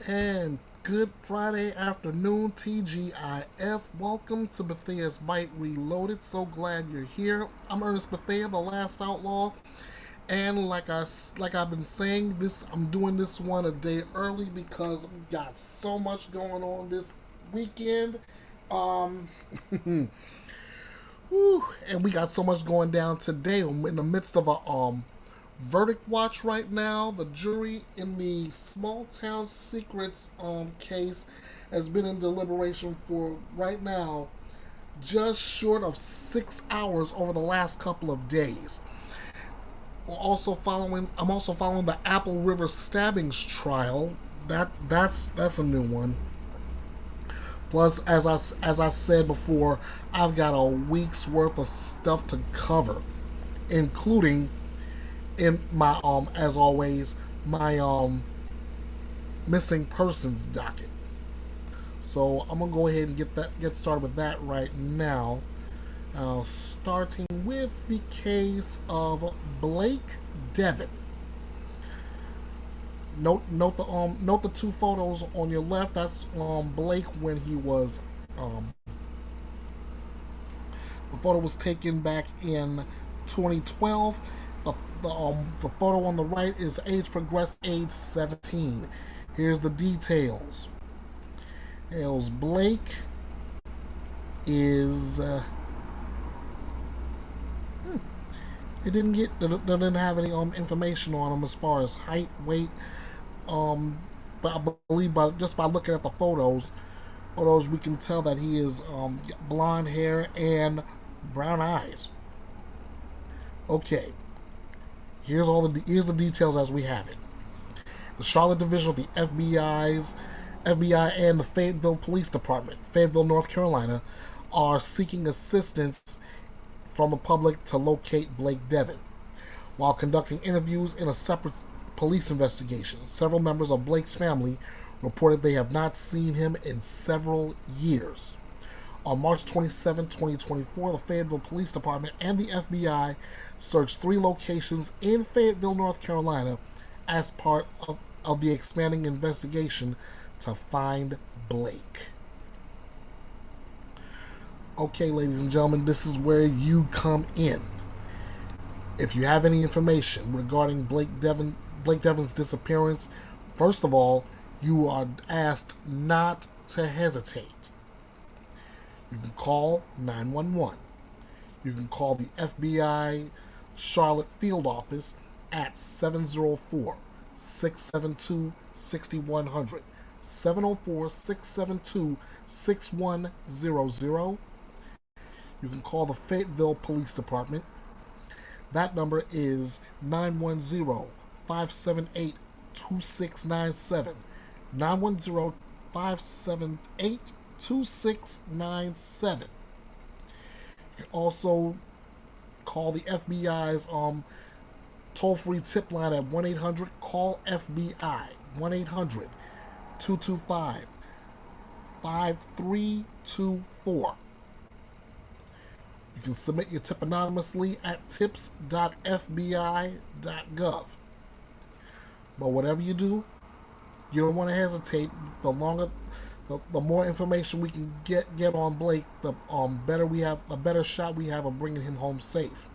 And good Friday afternoon, TGIF. Welcome to Bethea'S Byte Reloaded. So glad you're here. I'm Ernest Bethea, the last outlaw. And like I've been saying, I'm doing this one a day early because we got so much going on this weekend. Um, whew, and we got so much going down today. I'm in the midst of a verdict watch right now. The jury in the small town secrets case has been in deliberation for right now just short of 6 hours over the last couple of days. I'm also following the Apple River stabbings trial. That's a new one. Plus, as I said before, I've got a week's worth of stuff to cover, including in my as always my missing persons docket. So I'm gonna go ahead and get started with that right now. Starting with the case of Blake Devin. Note the two photos on your left. That's Blake when he was the photo was taken back in 2012. The photo on the right is age progressed, age 17. Here's the details. Blake is they didn't have any information on him as far as height, weight. But I believe just by looking at the photos we can tell that he is blonde hair and brown eyes. Okay, here's the details as we have it. The Charlotte Division of the FBI and the Fayetteville Police Department, Fayetteville, North Carolina, are seeking assistance from the public to locate Blake Devin. While conducting interviews in a separate police investigation, several members of Blake's family reported they have not seen him in several years. On March 27, 2024, the Fayetteville Police Department and the FBI searched 3 locations in Fayetteville, North Carolina as part of the expanding investigation to find Blake. Okay, ladies and gentlemen, this is where you come in. If you have any information regarding Blake Devin's disappearance, first of all, you are asked not to hesitate. You can call 911. You can call the FBI Charlotte Field Office at 704-672-6100. 704-672-6100. You can call the Fayetteville Police Department. That number is 910-578-2697. 910-578-2697. You can also call the FBI's toll-free tip line at 1-800-CALL-FBI. 1-800-225-5324. You can submit your tip anonymously at tips.fbi.gov. But whatever you do, you don't want to hesitate. The more information we can get on Blake, the better shot we have of bringing him home safe.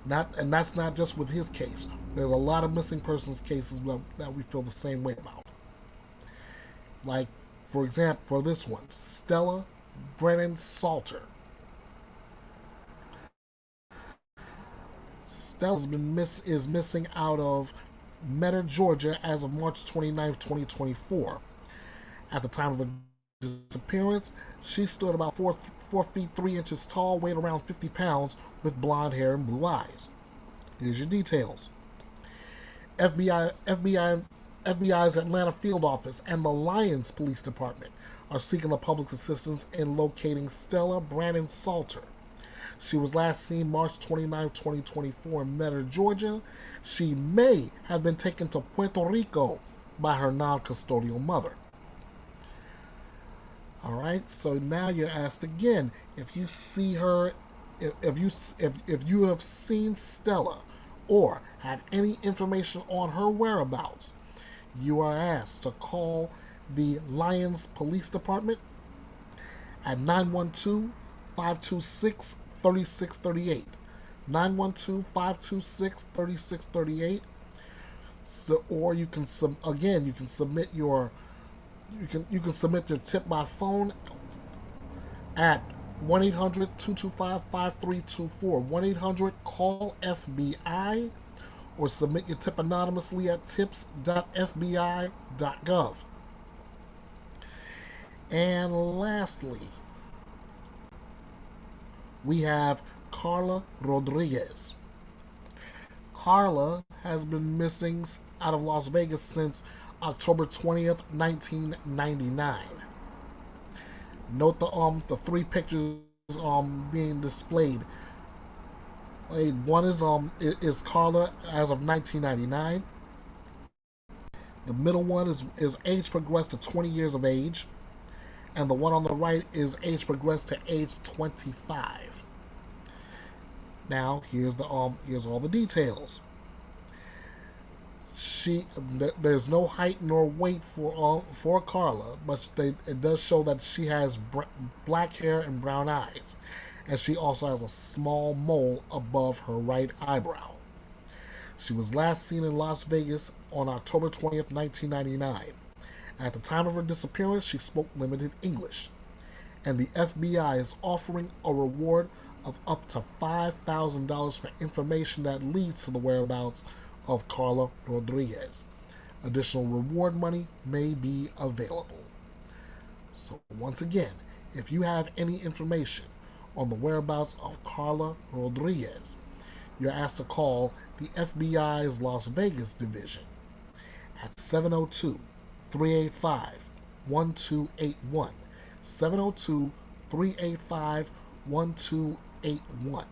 That's not just with his case. There's a lot of missing persons cases that we feel the same way about. Like, for example, for this one, Stella Brennan Salter. Stella is missing out of Metter, Georgia as of March 29, 2024. At the time of the disappearance, she stood about 4 feet 3 inches tall, weighed around 50 pounds, with blonde hair and blue eyes. Here's your details. FBI's Atlanta Field Office and the Lyons Police Department are seeking the public's assistance in locating Stella Brannon Salter. She was last seen March 29, 2024 in Metter, Georgia. She may have been taken to Puerto Rico by her non-custodial mother. Alright, so now you're asked again, if you see her, if you have seen Stella or have any information on her whereabouts, you are asked to call the Lyons Police Department at 912 526 3638. 912-526-3638. So, or you can again, you can submit your tip by phone at 1-800-225-5324. 1-800-CALL-FBI, or submit your tip anonymously at tips.fbi.gov. And lastly, we have Carla Rodriguez. Carla has been missing out of Las Vegas since October 20th, 1999. Note the three pictures being displayed. One is Carla as of 1999. The middle one is age progressed to 20 years of age, and the one on the right is age progressed to age 25. Now here's all the details. There's no height nor weight for Carla, but it does show that she has black hair and brown eyes, and she also has a small mole above her right eyebrow. She was last seen in Las Vegas on October 20th, 1999. At the time of her disappearance, she spoke limited English, and the FBI is offering a reward of up to $5,000 for information that leads to the whereabouts of Carla Rodriguez. Additional reward money may be available. So once again, if you have any information on the whereabouts of Carla Rodriguez, you're asked to call the FBI's Las Vegas division at 702-385-1281. 702-385-1281.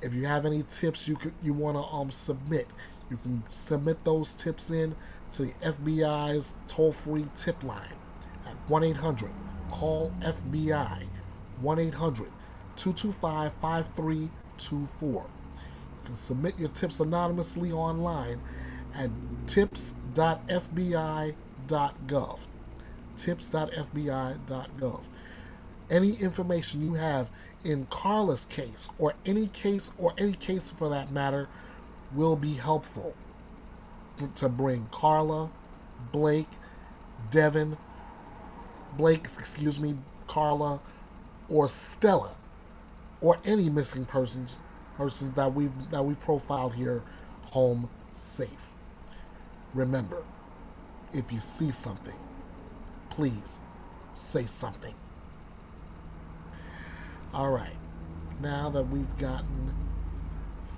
If you have any tips you want to submit, you can submit those tips in to the FBI's toll-free tip line at 1-800-CALL-FBI. 1-800-225-5324. You can submit your tips anonymously online at tips.fbi.gov. tips.fbi.gov. Any information you have in Carla's case, or any case for that matter, will be helpful to bring Carla, Blake, Devin, Carla, or Stella, or any missing persons that we've profiled here home safe. Remember, if you see something, please say something. All right. Now that we've gotten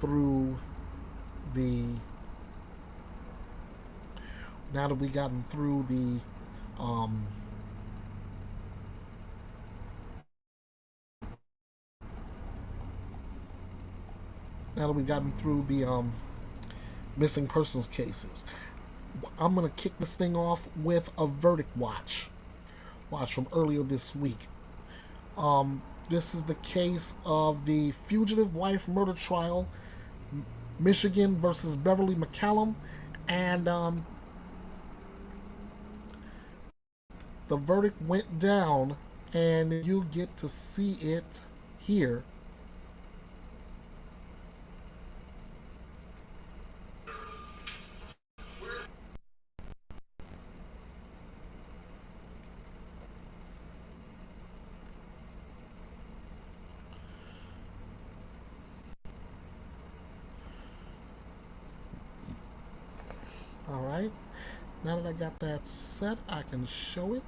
through the now that we've gotten through the missing persons cases, I'm gonna kick this thing off with a verdict watch from earlier this week. This is the case of the fugitive wife murder trial, Michigan versus Beverly McCallum, and the verdict went down, and you get to see it here. All right. Now that I got that set, I can show it.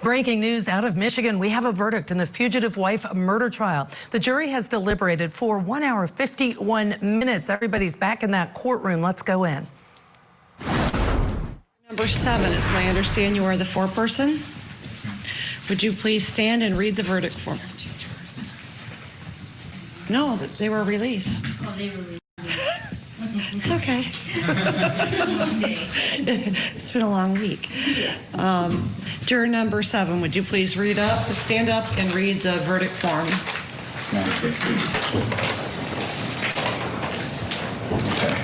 Breaking news out of Michigan. We have a verdict in the fugitive wife murder trial. The jury has deliberated for 1 hour, 51 minutes. Everybody's back in that courtroom. Let's go in. Number 7, it's my understanding you are the foreperson. Would you please stand and read the verdict form? No, they were released. Oh, they were released. It's okay. It's been a long day. It's been a long week. Juror number 7, would you please stand up and read the verdict form? Yes, ma'am. Okay.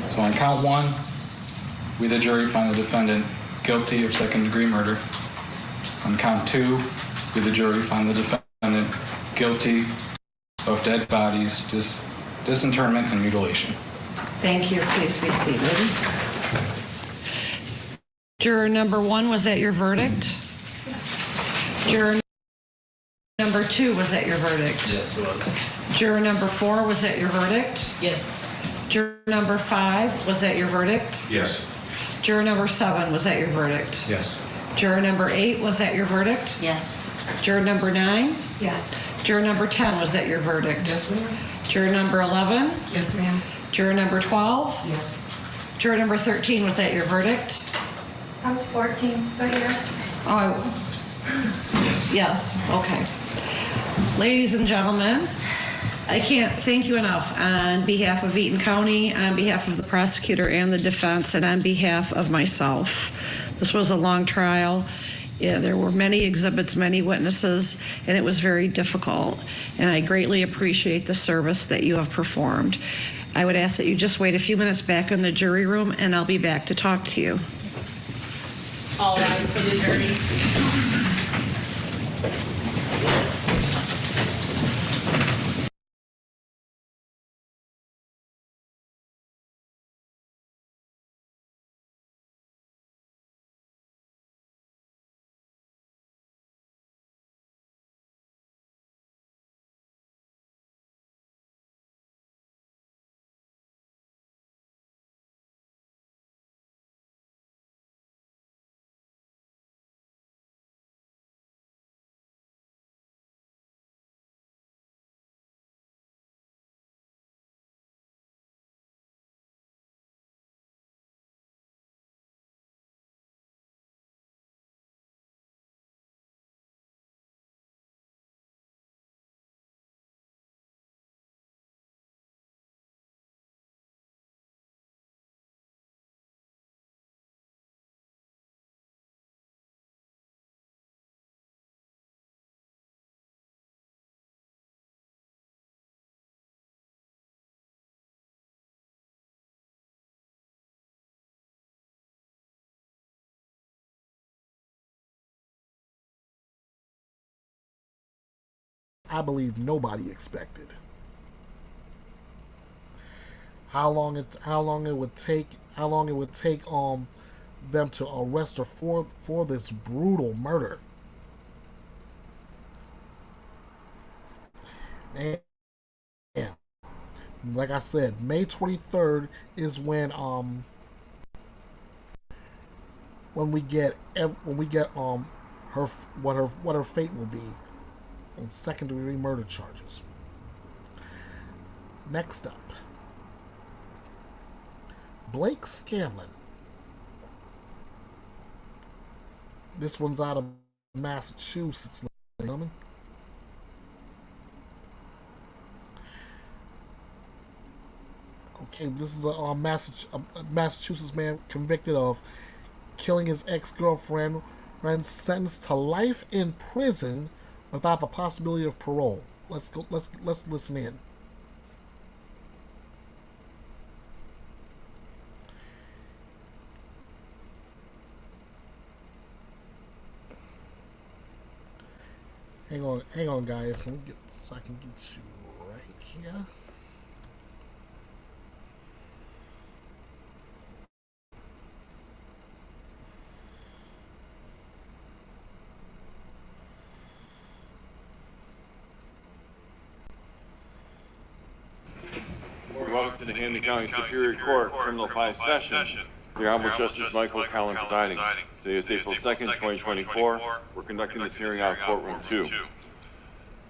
So on count 1, we, the jury, find the defendant guilty of second-degree murder. On count 2, we, the jury, find the defendant guilty of dead bodies, disinterment, and mutilation. Thank you. Please be seated. Juror number 1, was that your verdict? Yes. Juror number 2, was that your verdict? Yes, it was. Juror number 4, was that your verdict? Yes. Juror number 5, was that your verdict? Yes. Juror number 7, was that your verdict? Yes. Juror number 8, was that your verdict? Yes. Juror number 9? Yes. Juror number 10, was that your verdict? Yes, ma'am. Juror number 11? Yes, ma'am. Juror number 12? Yes. Juror number 13, was that your verdict? I was 14, but yes. Oh, yes, okay. Ladies and gentlemen, I can't thank you enough on behalf of Eaton County, on behalf of the prosecutor and the defense, and on behalf of myself. This was a long trial. Yeah, there were many exhibits, many witnesses, and it was very difficult. And I greatly appreciate the service that you have performed. I would ask that you just wait a few minutes back in the jury room, and I'll be back to talk to you. All rise for the jury. I believe nobody expected. How long it would take them to arrest her for this brutal murder. And like I said, May 23rd is when we get her what her fate will be on second-degree murder charges. Next up, Blake Scanlon. This one's out of Massachusetts, ladies and gentlemen. Okay, this is a Massachusetts man convicted of killing his ex-girlfriend and sentenced to life in prison without the possibility of parole. Let's listen in. Hang on, guys. Let me get so I can get you right here. Welcome to the Hamden County Superior Court Criminal 5 session. The Honorable Justice Michael Cowan presiding. Today is April 2nd, 2024. We're conducting this hearing out of courtroom 2.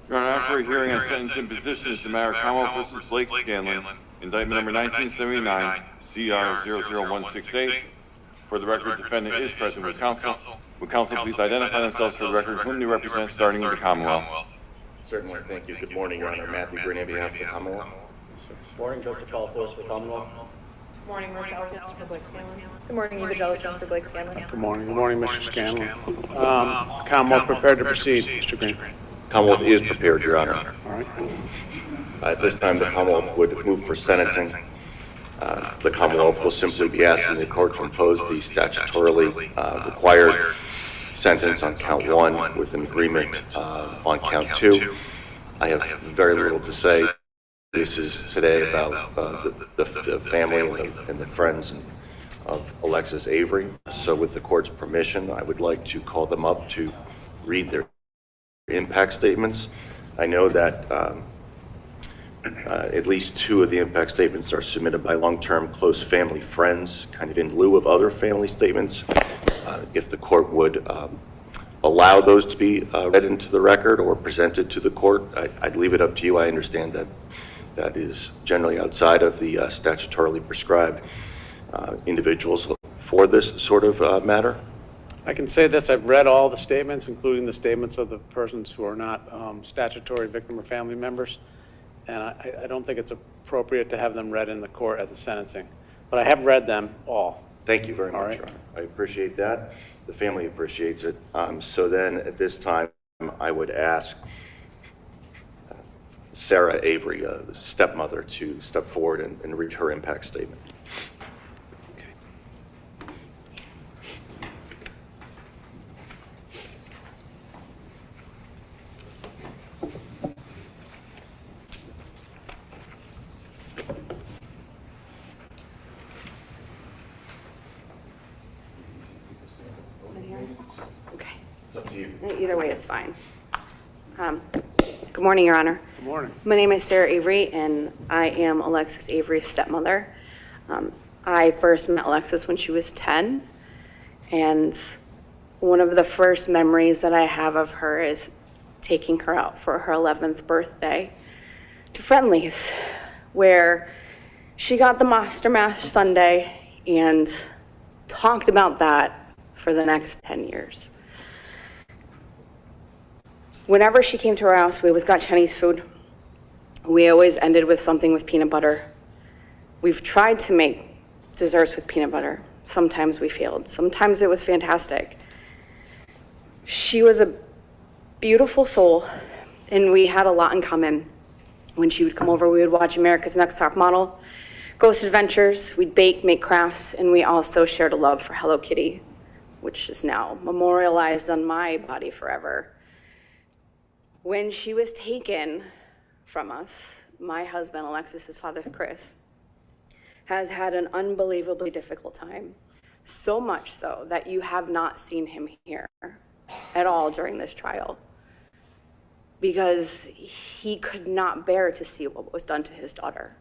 Your Honor, after a hearing on sentence imposition is the matter of Commonwealth v. Blake Scanlon, indictment number 1979, CR 00168. For the record, the defendant is present with counsel. Would counsel please identify themselves for the record whom they represent, starting with the Commonwealth? Certainly, thank you. Good morning, Your Honor. Matthew Green on behalf of the Commonwealth. Morning, Joseph Paul Force for the Commonwealth. Good morning, Marissa Ellison for Blake Scanlon. Good morning, Eva Jellison for Blake Scanlon. Good morning, Mr. Scanlon. Commonwealth prepared to proceed, Mr. Green. Commonwealth is prepared, Your Honor. All right. At this time, the Commonwealth would move for sentencing. The Commonwealth will simply be asking the court to impose the statutorily required sentence on count 1 with an agreement on count 2. I have very little to say. This is today about the family and the friends of Alexis Avery. So with the court's permission, I would like to call them up to read their impact statements. I know that at least 2 of the impact statements are submitted by long-term close family friends, kind of in lieu of other family statements. If the court would allow those to be read into the record or presented to the court, I'd leave it up to you. I understand that that is generally outside of the statutorily prescribed individuals for this sort of matter. I can say this, I've read all the statements, including the statements of the persons who are not statutory victim or family members, and I don't think it's appropriate to have them read in the court at the sentencing. But I have read them all. Thank you very much, right. Your Honor. I appreciate that. The family appreciates it. So then, at this time, I would ask Sarah Avery, the stepmother, to step forward and read her impact statement. Okay. It's up to you. Either way is fine. Good morning, Your Honor. Good morning. My name is Sarah Avery, and I am Alexis Avery's stepmother. I first met Alexis when she was 10, and one of the first memories that I have of her is taking her out for her 11th birthday to Friendly's, where she got the Monster Mash sundae and talked about that for the next 10 years. Whenever she came to our house, we always got Chinese food. We always ended with something with peanut butter. We've tried to make desserts with peanut butter. Sometimes we failed. Sometimes it was fantastic. She was a beautiful soul, and we had a lot in common. When she would come over, we would watch America's Next Top Model, Ghost Adventures, we'd bake, make crafts, and we also shared a love for Hello Kitty, which is now memorialized on my body forever. When she was taken from us, my husband, Alexis's father, Chris, has had an unbelievably difficult time. So much so that you have not seen him here at all during this trial, because he could not bear to see what was done to his daughter.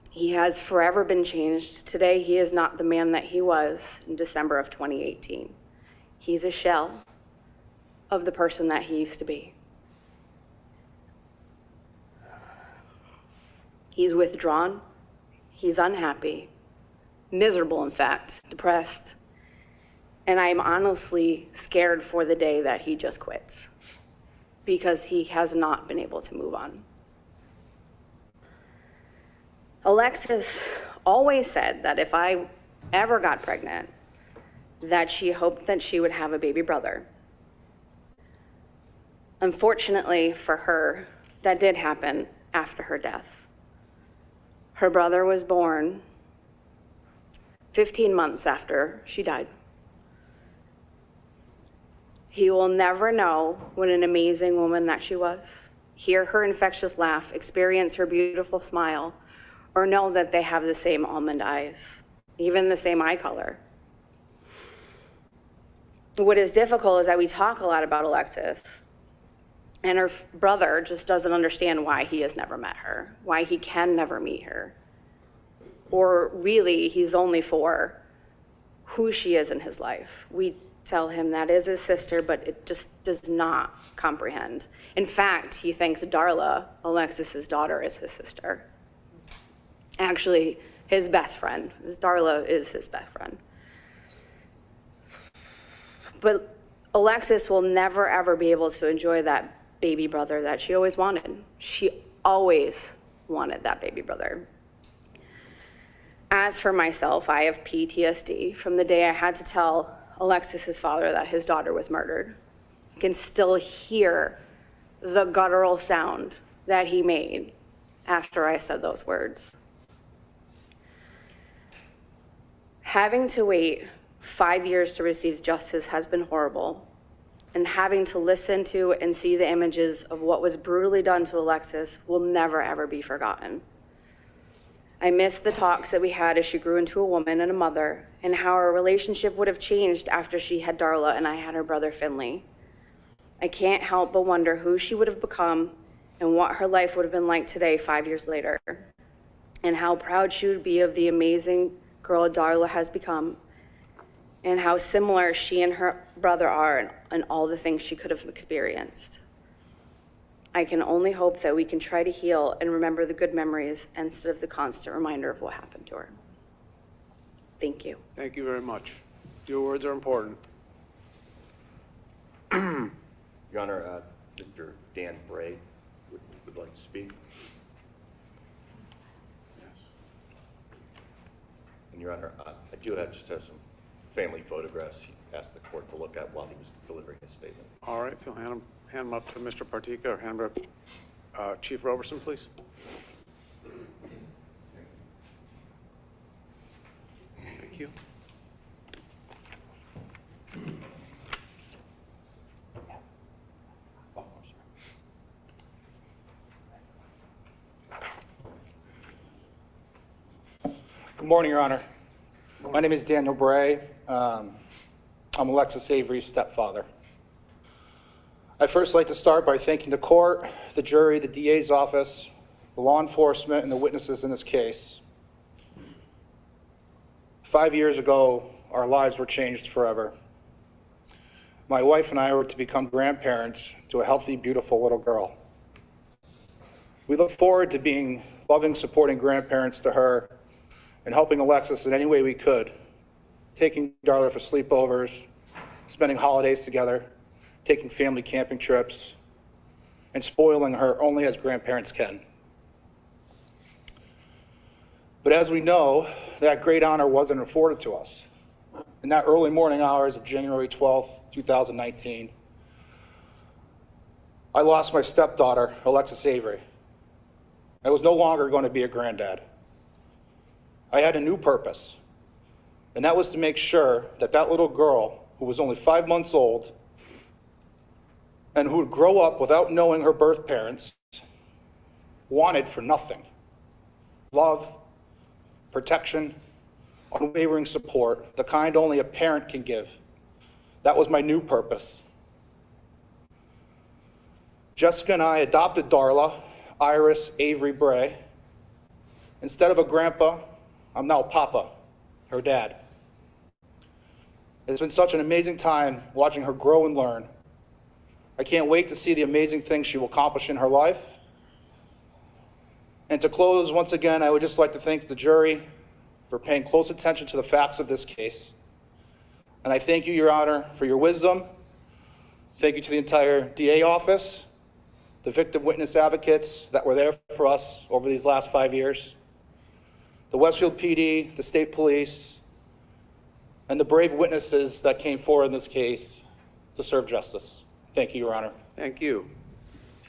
He has forever been changed. Today, he is not the man that he was in December of 2018. He's a shell of the person that he used to be. He's withdrawn, he's unhappy, miserable in fact, depressed, and I'm honestly scared for the day that he just quits, because he has not been able to move on. Alexis always said that if I ever got pregnant, that she hoped that she would have a baby brother. Unfortunately for her, that did happen after her death. Her brother was born 15 months after she died. He will never know what an amazing woman that she was, hear her infectious laugh, experience her beautiful smile, or know that they have the same almond eyes, even the same eye color. What is difficult is that we talk a lot about Alexis, and her brother just doesn't understand why he has never met her, why he can never meet her. or really he's only 4, who she is in his life. We tell him that is his sister, but it just does not comprehend. In fact, he thinks Darla, Alexis's daughter, is his sister. Actually, his best friend. Darla is his best friend. But Alexis will never, ever be able to enjoy that baby brother that she always wanted. She always wanted that baby brother. As for myself, I have PTSD from the day I had to tell Alexis's father that his daughter was murdered. I can still hear the guttural sound that he made after I said those words. Having to wait 5 years to receive justice has been horrible, and having to listen to and see the images of what was brutally done to Alexis will never, ever be forgotten. I miss the talks that we had as she grew into a woman and a mother, and how our relationship would have changed after she had Darla and I had her brother Finley. I can't help but wonder who she would have become and what her life would have been like today, 5 years later, and how proud she would be of the amazing girl Darla has become, and how similar she and her brother are in all the things she could have experienced. I can only hope that we can try to heal and remember the good memories instead of the constant reminder of what happened to her. Thank you. Thank you very much. Your words are important. Your Honor, Mr. Dan Bray would like to speak. Yes. And Your Honor, I do just have some family photographs he asked the court to look at while he was delivering his statement. All right, if you'll hand them up to Mr. Partika, or hand them up Chief Roberson, please. Thank you. Good morning, Your Honor. My name is Daniel Bray. I'm Alexis Avery's stepfather. I'd first like to start by thanking the court, the jury, the DA's office, the law enforcement, and the witnesses in this case. 5 years ago, our lives were changed forever. My wife and I were to become grandparents to a healthy, beautiful little girl. We look forward to being loving, supporting grandparents to her and helping Alexis in any way we could, taking Darla for sleepovers, spending holidays together, taking family camping trips, and spoiling her only as grandparents can. But as we know, that great honor wasn't afforded to us. In that early morning hours of January 12th, 2019, I lost my stepdaughter, Alexis Avery. I was no longer going to be a granddad. I had a new purpose, and that was to make sure that that little girl, who was only 5 months old, and who would grow up without knowing her birth parents, wanted for nothing. Love, protection, unwavering support, the kind only a parent can give. That was my new purpose. Jessica and I adopted Darla, Iris Avery Bray. Instead of a grandpa, I'm now Papa, her dad. It's been such an amazing time watching her grow and learn. I can't wait to see the amazing things she will accomplish in her life. And to close, once again, I would just like to thank the jury for paying close attention to the facts of this case. And I thank you, Your Honor, for your wisdom. Thank you to the entire DA office, the victim witness advocates that were there for us over these last 5 years, the Westfield PD, the state police, and the brave witnesses that came forward in this case to serve justice. Thank you, Your Honor. Thank you.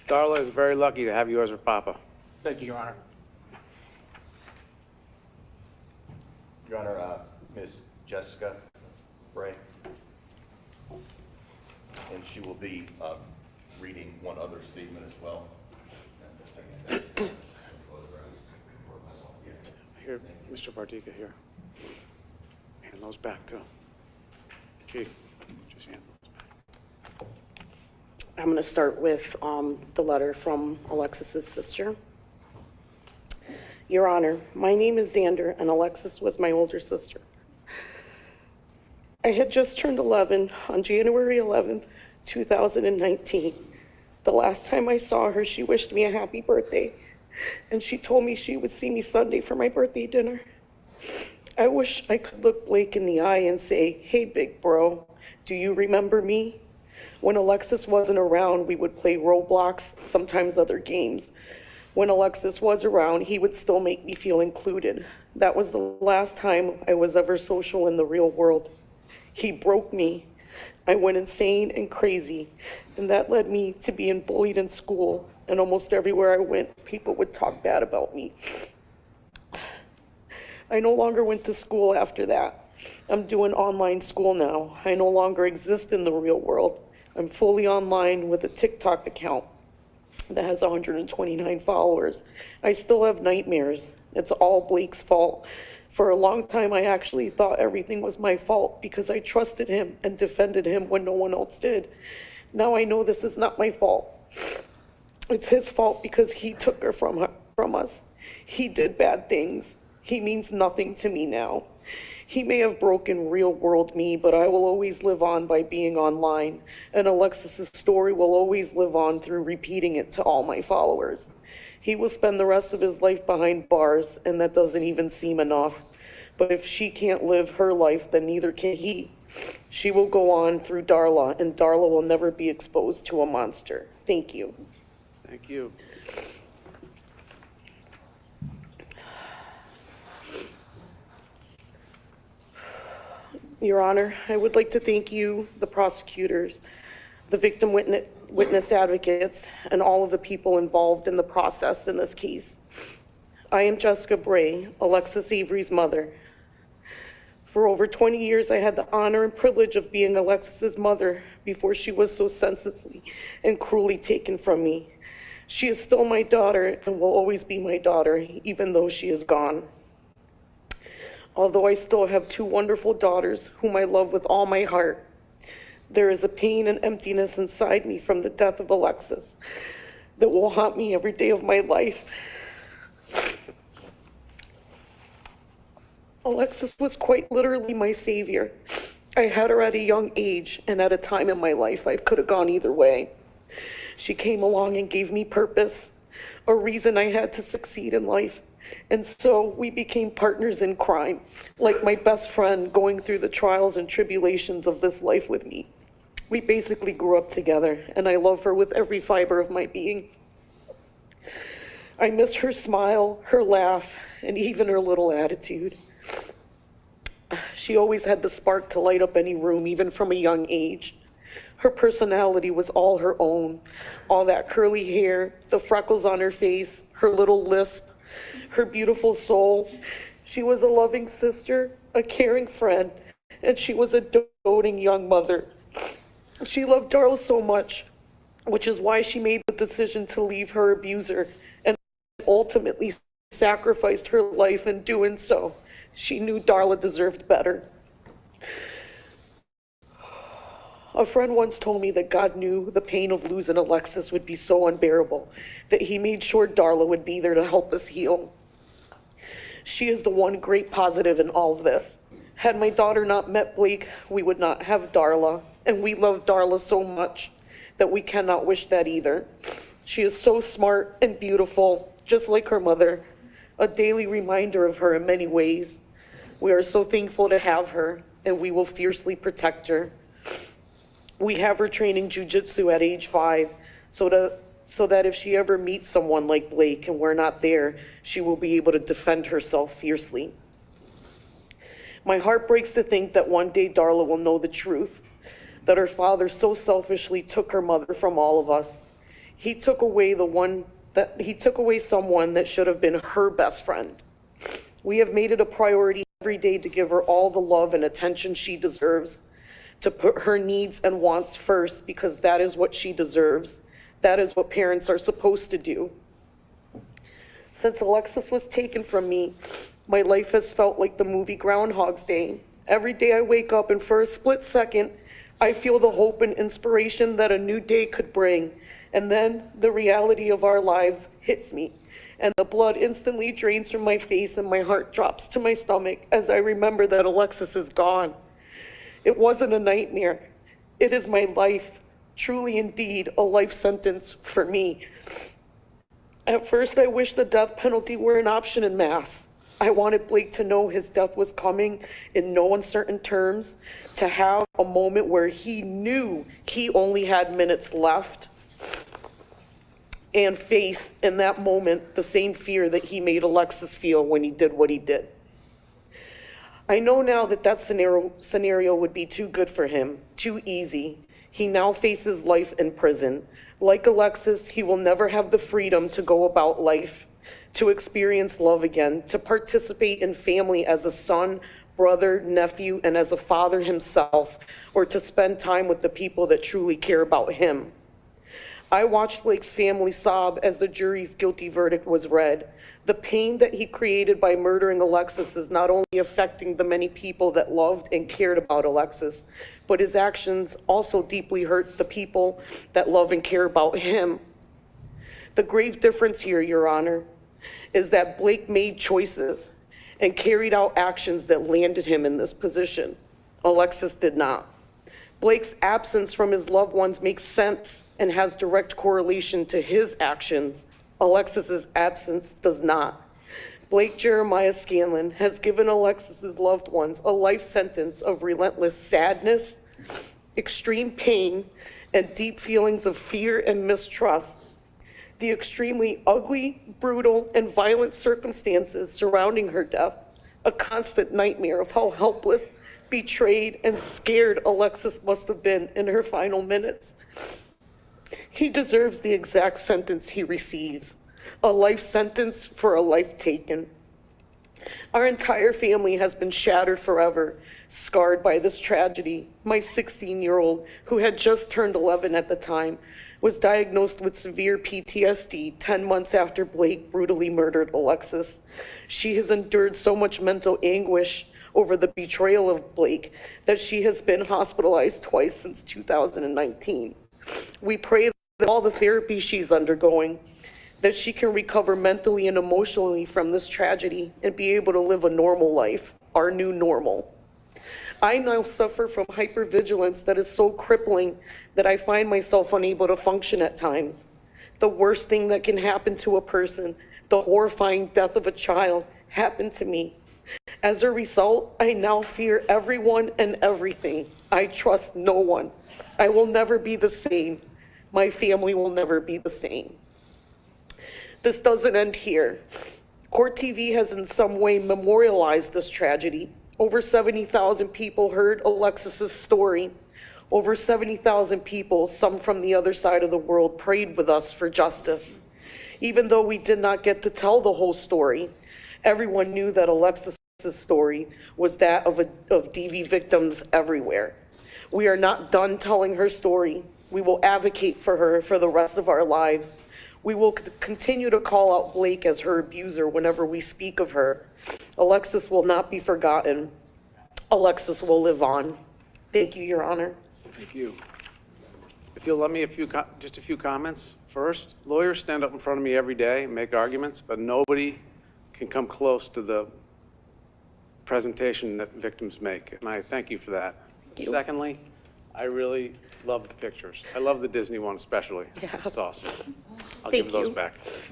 Darla is very lucky to have you as her papa. Thank you, Your Honor. Your Honor, Ms. Jessica Bray. And she will be reading one other statement as well. Here, Mr. Partika, here. Hand those back to Chief. Just hand those back. I'm going to start with the letter from Alexis's sister. Your Honor, my name is Xander, and Alexis was my older sister. I had just turned 11 on January 11th, 2019. The last time I saw her, she wished me a happy birthday, and she told me she would see me Sunday for my birthday dinner. I wish I could look Blake in the eye and say, "Hey, big bro, do you remember me?" When Alexis wasn't around, we would play Roblox, sometimes other games. When Alexis was around, he would still make me feel included. That was the last time I was ever social in the real world. He broke me. I went insane and crazy, and that led me to being bullied in school, and almost everywhere I went, people would talk bad about me. I no longer went to school after that. I'm doing online school now. I no longer exist in the real world. I'm fully online with a TikTok account that has 129 followers. I still have nightmares. It's all Blake's fault. For a long time, I actually thought everything was my fault because I trusted him and defended him when no one else did. Now I know this is not my fault. It's his fault because he took her from us. He did bad things. He means nothing to me now. He may have broken real world me, but I will always live on by being online, and Alexis's story will always live on through repeating it to all my followers. He will spend the rest of his life behind bars, and that doesn't even seem enough. But if she can't live her life, then neither can he. She will go on through Darla, and Darla will never be exposed to a monster. Thank you. Thank you. Your Honor, I would like to thank you, the prosecutors, the victim witness advocates, and all of the people involved in the process in this case. I am Jessica Bray, Alexis Avery's mother. For over 20 years, I had the honor and privilege of being Alexis's mother before she was so senselessly and cruelly taken from me. She is still my daughter and will always be my daughter, even though she is gone. Although I still have two wonderful daughters whom I love with all my heart, there is a pain and emptiness inside me from the death of Alexis that will haunt me every day of my life. Alexis was quite literally my savior. I had her at a young age, and at a time in my life I could have gone either way. She came along and gave me purpose, a reason I had to succeed in life. And so we became partners in crime, like my best friend going through the trials and tribulations of this life with me. We basically grew up together, and I love her with every fiber of my being. I miss her smile, her laugh, and even her little attitude. She always had the spark to light up any room, even from a young age. Her personality was all her own. All that curly hair, the freckles on her face, her little lisp, her beautiful soul. She was a loving sister, a caring friend, and she was a doting young mother. She loved Darla so much, which is why she made the decision to leave her abuser and ultimately sacrificed her life in doing so. She knew Darla deserved better. A friend once told me that God knew the pain of losing Alexis would be so unbearable that he made sure Darla would be there to help us heal. She is the one great positive in all of this. Had my daughter not met Blake, we would not have Darla, and we love Darla so much that we cannot wish that either. She is so smart and beautiful, just like her mother, a daily reminder of her in many ways. We are so thankful to have her, and we will fiercely protect her. We have her training jiu-jitsu at age 5, so that if she ever meets someone like Blake and we're not there, she will be able to defend herself fiercely. My heart breaks to think that one day Darla will know the truth, that her father so selfishly took her mother from all of us. He took away someone that should have been her best friend. We have made it a priority every day to give her all the love and attention she deserves, to put her needs and wants first, because that is what she deserves. That is what parents are supposed to do. Since Alexis was taken from me, my life has felt like the movie Groundhog's Day. Every day I wake up and for a split second, I feel the hope and inspiration that a new day could bring. And then the reality of our lives hits me. and the blood instantly drains from my face and my heart drops to my stomach as I remember that Alexis is gone. It wasn't a nightmare. It is my life, truly indeed a life sentence for me. At first, I wished the death penalty were an option in Mass. I wanted Blake to know his death was coming in no uncertain terms, to have a moment where he knew he only had minutes left, and face in that moment the same fear that he made Alexis feel when he did what he did. I know now that that scenario would be too good for him, too easy. He now faces life in prison. Like Alexis, he will never have the freedom to go about life, to experience love again, to participate in family as a son, brother, nephew, and as a father himself, or to spend time with the people that truly care about him. I watched Blake's family sob as the jury's guilty verdict was read. The pain that he created by murdering Alexis is not only affecting the many people that loved and cared about Alexis, but his actions also deeply hurt the people that love and care about him. The grave difference here, Your Honor, is that Blake made choices and carried out actions that landed him in this position. Alexis did not. Blake's absence from his loved ones makes sense and has direct correlation to his actions. Alexis's absence does not. Blake Jeremiah Scanlon has given Alexis's loved ones a life sentence of relentless sadness, extreme pain, and deep feelings of fear and mistrust. The extremely ugly, brutal, and violent circumstances surrounding her death, a constant nightmare of how helpless, betrayed, and scared Alexis must have been in her final minutes. He deserves the exact sentence he receives, a life sentence for a life taken. Our entire family has been shattered forever, scarred by this tragedy. My 16-year-old, who had just turned 11 at the time, was diagnosed with severe PTSD 10 months after Blake brutally murdered Alexis. She has endured so much mental anguish over the betrayal of Blake that she has been hospitalized twice since 2019. We pray that all the therapy she's undergoing, that she can recover mentally and emotionally from this tragedy and be able to live a normal life, our new normal. I now suffer from hypervigilance that is so crippling that I find myself unable to function at times. The worst thing that can happen to a person, the horrifying death of a child, happened to me. As a result, I now fear everyone and everything. I trust no one. I will never be the same. My family will never be the same. This doesn't end here. Court TV has in some way memorialized this tragedy. Over 70,000 people heard Alexis's story. Over 70,000 people, some from the other side of the world, prayed with us for justice. Even though we did not get to tell the whole story, everyone knew that Alexis's story was that of DV victims everywhere. We are not done telling her story. We will advocate for her for the rest of our lives. We will continue to call out Blake as her abuser whenever we speak of her. Alexis will not be forgotten. Alexis will live on. Thank you, Your Honor. Thank you. If you'll let me just a few comments. First, lawyers stand up in front of me every day and make arguments, but nobody can come close to the presentation that victims make, and I thank you for that. Secondly, I really love the pictures. I love the Disney one especially. Yeah. That's awesome. I'll Thank give those you. back. Is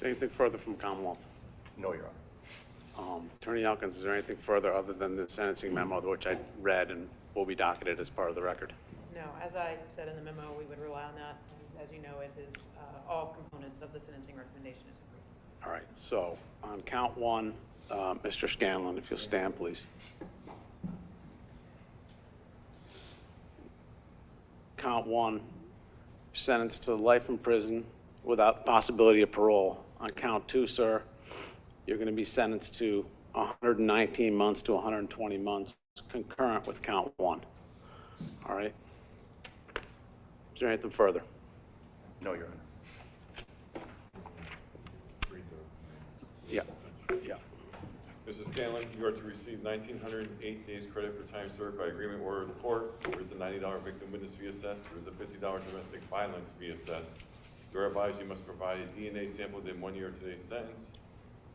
there anything further from Commonwealth? No, Your Honor. Attorney Elkins, is there anything further other than the sentencing memo, which I read and will be docketed as part of the record? No, as I said in the memo, we would rely on that. And as you know, it is all components of the sentencing recommendation is approved. All right, so on count one, Mr. Scanlon, if you'll stand, please. Count one, sentenced to life in prison without possibility of parole. On count two, sir, you're going to be sentenced to 119 months to 120 months, concurrent with count one. All right? Is there anything further? No, Your Honor. Yeah, yeah. Mr. Scanlon, you are to receive 1,908 days credit for time served by agreement order of the court. There is a $90 victim witness fee assessed. There is a $50 domestic violence fee assessed. You are advised you must provide a DNA sample within 1 year of today's sentence.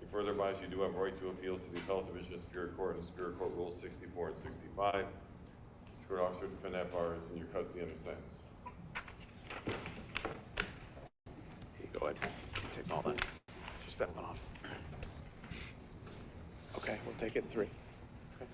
You further advised you do have a right to appeal to the Appellate Division of Superior Court and Superior Court Rules 64 and 65. Mr. Court Officer, defendant bar is in your custody under sentence. Go ahead. Take all that. Just that one off. Okay, we'll take it in 3. Okay.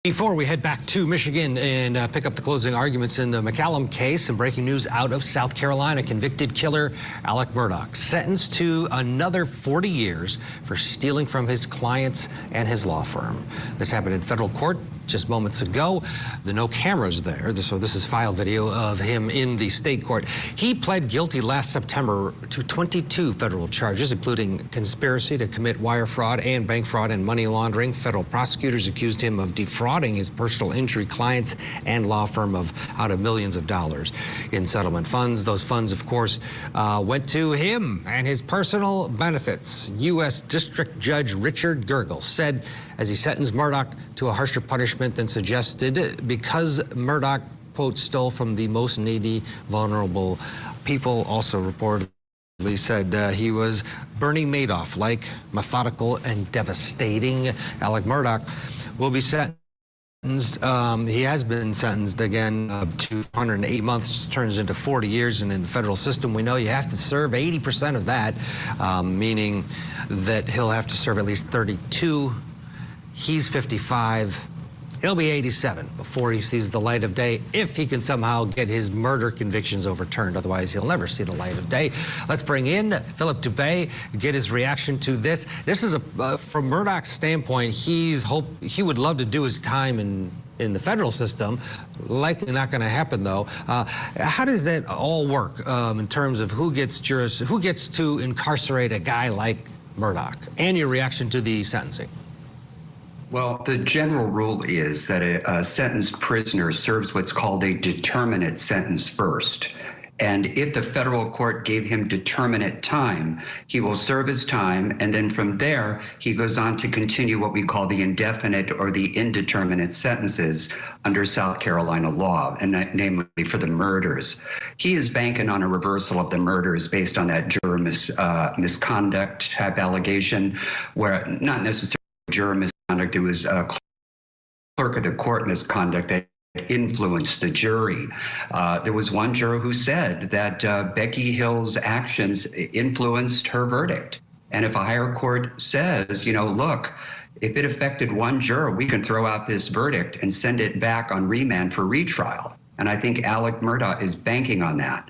Before we head back to Michigan and pick up the closing arguments in the McCallum case, and breaking news out of South Carolina, convicted killer Alec Murdaugh sentenced to another 40 years for stealing from his clients and his law firm. This happened in federal court just moments ago. There are no cameras there, so this is file video of him in the state court. He pled guilty last September to 22 federal charges, including conspiracy to commit wire fraud and bank fraud and money laundering. Federal prosecutors accused him of defrauding his personal injury clients and law firm out of millions of dollars in settlement funds. Those funds, of course, went to him and his personal benefits. U.S. District Judge Richard Gergel said as he sentenced Murdaugh to a harsher punishment than suggested because Murdaugh, quote, stole from the most needy, vulnerable people. Also reportedly said he was Bernie Madoff-like, methodical and devastating. Alec Murdaugh will be sentenced. He has been sentenced again to 108 months, turns into 40 years, and in the federal system, we know you have to serve 80% of that, meaning that he'll have to serve at least 32. He's 55. He'll be 87 before he sees the light of day, if he can somehow get his murder convictions overturned. Otherwise, he'll never see the light of day. Let's bring in Philip Dubé, get his reaction to this. This is from Murdaugh's standpoint, he would love to do his time in the federal system. Likely not going to happen, though. How does that all work in terms of who gets to incarcerate a guy like Murdaugh, and your reaction to the sentencing? Well, the general rule is that a sentenced prisoner serves what's called a determinate sentence first. And if the federal court gave him determinate time, he will serve his time, and then from there, he goes on to continue what we call the indefinite or the indeterminate sentences under South Carolina law, and namely for the murders. He is banking on a reversal of the murders based on that juror misconduct type allegation, where not necessarily juror misconduct, it was clerk of the court misconduct that influenced the jury. There was one juror who said that Becky Hill's actions influenced her verdict. And if a higher court says, you know, look, if it affected one juror, we can throw out this verdict and send it back on remand for retrial. And I think Alec Murdaugh is banking on that.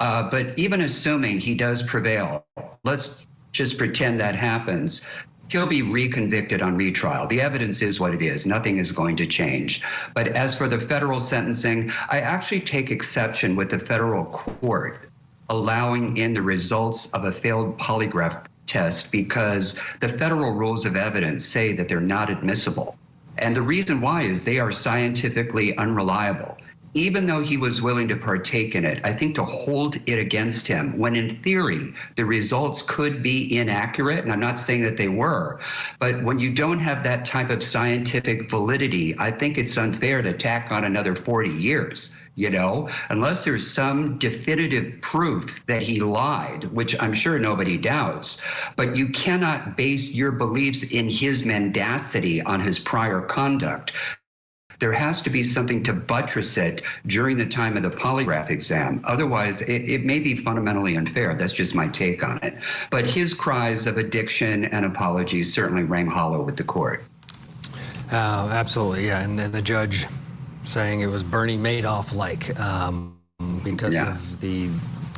But even assuming he does prevail, let's just pretend that happens. He'll be reconvicted on retrial. The evidence is what it is. Nothing is going to change. But as for the federal sentencing, I actually take exception with the federal court allowing in the results of a failed polygraph test because the federal rules of evidence say that they're not admissible. And the reason why is they are scientifically unreliable. even though he was willing to partake in it, I think to hold it against him, when in theory the results could be inaccurate, and I'm not saying that they were, but when you don't have that type of scientific validity, I think it's unfair to tack on another 40 years. You know, unless there's some definitive proof that he lied, which I'm sure nobody doubts, but you cannot base your beliefs in his mendacity on his prior conduct. There has to be something to buttress it during the time of the polygraph exam. Otherwise, it may be fundamentally unfair. That's just my take on it. But his cries of addiction and apologies certainly rang hollow with the court. Absolutely, yeah. And the judge saying it was Bernie Madoff-like because of the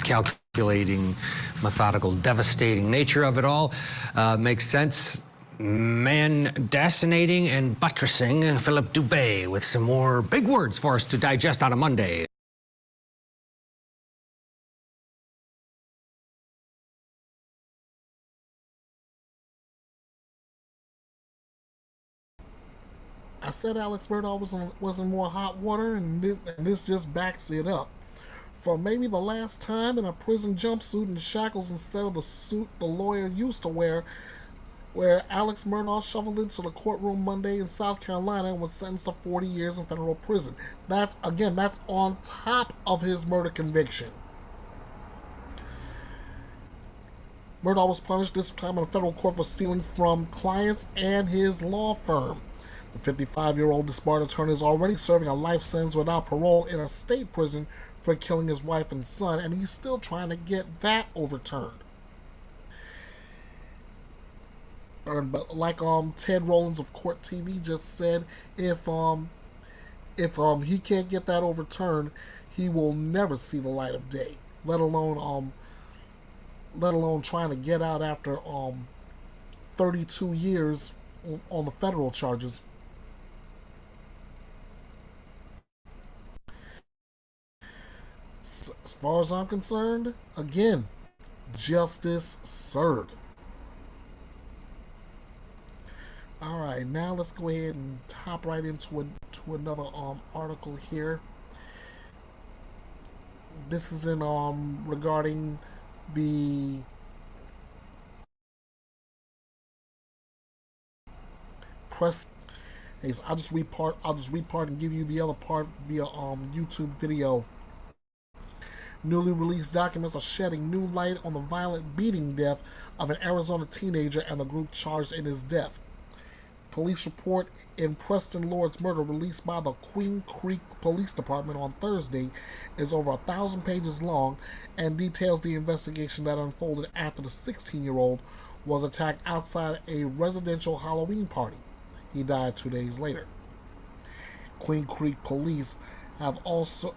calculating, methodical, devastating nature of it all. Makes sense. Mandacinating and buttressing. Philip Dubé with some more big words for us to digest on a Monday. I said Alex Murdaugh was in more hot water, and this just backs it up. For maybe the last time in a prison jumpsuit and shackles instead of the suit the lawyer used to wear, where Alex Murdaugh shuffled into the courtroom Monday in South Carolina and was sentenced to 40 years in federal prison. That's on top of his murder conviction. Murdaugh was punished this time in a federal court for stealing from clients and his law firm. The 55-year-old disbarred attorney is already serving a life sentence without parole in a state prison for killing his wife and son, and he's still trying to get that overturned. But like Ted Rollins of Court TV just said, if he can't get that overturned, he will never see the light of day. Let alone trying to get out after 32 years on the federal charges. As far as I'm concerned, again, justice served. All right, now let's go ahead and hop right into another article here. This is in regarding the press. Hey, so I'll just read part and give you the other part via YouTube video. Newly released documents are shedding new light on the violent beating death of an Arizona teenager and the group charged in his death. Police report in Preston Lord's murder, released by the Queen Creek Police Department on Thursday, is over 1,000 pages long and details the investigation that unfolded after the 16-year-old was attacked outside a residential Halloween party. He died 2 days later. Queen Creek Police have also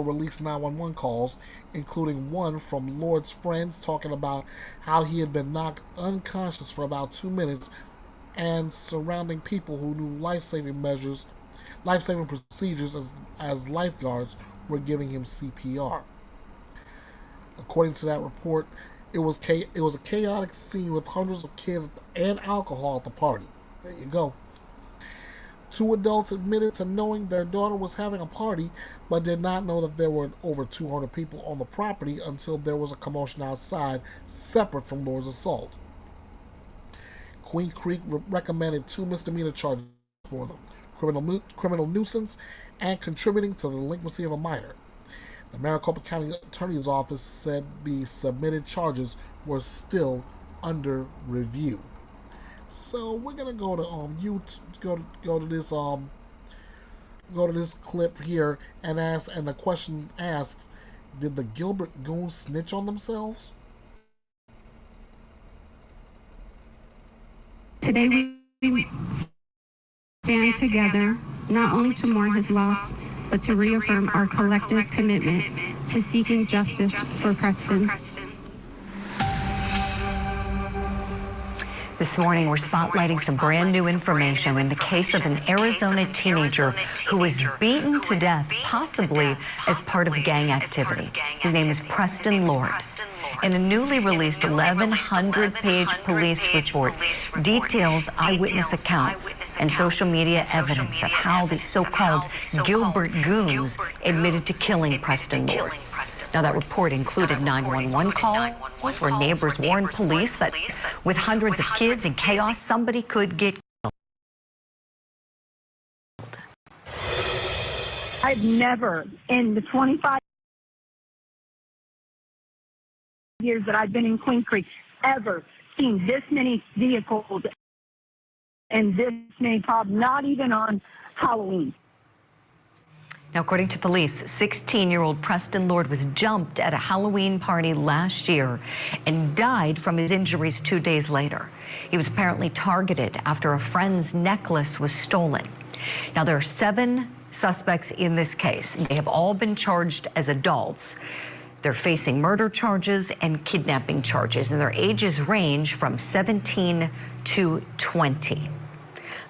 released 911 calls, including one from Lord's friends talking about how he had been knocked unconscious for about 2 minutes, and surrounding people who knew life-saving procedures as lifeguards were giving him CPR. According to that report, it was a chaotic scene with hundreds of kids and alcohol at the party. There you go. 2 adults admitted to knowing their daughter was having a party, but did not know that there were over 200 people on the property until there was a commotion outside, separate from Lord's assault. Queen Creek recommended 2 misdemeanor charges for them: criminal nuisance and contributing to the delinquency of a minor. The Maricopa County Attorney's Office said the submitted charges were still under review. So we're gonna go to YouTube, go to this clip here and the question asks, did the Gilbert goons snitch on themselves? Today we stand together not only to mourn his loss, but to reaffirm our collective commitment to seeking justice for Preston. This morning, we're spotlighting some brand new information in the case of an Arizona teenager who was beaten to death, possibly as part of gang activity. His name is Preston Lord. In a newly released 1,100-page police report, details eyewitness accounts and social media evidence of how the so-called Gilbert goons admitted to killing Preston Lord. Now, that report included 911 calls where neighbors warned police that with hundreds of kids and chaos, somebody could get killed. I've never, in the 25 years that I've been in Queen Creek, ever seen this many vehicles and this many problems, not even on Halloween. Now, according to police, 16-year-old Preston Lord was jumped at a Halloween party last year and died from his injuries 2 days later. He was apparently targeted after a friend's necklace was stolen. Now, there are 7 suspects in this case. They have all been charged as adults. They're facing murder charges and kidnapping charges, and their ages range from 17 to 20.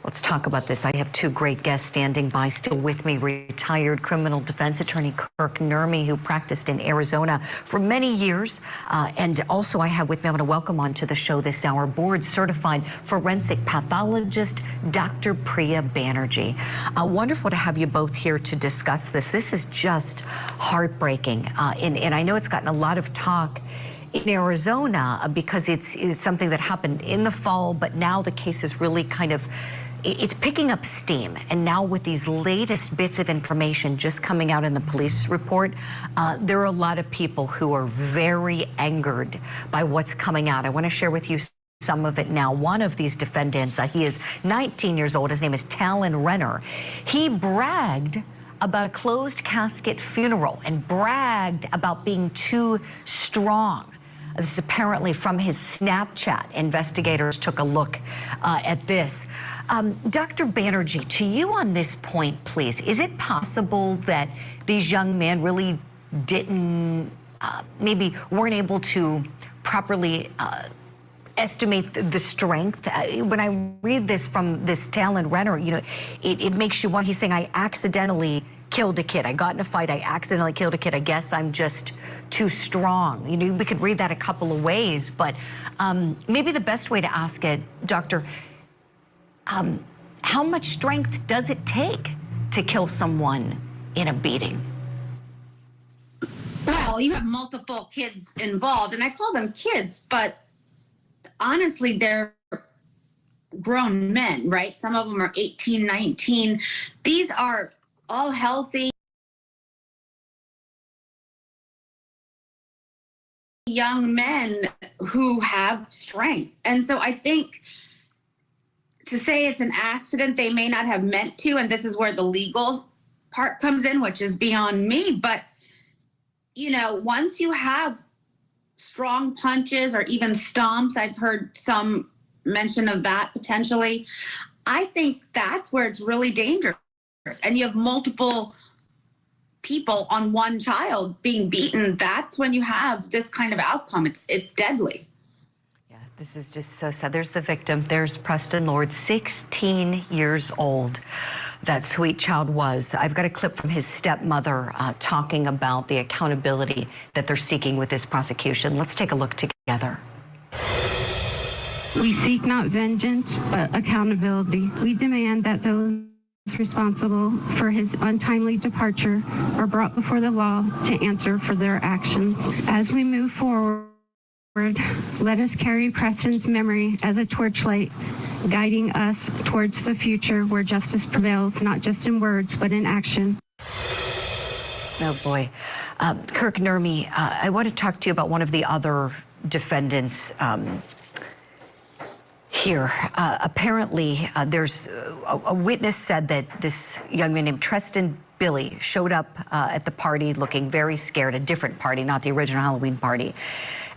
Let's talk about this. I have 2 great guests standing by. Still with me, retired criminal defense attorney Kirk Nurmi, who practiced in Arizona for many years. And also I have with me, I'm going to welcome onto the show this hour, board-certified forensic pathologist, Dr. Priya Banerjee. Wonderful to have you both here to discuss this. This is just heartbreaking. And I know it's gotten a lot of talk in Arizona because it's something that happened in the fall, but now the case is really kind of, it's picking up steam. And now with these latest bits of information just coming out in the police report, there are a lot of people who are very angered by what's coming out. I want to share with you some of it now. One of these defendants, he is 19 years old. His name is Talon Renner. He bragged about a closed casket funeral and bragged about being too strong. This is apparently from his Snapchat. Investigators took a look at this. Dr. Banerjee, to you on this point, please, is it possible that these young men really didn't, maybe weren't able to properly estimate the strength? When I read this from this Talon Renner, you know, it makes you want, he's saying, I accidentally killed a kid. I got in a fight. I accidentally killed a kid. I guess I'm just too strong. You know, we could read that a couple of ways, but maybe the best way to ask it, Doctor, how much strength does it take to kill someone in a beating? Well, you have multiple kids involved, and I call them kids, but honestly, they're grown men, right? Some of them are 18, 19. These are all healthy young men who have strength. And so I think to say it's an accident, they may not have meant to, and this is where the legal part comes in, which is beyond me. But, you know, once you have strong punches or even stomps, I've heard some mention of that potentially, I think that's where it's really dangerous. And you have multiple people on one child being beaten. That's when you have this kind of outcome. It's deadly. Yeah, this is just so sad. There's the victim. There's Preston Lord, 16 years old. That sweet child was. I've got a clip from his stepmother talking about the accountability that they're seeking with this prosecution. Let's take a look together. We seek not vengeance, but accountability. We demand that those responsible for his untimely departure are brought before the law to answer for their actions. As we move forward, let us carry Preston's memory as a torchlight, guiding us towards the future where justice prevails, not just in words, but in action. Oh, boy. Kirk Nurmi, I want to talk to you about one of the other defendants here. Apparently, there's a witness said that this young man named Treston Billy showed up at the party looking very scared, a different party, not the original Halloween party.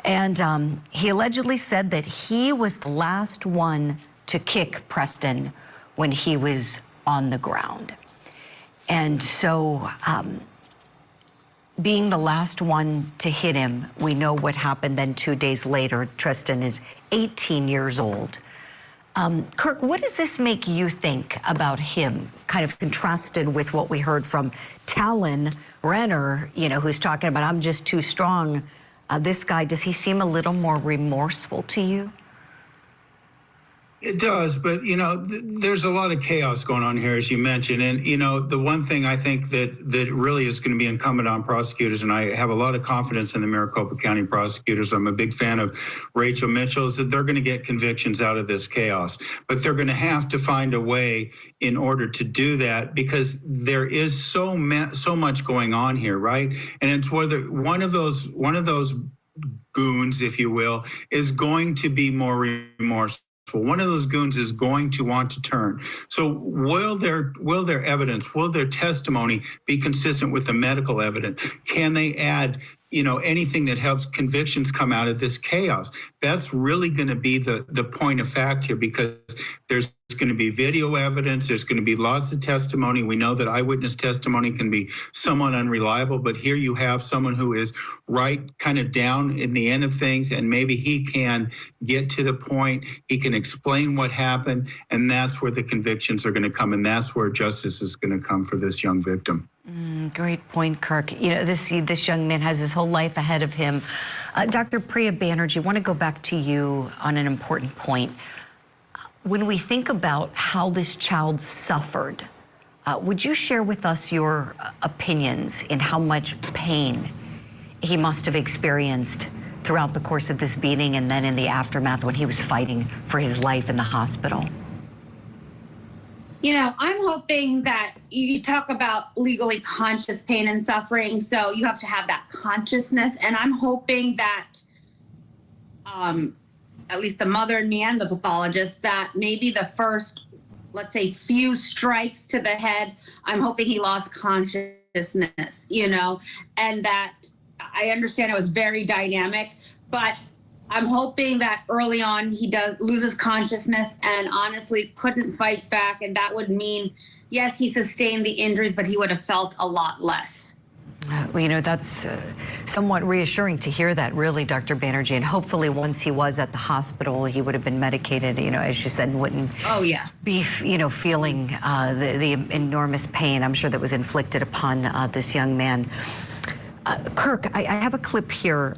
And he allegedly said that he was the last one to kick Preston when he was on the ground. And so, being the last one to hit him, we know what happened then 2 days later. Treston is 18 years old. Kirk, what does this make you think about him, kind of contrasted with what we heard from Talon Renner, you know, who's talking about, I'm just too strong. This guy, does he seem a little more remorseful to you? It does, but there's a lot of chaos going on here, as you mentioned. And the one thing I think that really is going to be incumbent on prosecutors, and I have a lot of confidence in the Maricopa County prosecutors. I'm a big fan of Rachel Mitchell, is that they're going to get convictions out of this chaos. But they're going to have to find a way in order to do that, because there is so much going on here, right? And it's whether one of those goons, if you will, is going to be more remorseful. One of those goons is going to want to turn. So will their evidence, will their testimony be consistent with the medical evidence? Can they add, anything that helps convictions come out of this chaos? That's really going to be the point of fact here, because there's going to be video evidence. There's going to be lots of testimony. We know that eyewitness testimony can be somewhat unreliable, but here you have someone who is right kind of down in the end of things, and maybe he can get to the point. He can explain what happened, and that's where the convictions are going to come, and that's where justice is going to come for this young victim. Great point, Kirk. This young man has his whole life ahead of him. Dr. Priya Banerjee, I want to go back to you on an important point. When we think about how this child suffered, would you share with us your opinions in how much pain he must have experienced throughout the course of this beating and then in the aftermath when he was fighting for his life in the hospital? I'm hoping that you talk about legally conscious pain and suffering, so you have to have that consciousness, and I'm hoping that at least the mother and me and the pathologist, that maybe the first, let's say, few strikes to the head, I'm hoping he lost consciousness, and that I understand it was very dynamic, but I'm hoping that early on he loses consciousness and honestly couldn't fight back, and that would mean, yes, he sustained the injuries, but he would have felt a lot less. Well, that's somewhat reassuring to hear that, really, Dr. Banerjee. And hopefully once he was at the hospital, he would have been medicated, as you said, and wouldn't be, feeling the enormous pain, I'm sure, that was inflicted upon this young man. Kirk, I have a clip here.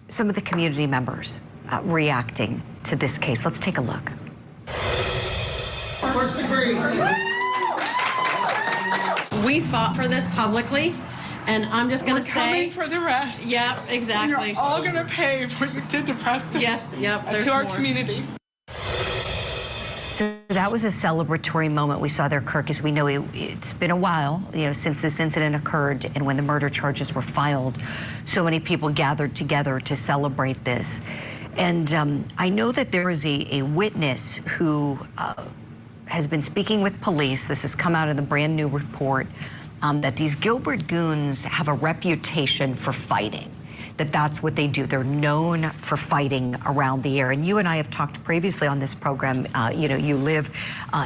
Some of the community members reacting to this case. Let's take a look. First degree. We fought for this publicly, and I'm just going to say... We're coming for the rest. Yep, exactly. You're all going to pay for what you did to Preston. Yes, yep. To our community. So that was a celebratory moment we saw there, Kirk. As we know, it's been a while, since this incident occurred and when the murder charges were filed. So many people gathered together to celebrate this. And I know that there is a witness who has been speaking with police. This has come out in the brand new report, that these Gilbert goons have a reputation for fighting. That's what they do. They're known for fighting around the area. And you and I have talked previously on this program. You live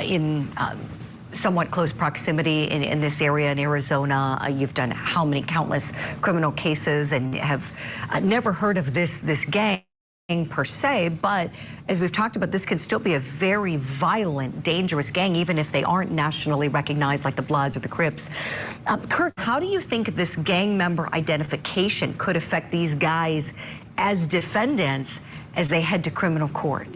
in somewhat close proximity in this area in Arizona. You've done countless criminal cases and have never heard of this gang per se, but as we've talked about, this can still be a very violent, dangerous gang, even if they aren't nationally recognized like the Bloods or the Crips. Kirk, how do you think this gang member identification could affect these guys as defendants as they head to criminal court?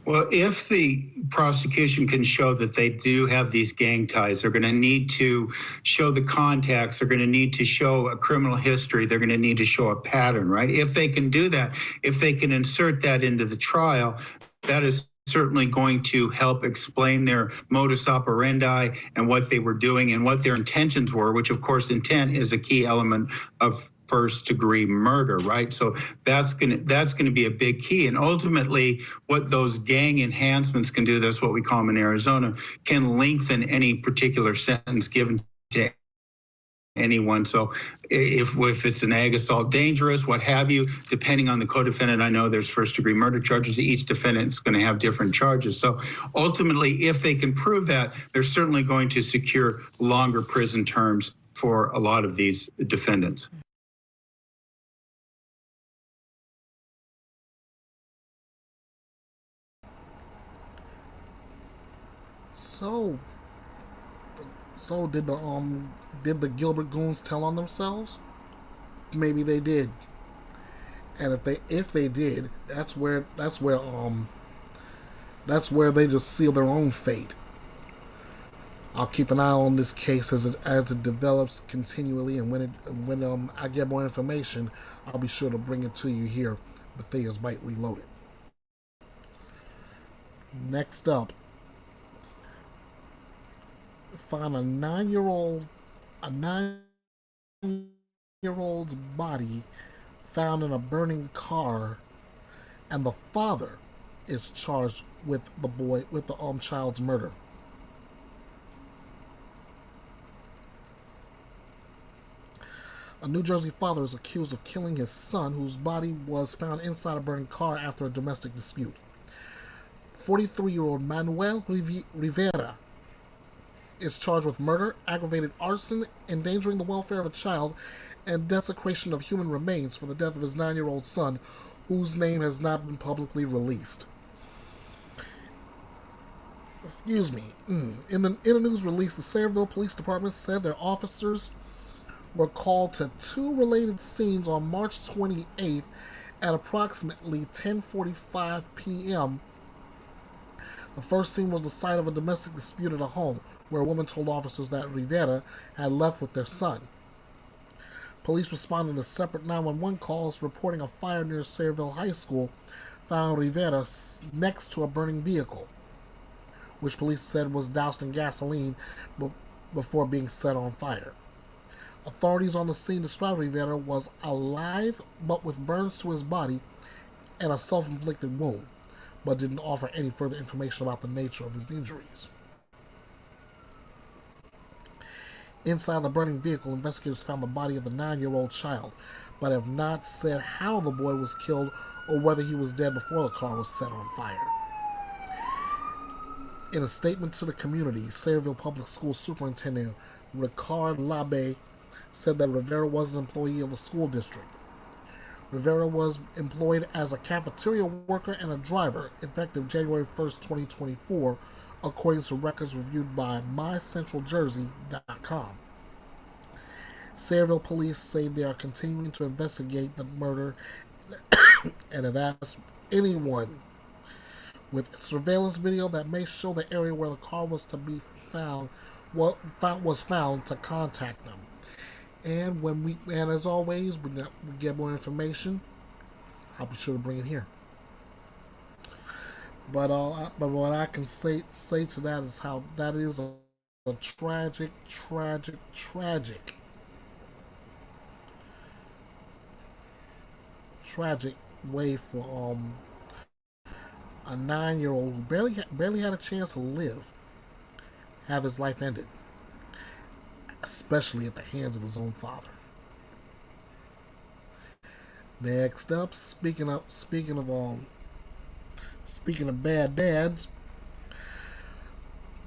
Well, if the prosecution can show that they do have these gang ties, they're going to need to show the contacts, they're going to need to show a criminal history, they're going to need to show a pattern, right? If they can do that, if they can insert that into the trial, that is certainly going to help explain their modus operandi and what they were doing and what their intentions were, which of course intent is a key element of first-degree murder, right? So that's going to be a big key. And ultimately, what those gang enhancements can do, that's what we call them in Arizona, can lengthen any particular sentence given to anyone. So if it's an ag assault, dangerous, what have you, depending on the co-defendant, I know there's first-degree murder charges. Each defendant is going to have different charges. So ultimately, if they can prove that, they're certainly going to secure longer prison terms for a lot of these defendants. So did the Gilbert goons tell on themselves? maybe they did. And if they did, that's where they just seal their own fate. I'll keep an eye on this case as it develops continually, and when I get more information, I'll be sure to bring it to you here, Bethea'S Byte Reloaded. Next up, found a 9-year-old's body found in a burning car, and the father is charged with the child's murder. A New Jersey father is accused of killing his son, whose body was found inside a burning car after a domestic dispute. 43-year-old Manuel Rivera is charged with murder, aggravated arson, endangering the welfare of a child, and desecration of human remains for the death of his 9-year-old son, whose name has not been publicly released. Excuse me. In a news release, the Sayreville Police Department said their officers were called to 2 related scenes on March 28th at approximately 10:45 p.m. The first scene was the site of a domestic dispute at a home, where a woman told officers that Rivera had left with their son. Police responded to separate 911 calls reporting a fire near Sayreville High School found Rivera next to a burning vehicle, which police said was doused in gasoline before being set on fire. Authorities on the scene described Rivera was alive but with burns to his body and a self-inflicted wound, but didn't offer any further information about the nature of his injuries. Inside the burning vehicle, investigators found the body of the 9-year-old child, but have not said how the boy was killed or whether he was dead before the car was set on fire. In a statement to the community, Sayreville Public School Superintendent Ricard Labe said that Rivera was an employee of the school district. Rivera was employed as a cafeteria worker and a driver effective January 1st, 2024, according to records reviewed by MyCentralJersey.com. Sayreville police say they are continuing to investigate the murder and have asked anyone with surveillance video that may show the area where the car was to be found to contact them. And as always, we get more information, I'll be sure to bring it here. But what I can say to that is how that is a tragic way for a 9-year-old who barely had a chance to live have his life ended, especially at the hands of his own father. Next up, speaking of bad dads,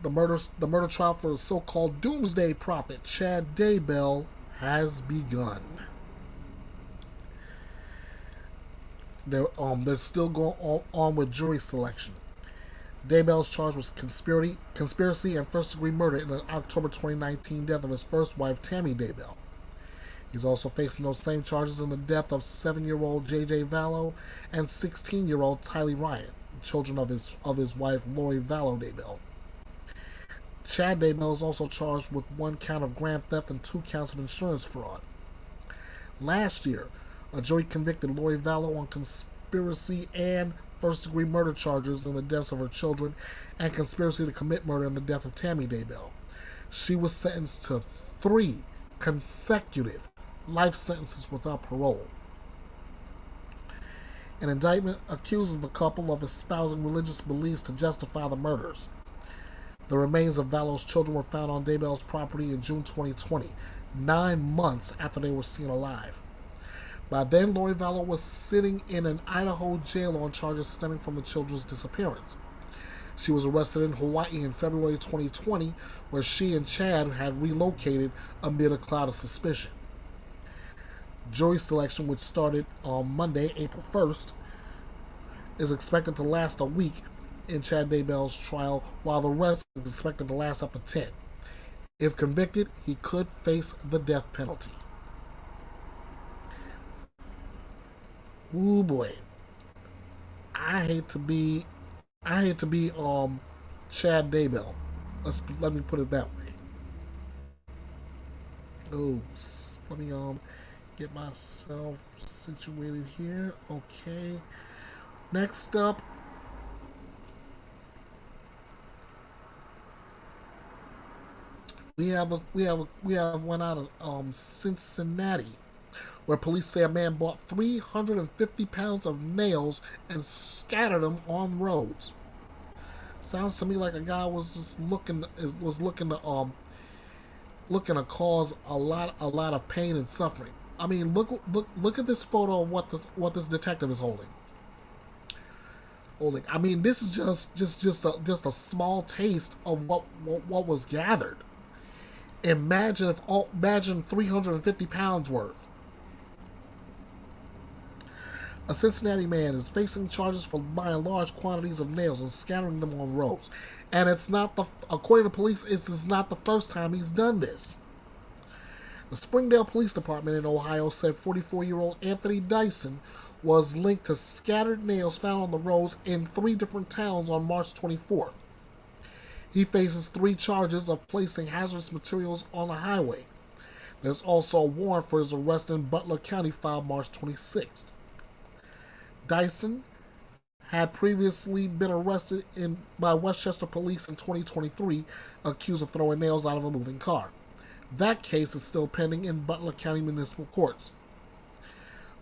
the murder trial for the so-called doomsday prophet Chad Daybell has begun. They're still going on with jury selection. Daybell is charged with conspiracy and first-degree murder in the October 2019 death of his first wife, Tammy Daybell. He's also facing those same charges in the death of 7-year-old J.J. Vallow and 16-year-old Tylee Ryan, children of his wife, Lori Vallow Daybell. Chad Daybell is also charged with 1 count of grand theft and 2 counts of insurance fraud. Last year, a jury convicted Lori Vallow on conspiracy and first-degree murder charges in the deaths of her children and conspiracy to commit murder in the death of Tammy Daybell. She was sentenced to 3 consecutive life sentences without parole. An indictment accuses the couple of espousing religious beliefs to justify the murders. The remains of Vallow's children were found on Daybell's property in June 2020, 9 months after they were seen alive. By then, Lori Vallow was sitting in an Idaho jail on charges stemming from the children's disappearance. She was arrested in Hawaii in February 2020, where she and Chad had relocated amid a cloud of suspicion. Jury selection, which started on Monday, April 1st, is expected to last a week in Chad Daybell's trial, while the rest is expected to last up to 10. If convicted, he could face the death penalty. Ooh boy. I hate to be Chad Daybell. Let me put it that way. Oh, let me get myself situated here. Okay. Next up, we have one out of Cincinnati, where police say a man bought 350 pounds of nails and scattered them on roads. Sounds to me like a guy was just looking to cause a lot of pain and suffering. I mean, look at this photo of what this detective is holding. I mean, this is just a small taste of what was gathered. Imagine 350 pounds worth. A Cincinnati man is facing charges for buying large quantities of nails and scattering them on roads. And according to police, it's not the first time he's done this. The Springdale Police Department in Ohio said 44-year-old Anthony Dyson was linked to scattered nails found on the roads in 3 different towns on March 24th. He faces 3 charges of placing hazardous materials on the highway. There's also a warrant for his arrest in Butler County filed March 26th. Dyson had previously been arrested by Westchester police in 2023, accused of throwing nails out of a moving car. That case is still pending in Butler County Municipal Courts.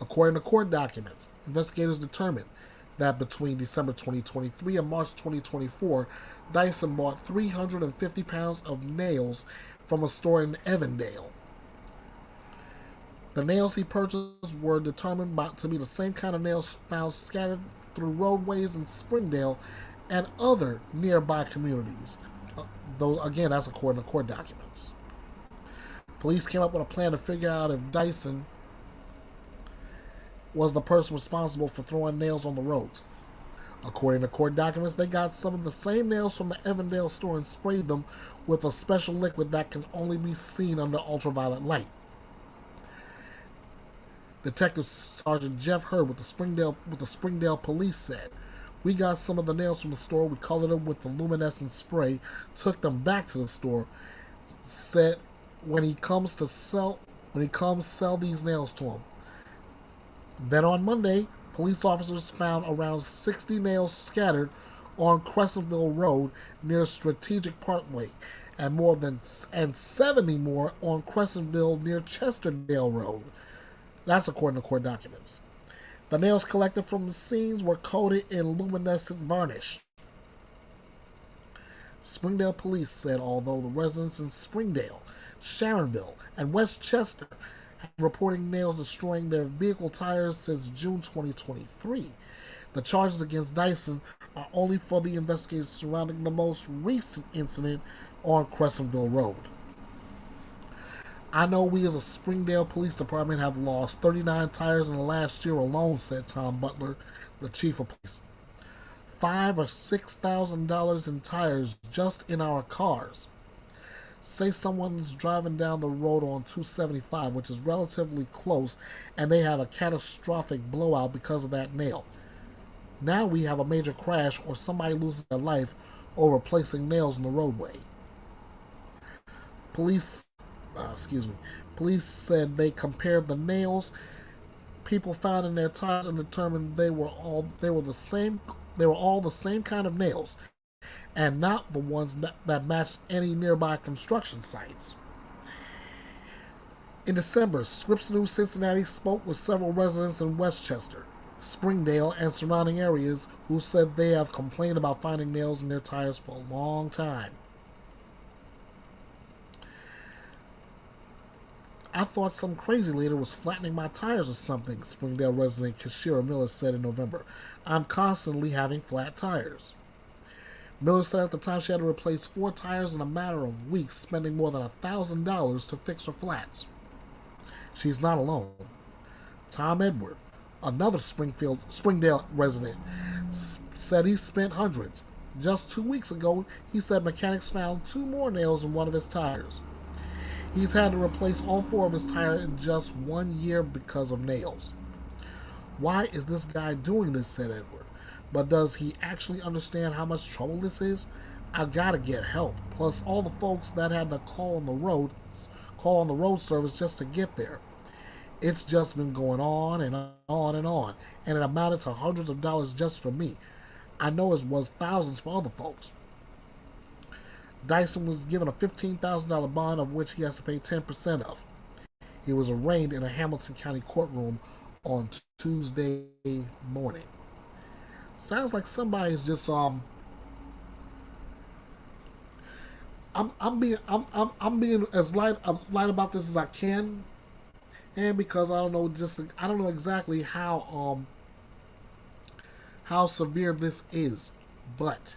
According to court documents, investigators determined that between December 2023 and March 2024, Dyson bought 350 pounds of nails from a store in Evandale. The nails he purchased were determined to be the same kind of nails found scattered through roadways in Springdale and other nearby communities. That's according to court documents. Police came up with a plan to figure out if Dyson was the person responsible for throwing nails on the roads. According to court documents, they got some of the same nails from the Evandale store and sprayed them with a special liquid that can only be seen under ultraviolet light. Detective Sergeant Jeff Hurd with the Springdale Police said, "We got some of the nails from the store. We colored them with the luminescent spray, took them back to the store. Said when he comes sell these nails to him." Then on Monday, police officers found around 60 nails scattered on Crescentville Road near Strategic Parkway, and 70 more on Crescentville near Chesterdale Road. That's according to court documents. The nails collected from the scenes were coated in luminescent varnish. Springdale police said although the residents in Springdale, Sharonville, and Westchester have been reporting nails destroying their vehicle tires since June 2023, the charges against Dyson are only for the investigations surrounding the most recent incident on Crescentville Road. "I know we as a Springdale Police Department have lost 39 tires in the last year alone," said Tom Butler, the chief of police. $5,000 or $6,000 in tires just in our cars. Say someone's driving down the road on 275, which is relatively close, and they have a catastrophic blowout because of that nail. Now we have a major crash or somebody loses their life over placing nails in the roadway. Police said they compared the nails people found in their tires and determined they were all the same kind of nails, and not the ones that matched any nearby construction sites. In December, Scripps News Cincinnati spoke with several residents in Westchester, Springdale, and surrounding areas who said they have complained about finding nails in their tires for a long time. "I thought some crazy lady was flattening my tires or something," Springdale resident Kashira Miller said in November. "I'm constantly having flat tires." Miller said at the time she had to replace 4 tires in a matter of weeks, spending more than $1,000 to fix her flats. She's not alone. Tom Edward, another Springdale resident, said he spent hundreds. Just 2 weeks ago, he said mechanics found 2 more nails in one of his tires. He's had to replace all 4 of his tires in just 1 year because of nails. Why is this guy doing this, said Edward. But does he actually understand how much trouble this is? I gotta get help. Plus all the folks that had to call on the road service just to get there. It's just been going on and on and on, and it amounted to hundreds of dollars just for me. I know it was thousands for other folks. Dyson was given a $15,000 bond, of which he has to pay 10% of. He was arraigned in a Hamilton County courtroom on Tuesday morning. Sounds like somebody's just I'm being as light about this as I can, and because I don't know exactly how severe this is, but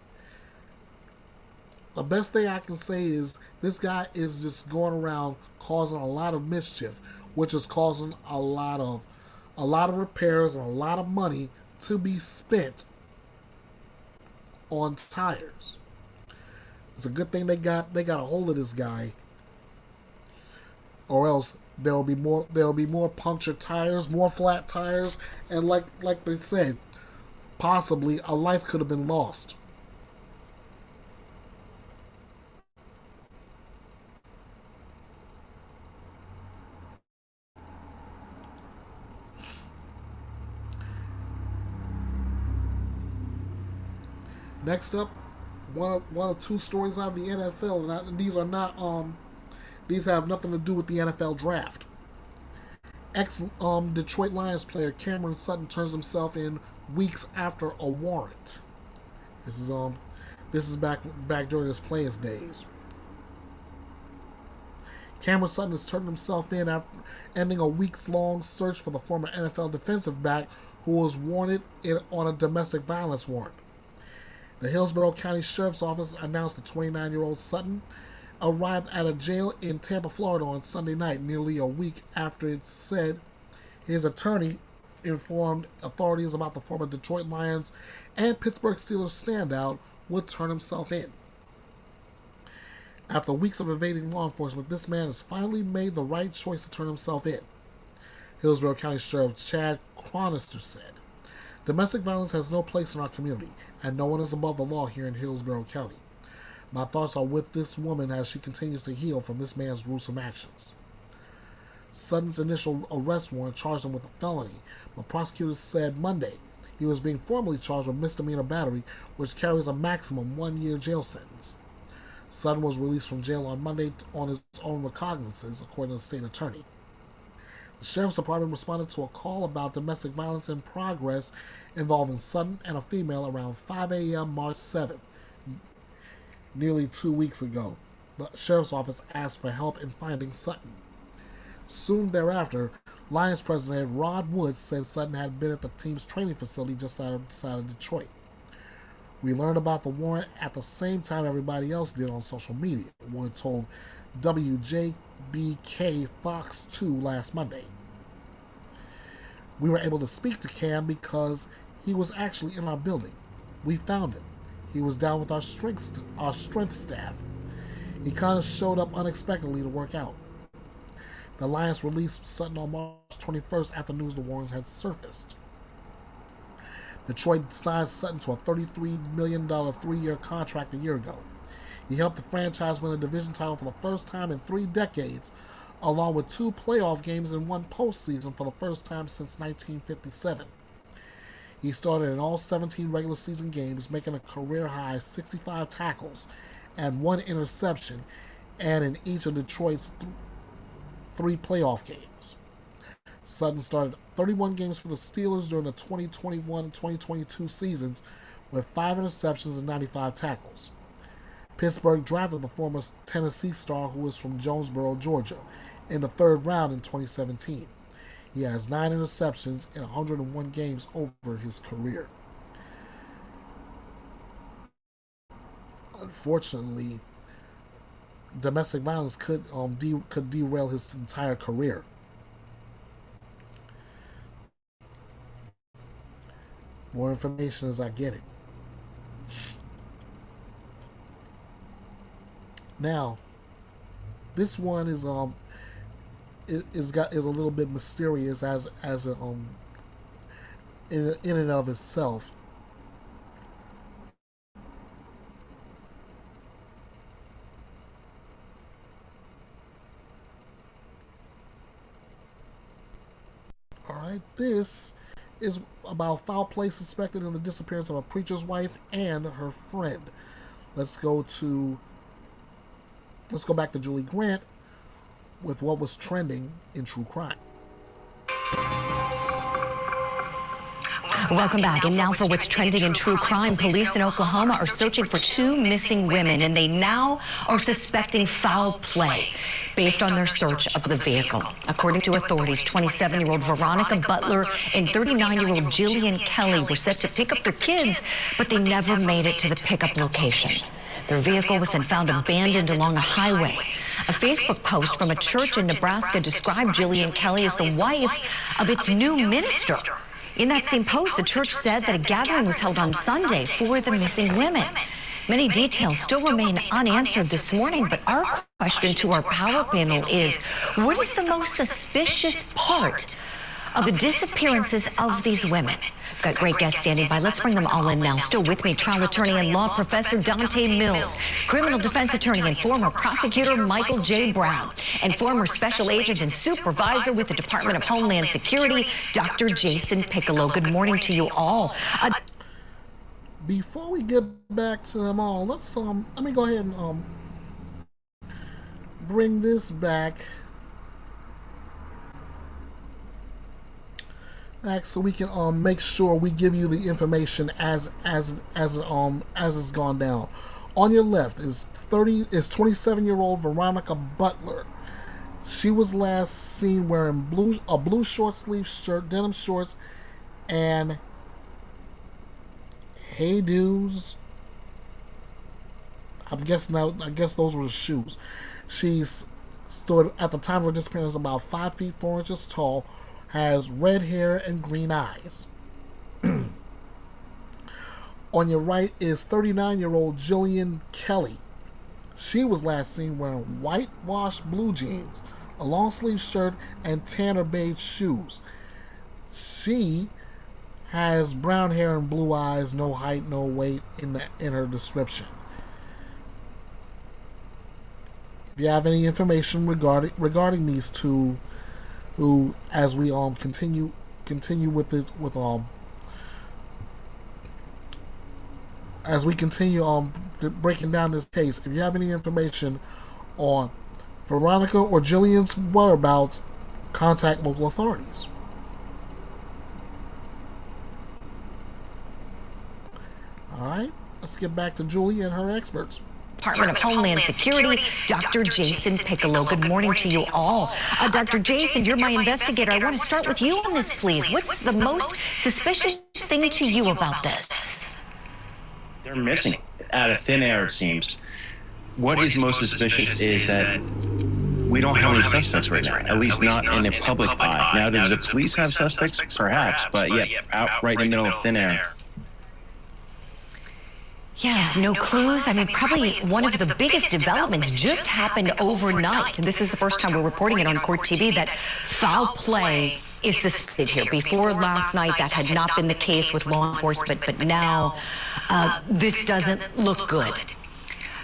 the best thing I can say is this guy is just going around causing a lot of mischief, which is causing a lot of repairs and a lot of money to be spent on tires. It's a good thing they got a hold of this guy, or else there will be more punctured tires, more flat tires, and like they said, possibly a life could have been lost. Next up, one of two stories out of the NFL, and these are not these have nothing to do with the NFL draft. Detroit Lions player Cameron Sutton turns himself in weeks after a warrant. This is back during his playing days. Cameron Sutton has turned himself in after ending a weeks-long search for the former NFL defensive back who was wanted on a domestic violence warrant. The Hillsborough County Sheriff's Office announced the 29-year-old Sutton arrived at a jail in Tampa, Florida on Sunday night, nearly a week after it said his attorney informed authorities about the former Detroit Lions and Pittsburgh Steelers standout would turn himself in. After weeks of evading law enforcement, this man has finally made the right choice to turn himself in. Hillsborough County Sheriff Chad Cronister said, "Domestic violence has no place in our community, and no one is above the law here in Hillsborough County. My thoughts are with this woman as she continues to heal from this man's gruesome actions." Sutton's initial arrest warrant charged him with a felony, but prosecutors said Monday he was being formally charged with misdemeanor battery, which carries a maximum 1-year jail sentence. Sutton was released from jail on Monday on his own recognizances, according to the state attorney. The Sheriff's Department responded to a call about domestic violence in progress involving Sutton and a female around 5 a.m. March 7th, nearly 2 weeks ago. The Sheriff's Office asked for help in finding Sutton. Soon thereafter, Lions president Rod Wood said Sutton had been at the team's training facility just outside of Detroit. "We learned about the warrant at the same time everybody else did on social media," Wood told WJBK Fox 2 last Monday. "We were able to speak to Cam because he was actually in our building. We found him. He was down with our strength staff. He kind of showed up unexpectedly to work out." The Lions released Sutton on March 21st after news the warrant had surfaced. Detroit signed Sutton to a $33 million 3-year contract a year ago. He helped the franchise win a division title for the first time in 3 decades, along with 2 playoff games and 1 postseason for the first time since 1957. He started in all 17 regular season games, making a career-high 65 tackles and 1 interception, and in each of Detroit's 3 playoff games. Sutton started 31 games for the Steelers during the 2021 and 2022 seasons with 5 interceptions and 95 tackles. Pittsburgh drafted the former Tennessee star, who is from Jonesboro, Georgia, in the 3rd round in 2017. He has 9 interceptions in 101 games over his career. Unfortunately, domestic violence could derail his entire career. More information as I get it. Now, this one is a little bit mysterious as in and of itself. Alright, this is about foul play suspected in the disappearance of a preacher's wife and her friend. Let's go back to Julie Grant with what was trending in true crime. Welcome back. And now for what's trending in true crime. Police in Oklahoma are searching for 2 missing women, and they now are suspecting foul play based on their search of the vehicle. According to authorities, 27-year-old Veronica Butler and 39-year-old Jillian Kelly were set to pick up their kids, but they never made it to the pickup location. Their vehicle was then found abandoned along a highway. A Facebook post from a church in Nebraska described Jillian Kelly as the wife of its new minister. In that same post, the church said that a gathering was held on Sunday for the missing women. Many details still remain unanswered this morning, but our question to our power panel is, what is the most suspicious part of the disappearances of these women? Got great guests standing by. Let's bring them all in now. Still with me, trial attorney and law professor Dante Mills, criminal defense attorney and former prosecutor Michael J. Brown, and former special agent and supervisor with the Department of Homeland Security, Dr. Jason Piccolo. Good morning to you all. Before we get back to them all, let me go ahead and bring this back so we can make sure we give you the information as it's gone down. On your left is 27-year-old Veronica Butler. She was last seen wearing a blue short sleeve shirt, denim shorts, and Hey Dudes. I guess those were the shoes. She stood at the time of her disappearance about 5 feet 4 inches tall, has red hair and green eyes. On your right is 39-year-old Jillian Kelly. She was last seen wearing whitewashed blue jeans, a long sleeve shirt, and tanner beige shoes. She has brown hair and blue eyes, no height, no weight in her description. If you have any information regarding these two, who, as we continue with it as we continue breaking down this case, if you have any information on Veronica or Jillian's whereabouts, contact local authorities. All right, let's get back to Julie and her experts. Department of Homeland Security, Dr. Jason Piccolo. Good morning to you all. Dr. Jason, you're my investigator. I want to start with you on this, please. What's the most suspicious thing to you about this? They're missing out of thin air, it seems. What is most suspicious is that we don't have any suspects right now, at least not in a public eye. Now, does the police have suspects? Perhaps, but out right in the middle of thin air. Yeah, no clues. I mean, probably one of the biggest developments just happened overnight. This is the first time we're reporting it on Court TV that foul play is suspected here. Before last night, that had not been the case with law enforcement, but now this doesn't look good.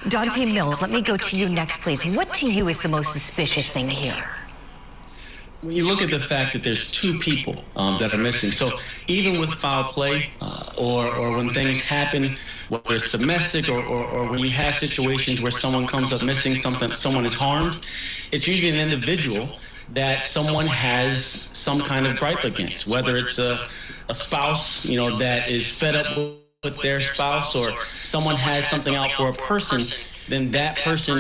Dante Mills, let me go to you next, please. What to you is the most suspicious thing here? When you look at the fact that there's 2 people that are missing, so even with foul play or when things happen, whether it's domestic or when you have situations where someone comes up missing, someone is harmed, it's usually an individual that someone has some kind of gripe against, whether it's a spouse, that is fed up with their spouse, or someone has something out for a person, then that person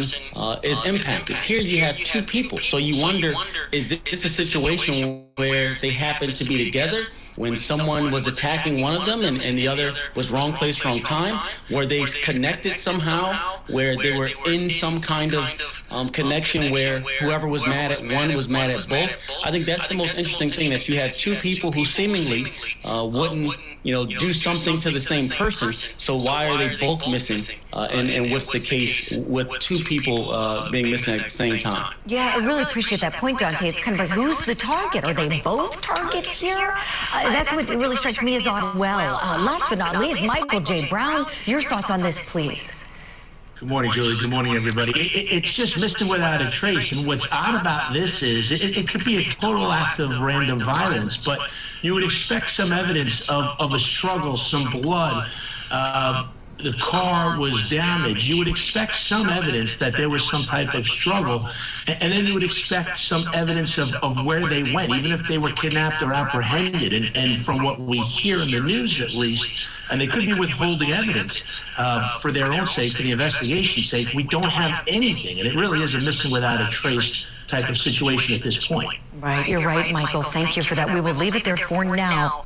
is impacted. Here you have 2 people, so you wonder, is this a situation where they happen to be together when someone was attacking one of them and the other was wrong place, wrong time? Were they connected somehow, where they were in some kind of connection where whoever was mad at one was mad at both. I think that's the most interesting thing, that you had two people who seemingly wouldn't, do something to the same person. So why are they both missing? And what's the case with two people being missing at the same time? Yeah, I really appreciate that point, Dante. It's kind of like, who's the target? Are they both targets here? That's what really strikes me as odd. Well, last but not least, Michael J. Brown, your thoughts on this, please. Good morning, Julie. Good morning, everybody. It's just missing without a trace. And what's odd about this is it could be a total act of random violence, but you would expect some evidence of a struggle, some blood. The car was damaged. You would expect some evidence that there was some type of struggle. And then you would expect some evidence of where they went, even if they were kidnapped or apprehended. And from what we hear in the news, at least, and they could be withholding evidence for their own sake, for the investigation's sake, we don't have anything. And it really is a missing without a trace type of situation at this point. Right, you're right, Michael. Thank you for that. We will leave it there for now.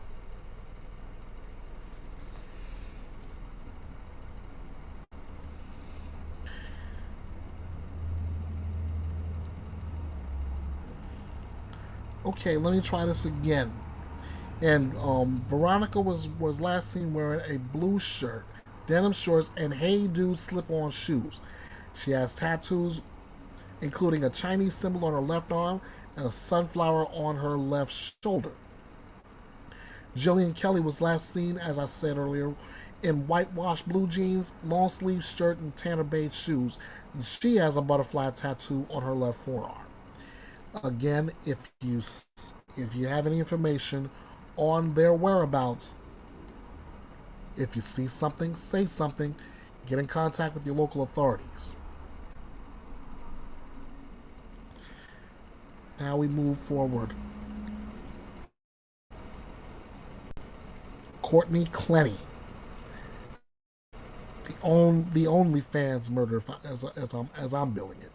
Okay, let me try this again. And Veronica was last seen wearing a blue shirt, denim shorts, and Hey Dude slip-on shoes. She has tattoos, including a Chinese symbol on her left arm and a sunflower on her left shoulder. Jillian Kelly was last seen, as I said earlier, in whitewashed blue jeans, long sleeve shirt, and tanner beige shoes. And she has a butterfly tattoo on her left forearm. Again, if you have any information on their whereabouts, if you see something, say something, get in contact with your local authorities. Now we move forward. Courtney Clenny, the OnlyFans murder, as I'm billing it.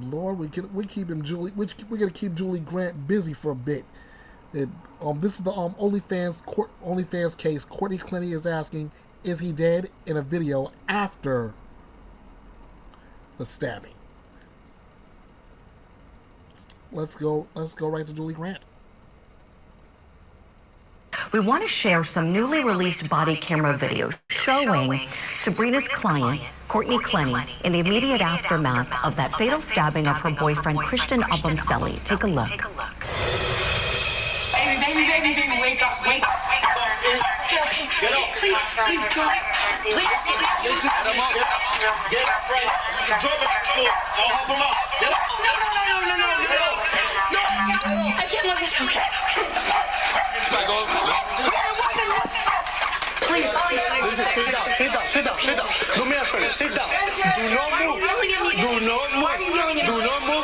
Lord, we're gonna keep Julie Grant busy for a bit. This is the OnlyFans case. Courtney Clenny is asking, is he dead? In a video after the stabbing. Let's go right to Julie Grant. We want to share some newly released body camera video showing Sabrina's client, Courtney Clenny, in the immediate aftermath of that fatal stabbing of her boyfriend, Christian Abumseli. Take a look. Baby, wake up. Get up. Please, God. Please. Listen, get him up. Get up, right. You can drop it to the floor. I'll help him out. Get up. No. I can't let this. Okay. Please. Listen, sit down. Do me a favor, sit down. Do not move.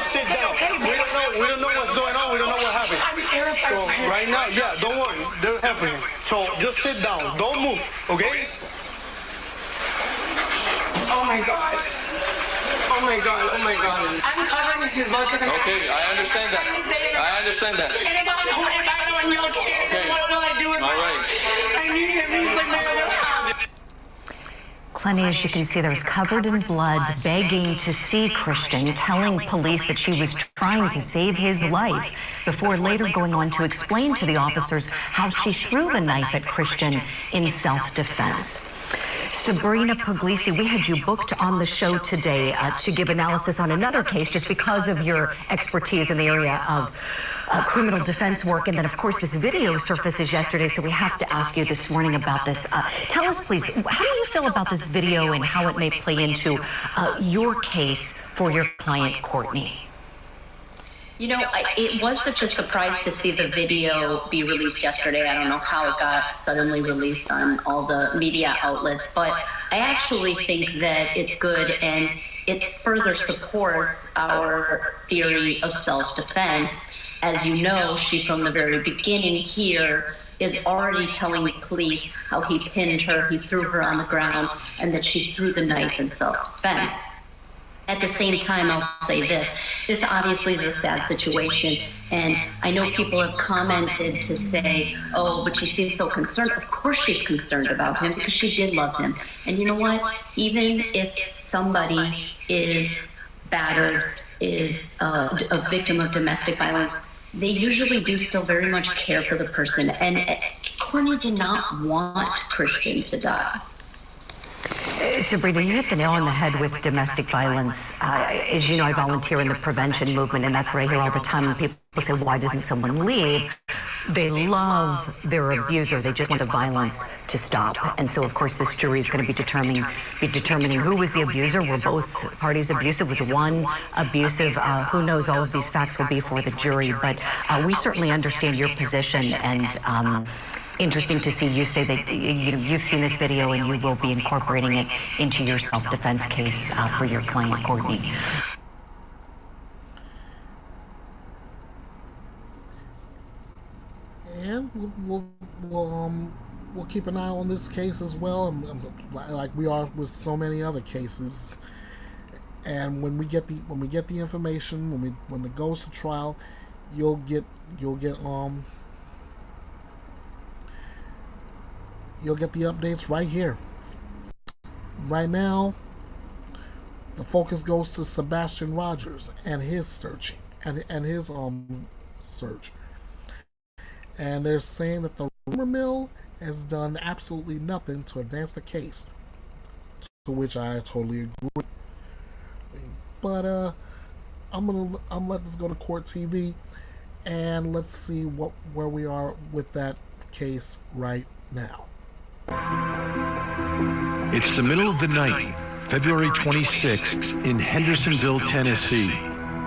Sit down. We don't know what's going on. We don't know what happened. I'm terrified. So right now, don't worry. They're helping him. So just sit down. Don't move, okay? Oh my God. I'm covering his blood because I'm okay, I understand that. And if I don't know kids, what will I do with my life? I need him. He's like my other half. Clenny, as you can see, there was covered in blood, begging to see Christian, telling police that she was trying to save his life, before later going on to explain to the officers how she threw the knife at Christian in self-defense. Sabrina Puglisi, we had you booked on the show today to give analysis on another case just because of your expertise in the area of criminal defense work. And then, of course, this video surfaces yesterday, so we have to ask you this morning about this. Tell us, please, how do you feel about this video and how it may play into your case for your client, Courtney? You know, it was such a surprise to see the video be released yesterday. I don't know how it got suddenly released on all the media outlets, but I actually think that it's good and it further supports our theory of self-defense. As you know, she from the very beginning here is already telling the police how he pinned her, he threw her on the ground, and that she threw the knife in self-defense. At the same time, I'll say this. This obviously is a sad situation. And I know people have commented to say, oh, but she seems so concerned. Of course she's concerned about him because she did love him. And you know what? Even if somebody is battered, is a victim of domestic violence, they usually do still very much care for the person. And Courtney did not want Christian to die. Sabrina, you hit the nail on the head with domestic violence. As you know, I volunteer in the prevention movement, and that's what I hear all the time. When people say, why doesn't someone leave? They love their abuser. They just want the violence to stop. And so, of course, this jury is going to be determining who was the abuser. Were both parties abusive? Was one abusive? Who knows? All of these facts will be for the jury. But we certainly understand your position, and interesting to see you say that you've seen this video and you will be incorporating it into your self-defense case for your client, Courtney. And we'll keep an eye on this case as well, like we are with so many other cases. And when we get the information, when it goes to trial, you'll get the updates right here. Right now, the focus goes to Sebastian Rogers and his searching and his search. And they're saying that the rumor mill has done absolutely nothing to advance the case, to which I totally agree. But I'm let this go to Court TV, and let's see where we are with that case right now. It's the middle of the night, February 26th, in Hendersonville, Tennessee.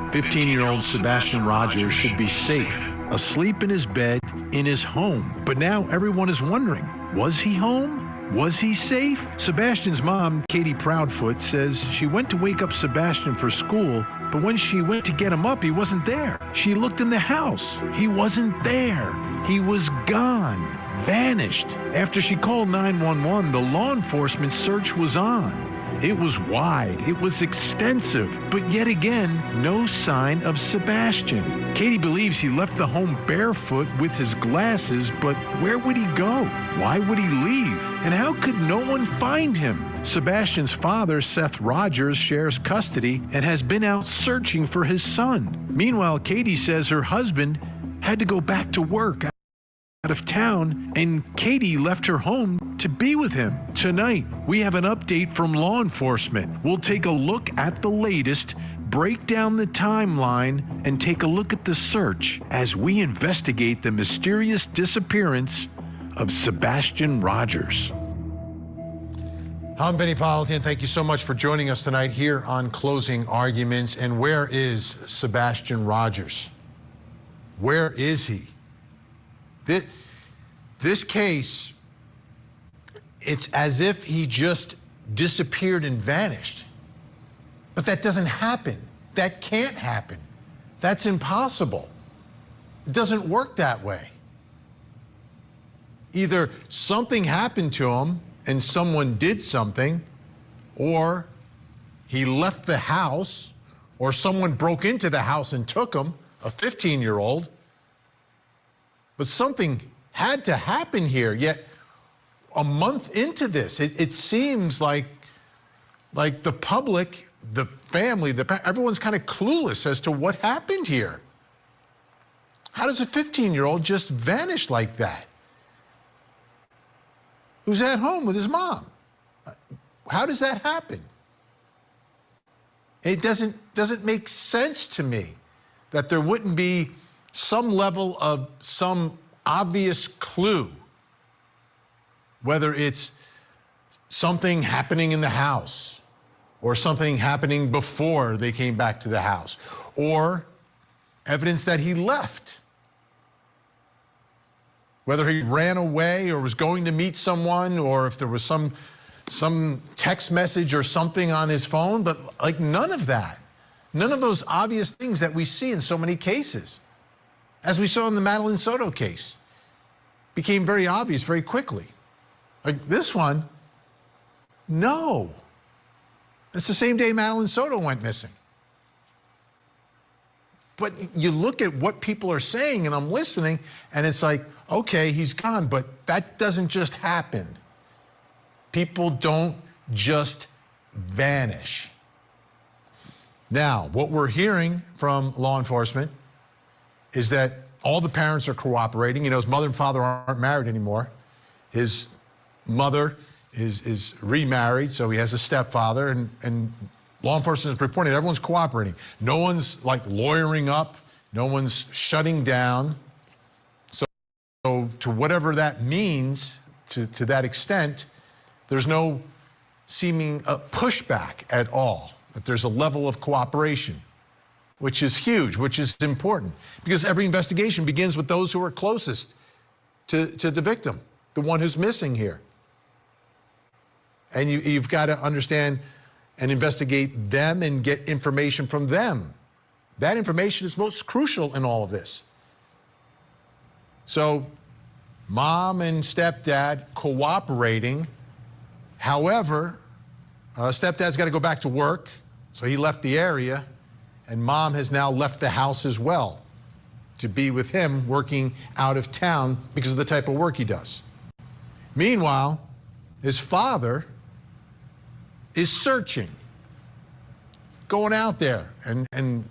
15-year-old Sebastian Rogers should be safe, asleep in his bed, in his home. But now everyone is wondering, was he home? Was he safe? Sebastian's mom, Katie Proudfoot, says she went to wake up Sebastian for school, but when she went to get him up, he wasn't there. She looked in the house. He wasn't there. He was gone. Vanished. After she called 911, the law enforcement search was on. It was wide, it was extensive, but yet again, no sign of Sebastian. Katie believes he left the home barefoot with his glasses, but where would he go? Why would he leave? And how could no one find him? Sebastian's father, Seth Rogers, shares custody and has been out searching for his son. Meanwhile, Katie says her husband had to go back to work out of town, and Katie left her home to be with him. Tonight, we have an update from law enforcement. We'll take a look at the latest, break down the timeline, and take a look at the search as we investigate the mysterious disappearance of Sebastian Rogers. I'm Vinny Politan. Thank you so much for joining us tonight here on Closing Arguments. And where is Sebastian Rogers? Where is he? This case, it's as if he just disappeared and vanished. But that doesn't happen. That can't happen. That's impossible. It doesn't work that way. Either something happened to him and someone did something, or he left the house, or someone broke into the house and took him, a 15-year-old. But something had to happen here, yet a month into this, it seems like the public, the family, everyone's kind of clueless as to what happened here. How does a 15-year-old just vanish like that? Who's at home with his mom? How does that happen? It doesn't make sense to me that there wouldn't be some level of some obvious clue, whether it's something happening in the house or something happening before they came back to the house, or evidence that he left, whether he ran away or was going to meet someone, or if there was some text message or something on his phone, but like none of that. None of those obvious things that we see in so many cases. As we saw in the Madeline Soto case, became very obvious very quickly. Like this one, no. It's the same day Madeline Soto went missing. But you look at what people are saying, and I'm listening, and it's like, okay, he's gone, but that doesn't just happen. People don't just vanish. Now, what we're hearing from law enforcement is that all the parents are cooperating. You know, his mother and father aren't married anymore. His mother is remarried, so he has a stepfather, and law enforcement is reporting that everyone's cooperating. No one's like lawyering up. No one's shutting down. So to whatever that means, to that extent, there's no seeming pushback at all, that there's a level of cooperation, which is huge, which is important, because every investigation begins with those who are closest to the victim, the one who's missing here. And you've got to understand and investigate them and get information from them. That information is most crucial in all of this. So mom and stepdad cooperating. However, stepdad's got to go back to work, so he left the area, and mom has now left the house as well to be with him working out of town because of the type of work he does. Meanwhile, his father is searching, going out there and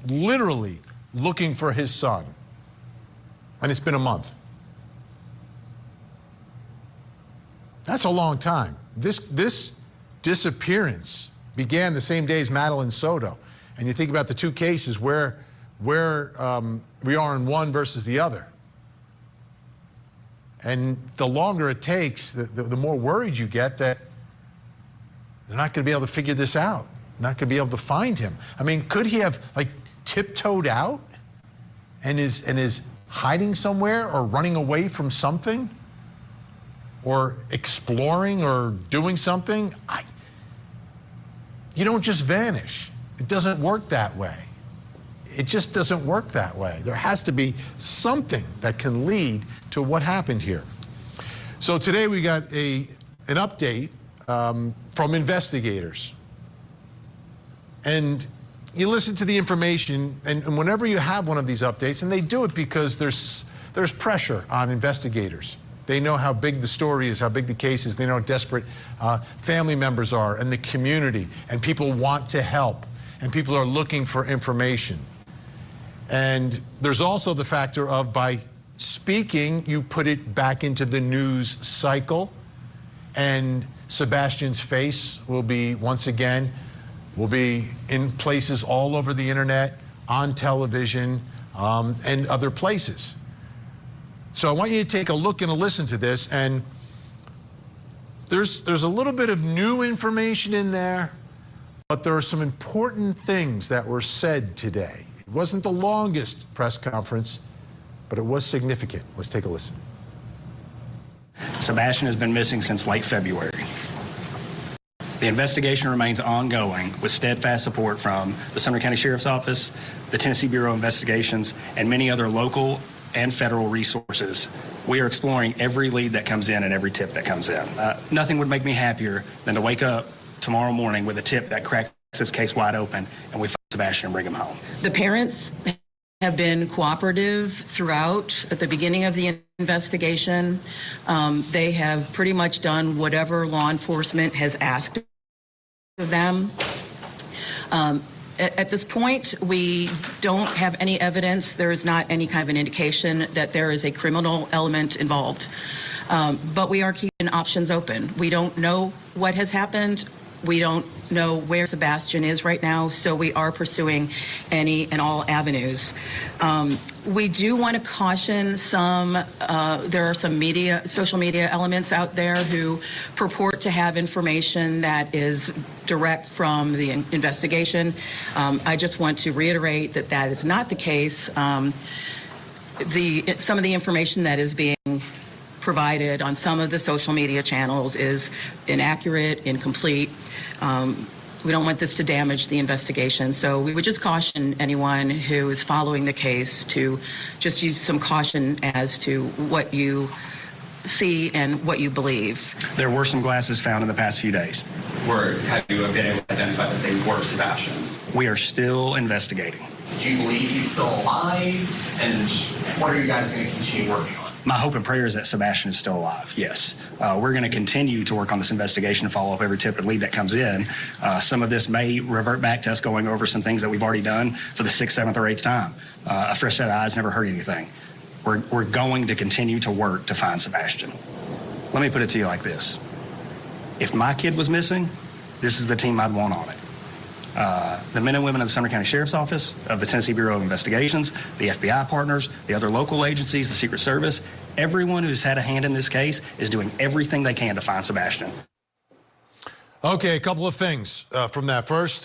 literally looking for his son. And it's been a month. That's a long time. This disappearance began the same day as Madeline Soto. And you think about the two cases where we are in one versus the other. And the longer it takes, the more worried you get that they're not going to be able to figure this out, not going to be able to find him. I mean, could he have like tiptoed out and is hiding somewhere or running away from something or exploring or doing something? You don't just vanish. It doesn't work that way. It just doesn't work that way. There has to be something that can lead to what happened here. So today we got an update from investigators. And you listen to the information, and whenever you have one of these updates, and they do it because there's pressure on investigators. They know how big the story is, how big the case is. They know how desperate family members are and the community, and people want to help, and people are looking for information. And there's also the factor of, by speaking, you put it back into the news cycle, and Sebastian's face will be, once again, will be in places all over the internet, on television, and other places. So I want you to take a look and a listen to this, and there's a little bit of new information in there, but there are some important things that were said today. It wasn't the longest press conference, but it was significant. Let's take a listen. Sebastian has been missing since late February. The investigation remains ongoing with steadfast support from the Sumner County Sheriff's Office, the Tennessee Bureau of Investigations, and many other local and federal resources. We are exploring every lead that comes in and every tip that comes in. Nothing would make me happier than to wake up tomorrow morning with a tip that cracks this case wide open and we find Sebastian and bring him home. The parents have been cooperative throughout at the beginning of the investigation. They have pretty much done whatever law enforcement has asked of them. At this point, we don't have any evidence. There is not any kind of an indication that there is a criminal element involved. But we are keeping options open. We don't know what has happened. We don't know where Sebastian is right now, so we are pursuing any and all avenues. We do want to caution there are some social media elements out there who purport to have information that is direct from the investigation. I just want to reiterate that that is not the case. Some of the information that is being provided on some of the social media channels is inaccurate, incomplete. We don't want this to damage the investigation, so we would just caution anyone who is following the case to just use some caution as to what you see and what you believe. There were some glasses found in the past few days. have you been able to identify that they were Sebastian? We are still investigating. Do you believe he's still alive? And what are you guys going to continue working on? My hope and prayer is that Sebastian is still alive, yes. We're going to continue to work on this investigation and follow up every tip and lead that comes in. Some of this may revert back to us going over some things that we've already done for the 6th, 7th, or 8th time. A fresh set of eyes never hurt anything. We're going to continue to work to find Sebastian. Let me put it to you like this. If my kid was missing, this is the team I'd want on it. The men and women of the Sumner County Sheriff's Office, of the Tennessee Bureau of Investigations, the FBI partners, the other local agencies, the Secret Service, everyone who's had a hand in this case is doing everything they can to find Sebastian. Okay, a couple of things from that. First,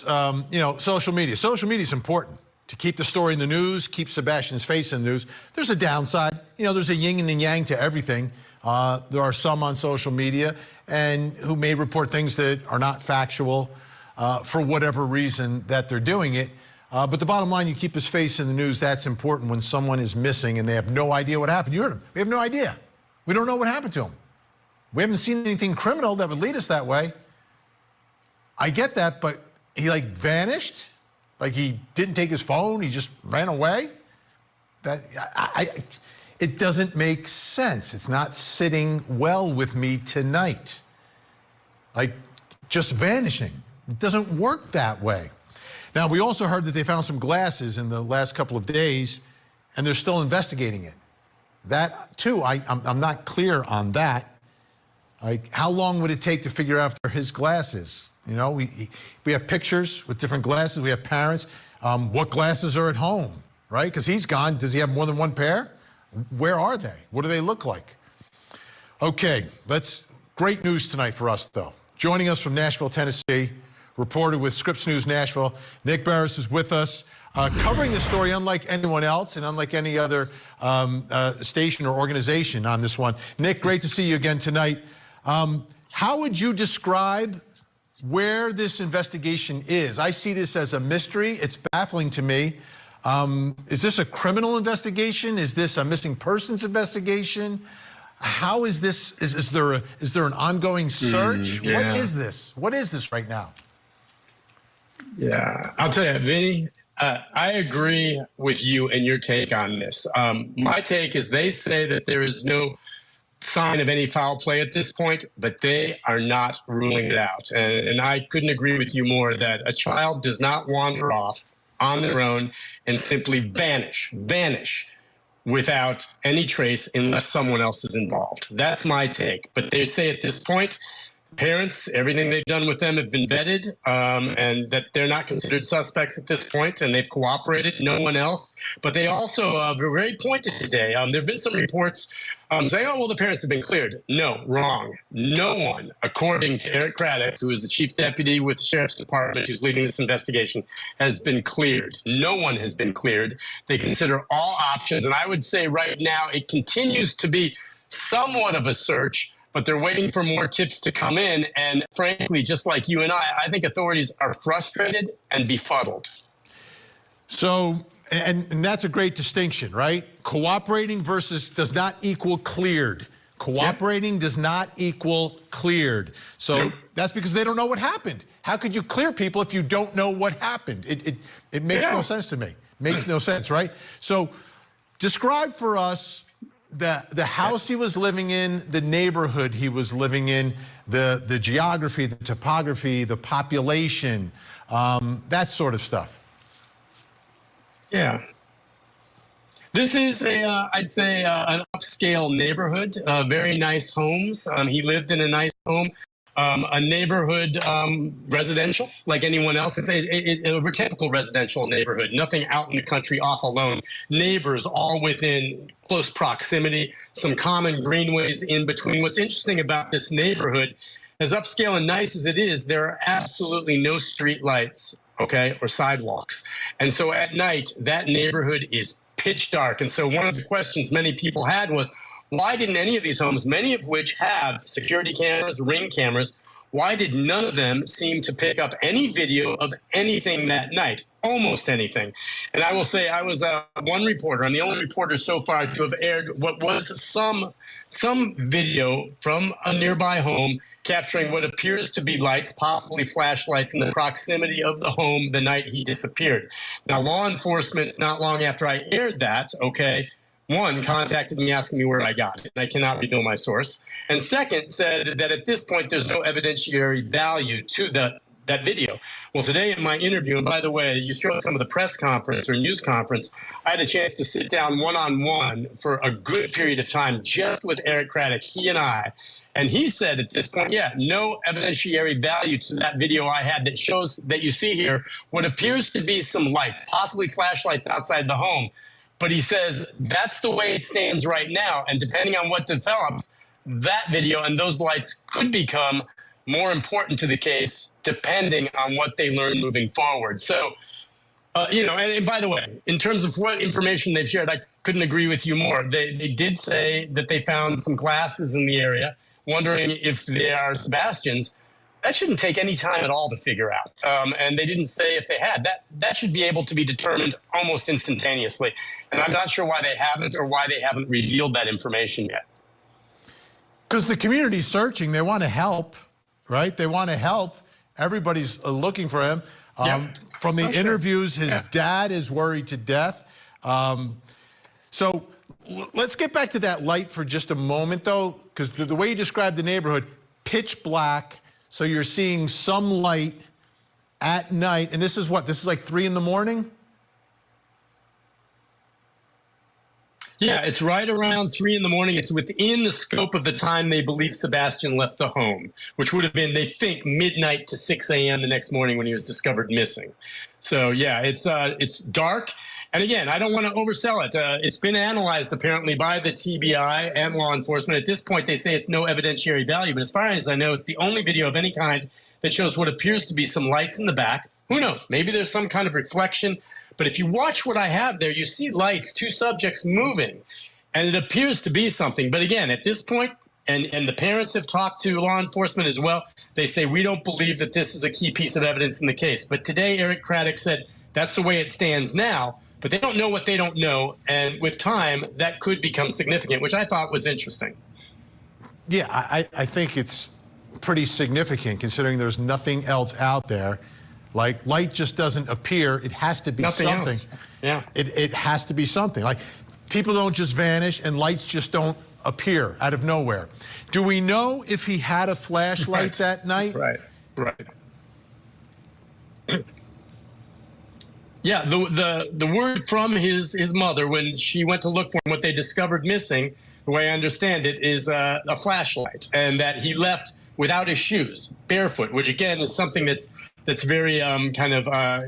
social media. Social media is important to keep the story in the news, keep Sebastian's face in the news. There's a downside. There's a yin and a yang to everything. There are some on social media and who may report things that are not factual for whatever reason that they're doing it. But the bottom line, you keep his face in the news. That's important when someone is missing and they have no idea what happened. You heard him. We have no idea. We don't know what happened to him. We haven't seen anything criminal that would lead us that way. I get that, but he vanished? Like he didn't take his phone, he just ran away? It doesn't make sense. It's not sitting well with me tonight. Just vanishing. It doesn't work that way. Now, we also heard that they found some glasses in the last couple of days, and they're still investigating it. That, too, I'm not clear on that. How long would it take to figure out if they're his glasses? We have pictures with different glasses. We have parents. What glasses are at home, right? Because he's gone. Does he have more than one pair? Where are they? What do they look like? Okay, great news tonight for us, though. Joining us from Nashville, Tennessee, reporter with Scripps News Nashville, Nick Barris is with us, covering the story unlike anyone else and unlike any other station or organization on this one. Nick, great to see you again tonight. How would you describe where this investigation is? I see this as a mystery. It's baffling to me. Is this a criminal investigation? Is this a missing persons investigation? How is this? Is there an ongoing search? Yeah. What is this? What is this right now? Yeah, I'll tell you, Vinny, I agree with you and your take on this. My take is they say that there is no sign of any foul play at this point, but they are not ruling it out. And I couldn't agree with you more that a child does not wander off on their own and simply vanish without any trace unless someone else is involved. That's my take. But they say at this point, parents, everything they've done with them have been vetted, and that they're not considered suspects at this point, and they've cooperated, no one else. But they also were very pointed today. There have been some reports saying, oh, well, the parents have been cleared. No, wrong. No one, according to Eric Craddock, who is the chief deputy with the Sheriff's Department who's leading this investigation, has been cleared. No one has been cleared. They consider all options, and I would say right now it continues to be somewhat of a search, but they're waiting for more tips to come in. And frankly, just like you and I think authorities are frustrated and befuddled. So, and that's a great distinction, right? Cooperating versus does not equal cleared. Cooperating does not equal cleared. So that's because they don't know what happened. How could you clear people if you don't know what happened? It makes no sense to me. Makes no sense, right? So describe for us the house he was living in, the neighborhood he was living in, the geography, the topography, the population, that sort of stuff. Yeah. This is I'd say an upscale neighborhood, very nice homes. He lived in a nice home, a neighborhood residential like anyone else. It's a typical residential neighborhood, nothing out in the country off alone. Neighbors all within close proximity, some common greenways in between. What's interesting about this neighborhood, as upscale and nice as it is, there are absolutely no street lights, okay, or sidewalks. And so at night, that neighborhood is pitch dark. And so one of the questions many people had was, why didn't any of these homes, many of which have security cameras, Ring cameras, why did none of them seem to pick up any video of anything that night? Almost anything. And I will say I was one reporter. I'm the only reporter so far to have aired what was some video from a nearby home capturing what appears to be lights, possibly flashlights, in the proximity of the home the night he disappeared. Now, law enforcement, not long after I aired that, one, contacted me asking me where I got it, and I cannot reveal my source. And second, said that at this point, there's no evidentiary value to that video. Well, today in my interview, and by the way, you showed some of the press conference or news conference, I had a chance to sit down one-on-one for a good period of time just with Eric Craddock, he and I. And he said at this point, yeah, no evidentiary value to that video I had that shows that you see here what appears to be some lights, possibly flashlights outside the home. But he says that's the way it stands right now. And depending on what develops, that video and those lights could become more important to the case, depending on what they learn moving forward. So, and by the way, in terms of what information they've shared, I couldn't agree with you more. They did say that they found some glasses in the area, wondering if they are Sebastian's. That shouldn't take any time at all to figure out. And they didn't say if they had. That should be able to be determined almost instantaneously. And I'm not sure why they haven't or why they haven't revealed that information yet. Because the community's searching. They want to help, right? They want to help. Everybody's looking for him. From the interviews, his dad is worried to death. So let's get back to that light for just a moment, though, because the way you described the neighborhood, pitch black, so you're seeing some light at night. And this is what? This is like 3 in the morning? Yeah, it's right around 3 in the morning. It's within the scope of the time they believe Sebastian left the home, which would have been, they think, midnight to 6 a.m. the next morning when he was discovered missing. So, yeah, it's dark. And again, I don't want to oversell it. It's been analyzed apparently by the TBI and law enforcement. At this point, they say it's no evidentiary value. But as far as I know, it's the only video of any kind that shows what appears to be some lights in the back. Who knows? Maybe there's some kind of reflection. But if you watch what I have there, you see lights, 2 subjects moving, and it appears to be something. But again, at this point, and the parents have talked to law enforcement as well, they say, we don't believe that this is a key piece of evidence in the case. But today, Eric Craddock said that's the way it stands now. But they don't know what they don't know. And with time, that could become significant, which I thought was interesting. Yeah, I think it's pretty significant considering there's nothing else out there. Like, light just doesn't appear. It has to be Nothing something. else. Yeah. It has to be something. Like, people don't just vanish and lights just don't appear out of nowhere. Do we know if he had a flashlight that night? Right. Yeah, the word from his mother when she went to look for him, what they discovered missing, the way I understand it, is a flashlight, and that he left without his shoes, barefoot, which again is something that's very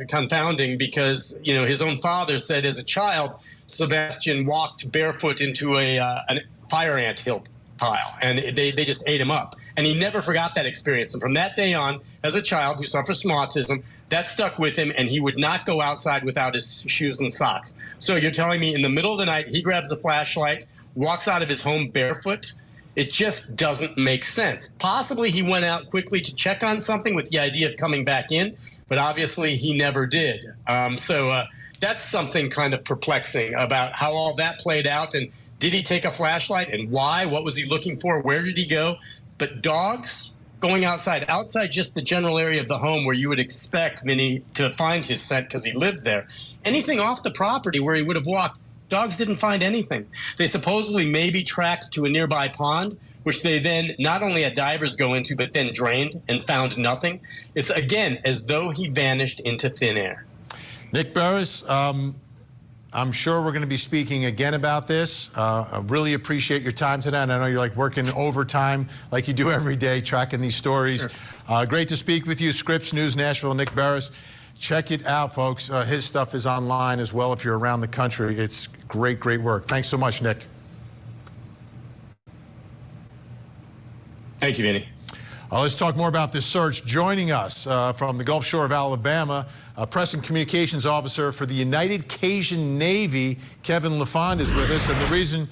confounding because, his own father said as a child, Sebastian walked barefoot into a fire ant hill pile, and they just ate him up. And he never forgot that experience. And from that day on, as a child who suffers from autism, that stuck with him, and he would not go outside without his shoes and socks. So you're telling me in the middle of the night, he grabs a flashlight, walks out of his home barefoot? It just doesn't make sense. Possibly he went out quickly to check on something with the idea of coming back in, but obviously he never did. So that's something kind of perplexing about how all that played out. And did he take a flashlight, and why? What was he looking for? Where did he go? But dogs going outside just the general area of the home where you would expect Minnie to find his scent because he lived there. Anything off the property where he would have walked, dogs didn't find anything. They supposedly maybe tracked to a nearby pond, which they then not only had divers go into, but then drained and found nothing. It's, again, as though he vanished into thin air. Nick Barris, I'm sure we're going to be speaking again about this. I really appreciate your time today. And I know you're like working overtime like you do every day, tracking these stories. Sure. Great to speak with you. Scripps News Nashville, Nick Barris. Check it out, folks. His stuff is online as well if you're around the country. It's great, great work. Thanks so much, Nick. Thank you, Vinny. Let's talk more about this search. Joining us from the Gulf Shore of Alabama, Press and Communications Officer for the United Cajun Navy, Kevin LaFond, is with us. And the reason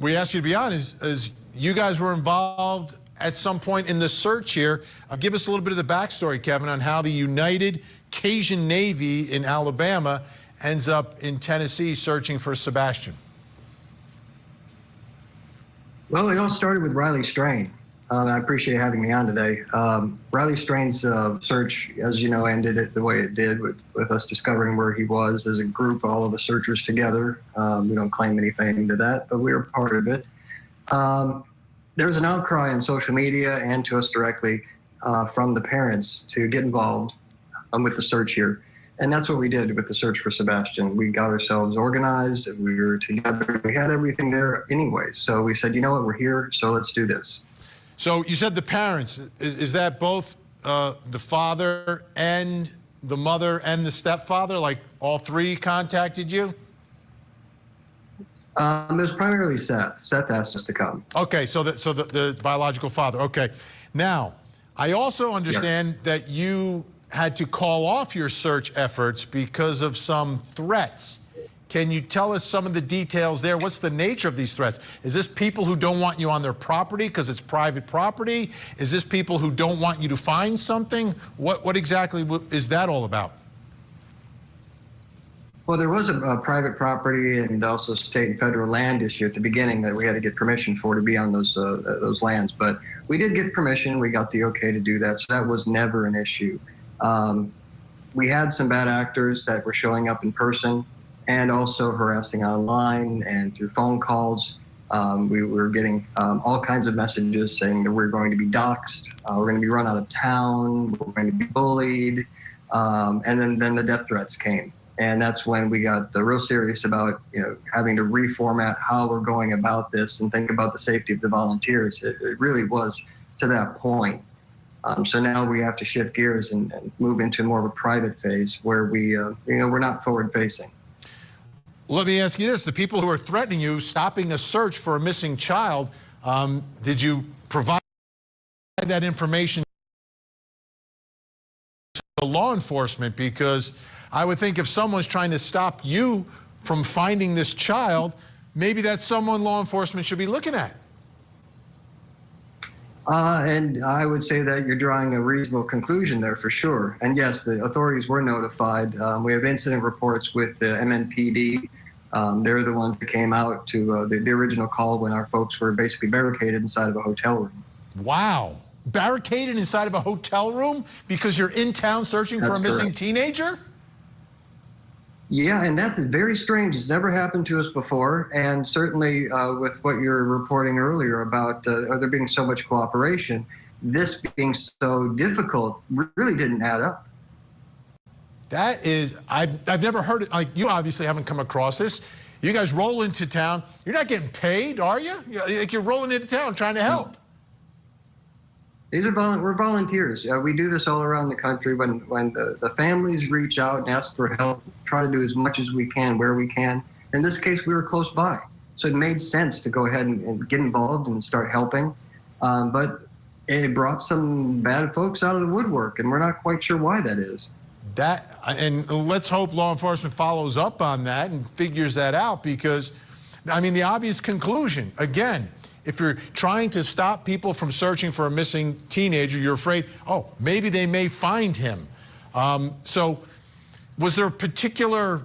we asked you to be on is you guys were involved at some point in the search here. Give us a little bit of the backstory, Kevin, on how the United Cajun Navy in Alabama ends up in Tennessee searching for Sebastian. Well, it all started with Riley Strain. I appreciate having me on today. Riley Strain's search, as you know, ended it the way it did with us discovering where he was as a group, all of the searchers together. We don't claim any fame to that, but we were part of it. There was an outcry on social media and to us directly from the parents to get involved with the search here. And that's what we did with the search for Sebastian. We got ourselves organized, we were together, we had everything there anyway. So we said, you know what, we're here, so let's do this. So you said the parents, is that both the father and the mother and the stepfather, like all three contacted you? It was primarily Seth. Seth asked us to come. Okay, so the biological father, okay. Now, I also understand that you had to call off your search efforts because of some threats. Can you tell us some of the details there? What's the nature of these threats? Is this people who don't want you on their property because it's private property? Is this people who don't want you to find something? What exactly is that all about? Well, there was a private property and also state and federal land issue at the beginning that we had to get permission for to be on those lands. But we did get permission. We got the okay to do that. So that was never an issue. We had some bad actors that were showing up in person and also harassing online and through phone calls. We were getting all kinds of messages saying that we're going to be doxxed, we're going to be run out of town, we're going to be bullied, and then the death threats came. And that's when we got real serious about, having to reformat how we're going about this and think about the safety of the volunteers. It really was to that point. So now we have to shift gears and move into more of a private phase where we, we're not forward facing. Let me ask you this, the people who are threatening you, stopping a search for a missing child, did you provide that information to law enforcement? Because I would think if someone's trying to stop you from finding this child, maybe that's someone law enforcement should be looking at. And I would say that you're drawing a reasonable conclusion there for sure. And yes, the authorities were notified. We have incident reports with the MNPD. They're the ones that came out to the original call when our folks were basically barricaded inside of a hotel room. Wow. Barricaded inside of a hotel room because you're in town searching for a missing teenager? Yeah, and that's very strange. It's never happened to us before. And certainly with what you're reporting earlier about there being so much cooperation, this being so difficult really didn't add up. That is, I've never heard it. Like, you obviously haven't come across this. You guys roll into town. You're not getting paid, are you? Like, you're rolling into town trying to help. These are we're volunteers. We do this all around the country. When the families reach out and ask for help, try to do as much as we can where we can. In this case, we were close by, so it made sense to go ahead and get involved and start helping. But it brought some bad folks out of the woodwork, and we're not quite sure why that is. And let's hope law enforcement follows up on that and figures that out, because, I mean, the obvious conclusion, again, if you're trying to stop people from searching for a missing teenager, you're afraid, oh, maybe they may find him. So was there a particular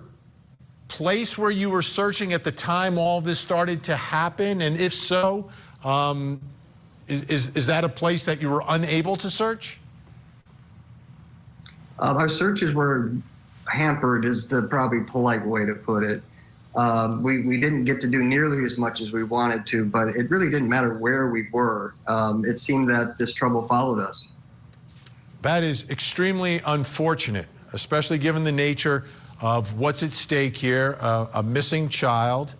place where you were searching at the time all this started to happen? And if so, is that a place that you were unable to search? Our searches were hampered, is the probably polite way to put it. We didn't get to do nearly as much as we wanted to, but it really didn't matter where we were. It seemed that this trouble followed us. That is extremely unfortunate, especially given the nature of what's at stake here, a missing child.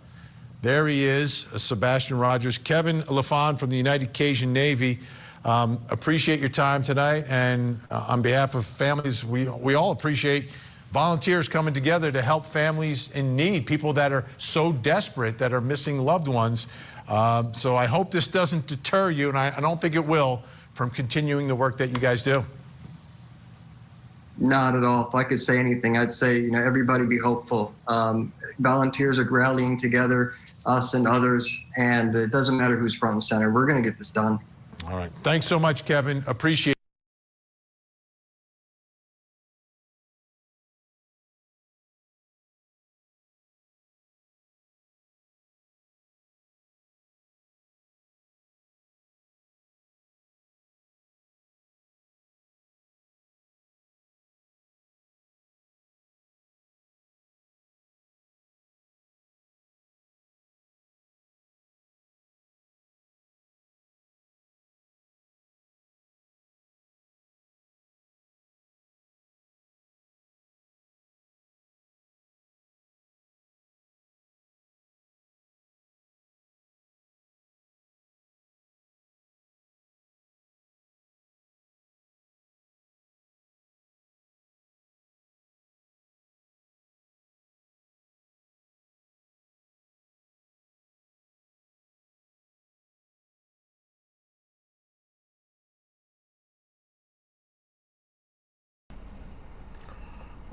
There he is, Sebastian Rogers. Kevin LaFon from the United Cajun Navy. Appreciate your time tonight, and on behalf of families, we all appreciate volunteers coming together to help families in need, people that are so desperate that are missing loved ones. So I hope this doesn't deter you, and I don't think it will, from continuing the work that you guys do. Not at all. If I could say anything, I'd say, everybody be hopeful. Volunteers are rallying together, us and others, and it doesn't matter who's front and center. We're going to get this done. All right. Thanks so much, Kevin. Appreciate it.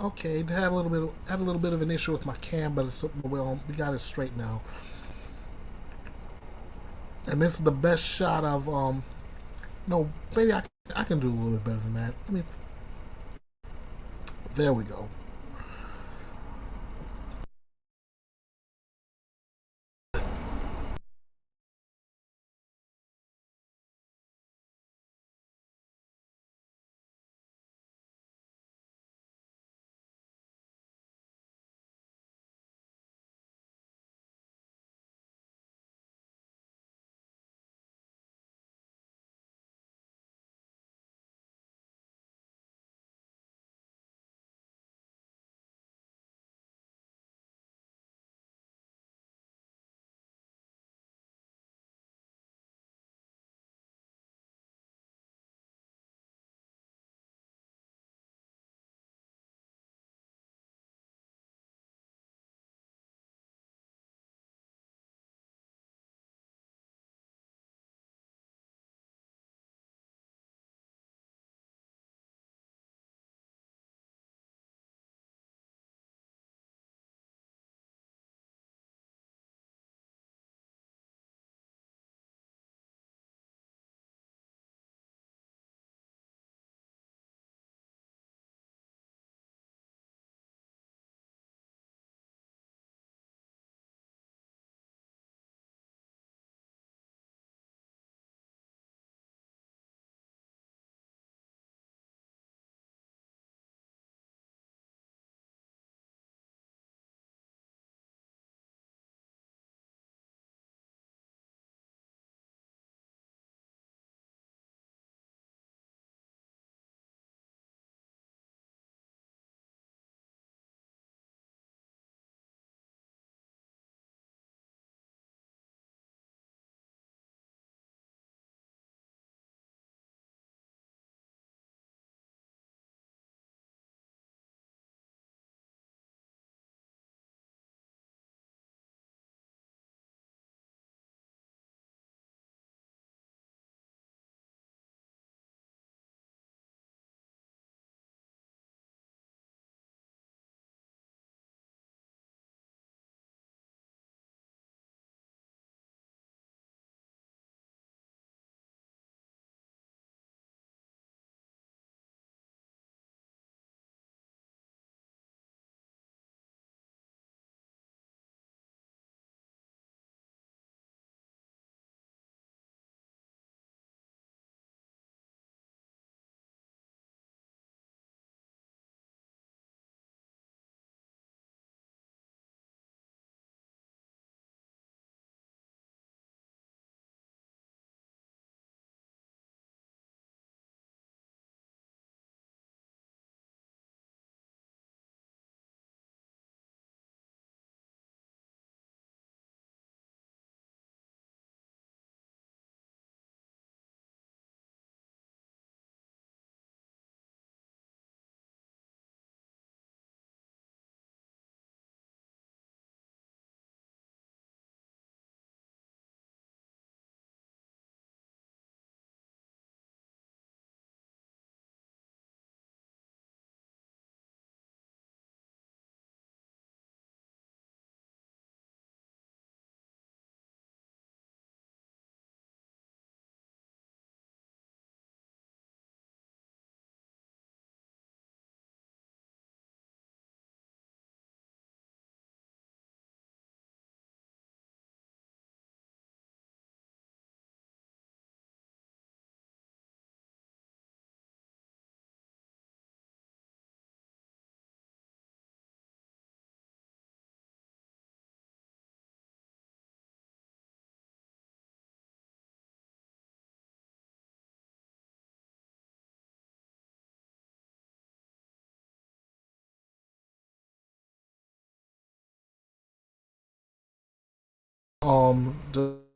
Okay, had a little bit of an issue with my cam, but we got it straight now. And this is the best shot of no, maybe I can do a little bit better than that. There we go.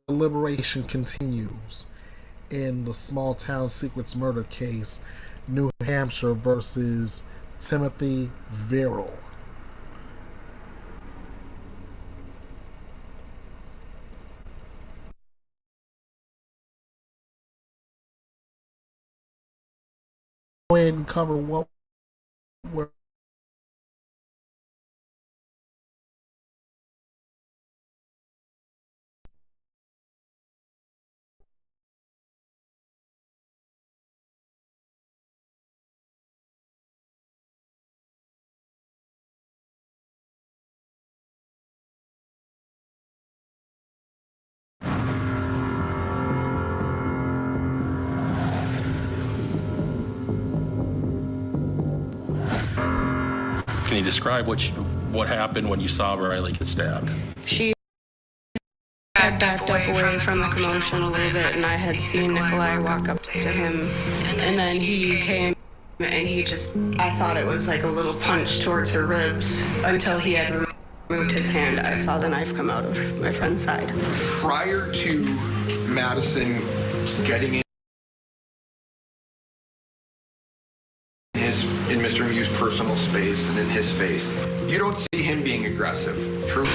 Deliberation continues in the small town secrets murder case, New Hampshire versus Timothy Verrill. Go ahead and cover what we're you describe what happened when you saw Riley get stabbed? She had backed up away from the commotion a little bit, and I had seen Nikolai walk up to him, and then he came, and I thought it was like a little punch towards her ribs until he had removed his hand. I saw the knife come out of my friend's side. Prior to Madison getting in Mr. Mew's personal space and in his face, you don't see him being aggressive. True?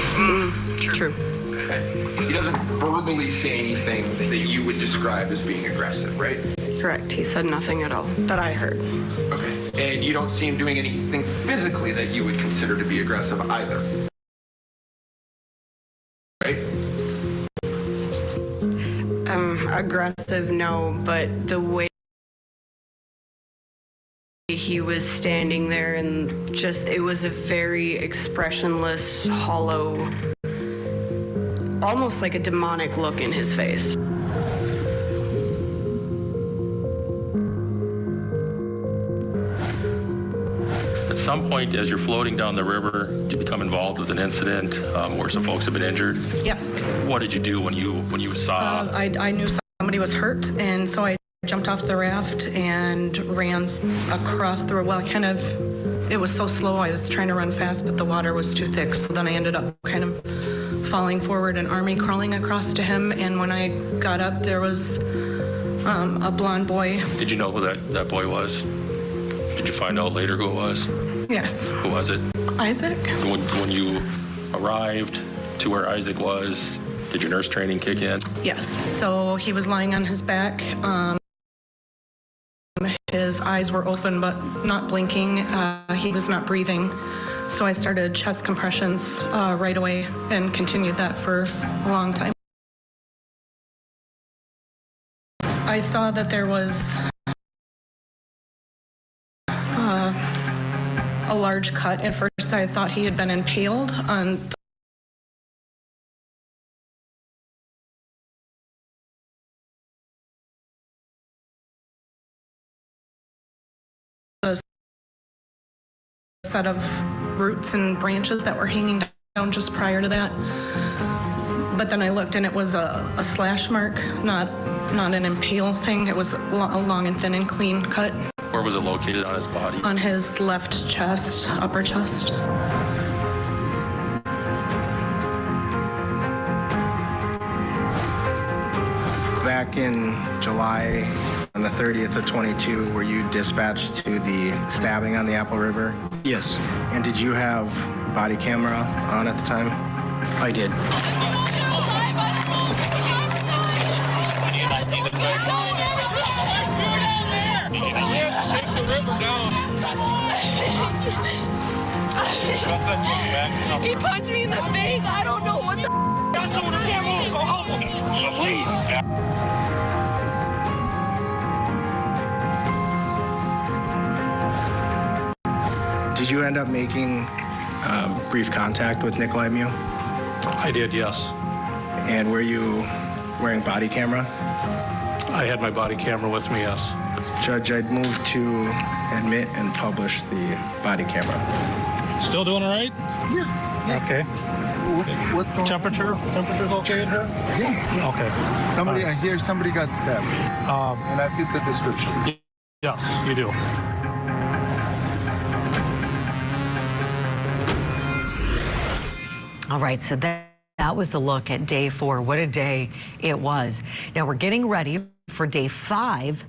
True. Okay. He doesn't verbally say anything that you would describe as being aggressive, right? Correct. He said nothing at all that I heard. Okay. And you don't see him doing anything physically that you would consider to be aggressive either. Right? Aggressive, no, but the way he was standing there and it was a very expressionless, hollow, almost like a demonic look in his face. At some point, as you're floating down the river, did you become involved with an incident where some folks have been injured? Yes. What did you do when you saw? I knew somebody was hurt, and so I jumped off the raft and ran across the river. Well, it was so slow, I was trying to run fast, but the water was too thick, so then I ended up kind of falling forward and army crawling across to him, and when I got up, there was a blonde boy. Did you know who that boy was? Did you find out later who it was? Yes. Who was it? Isaac. When you arrived to where Isaac was, did your nurse training kick in? Yes. So he was lying on his back. His eyes were open but not blinking. He was not breathing. So I started chest compressions right away and continued that for a long time. I saw that there was a large cut. At first I thought he had been impaled on the set of roots and branches that were hanging down just prior to that. But then I looked and it was a slash mark, not an impale thing. It was a long and thin and clean cut. Where was it located on his body? On his left chest, upper chest. Back in July on the 30th of 22, were you dispatched to the stabbing on the Apple River? Yes. And did you have body camera on at the time? I did. He punched me in the face. I don't know what the. Got someone in here. Go help him. Please. Did you end up making brief contact with Nikolai Mew? I did, yes. And were you wearing body camera? I had my body camera with me, yes. Judge, I'd move to admit and publish the body camera. Still doing all right? Yeah. Okay. What's going Temperature? on? Temperature's okay in here? Yeah. Okay. I hear somebody got stabbed. And I fit the description. Yes, you do. All right, so that was the look at day 4. What a day it was. Now we're getting ready for day 5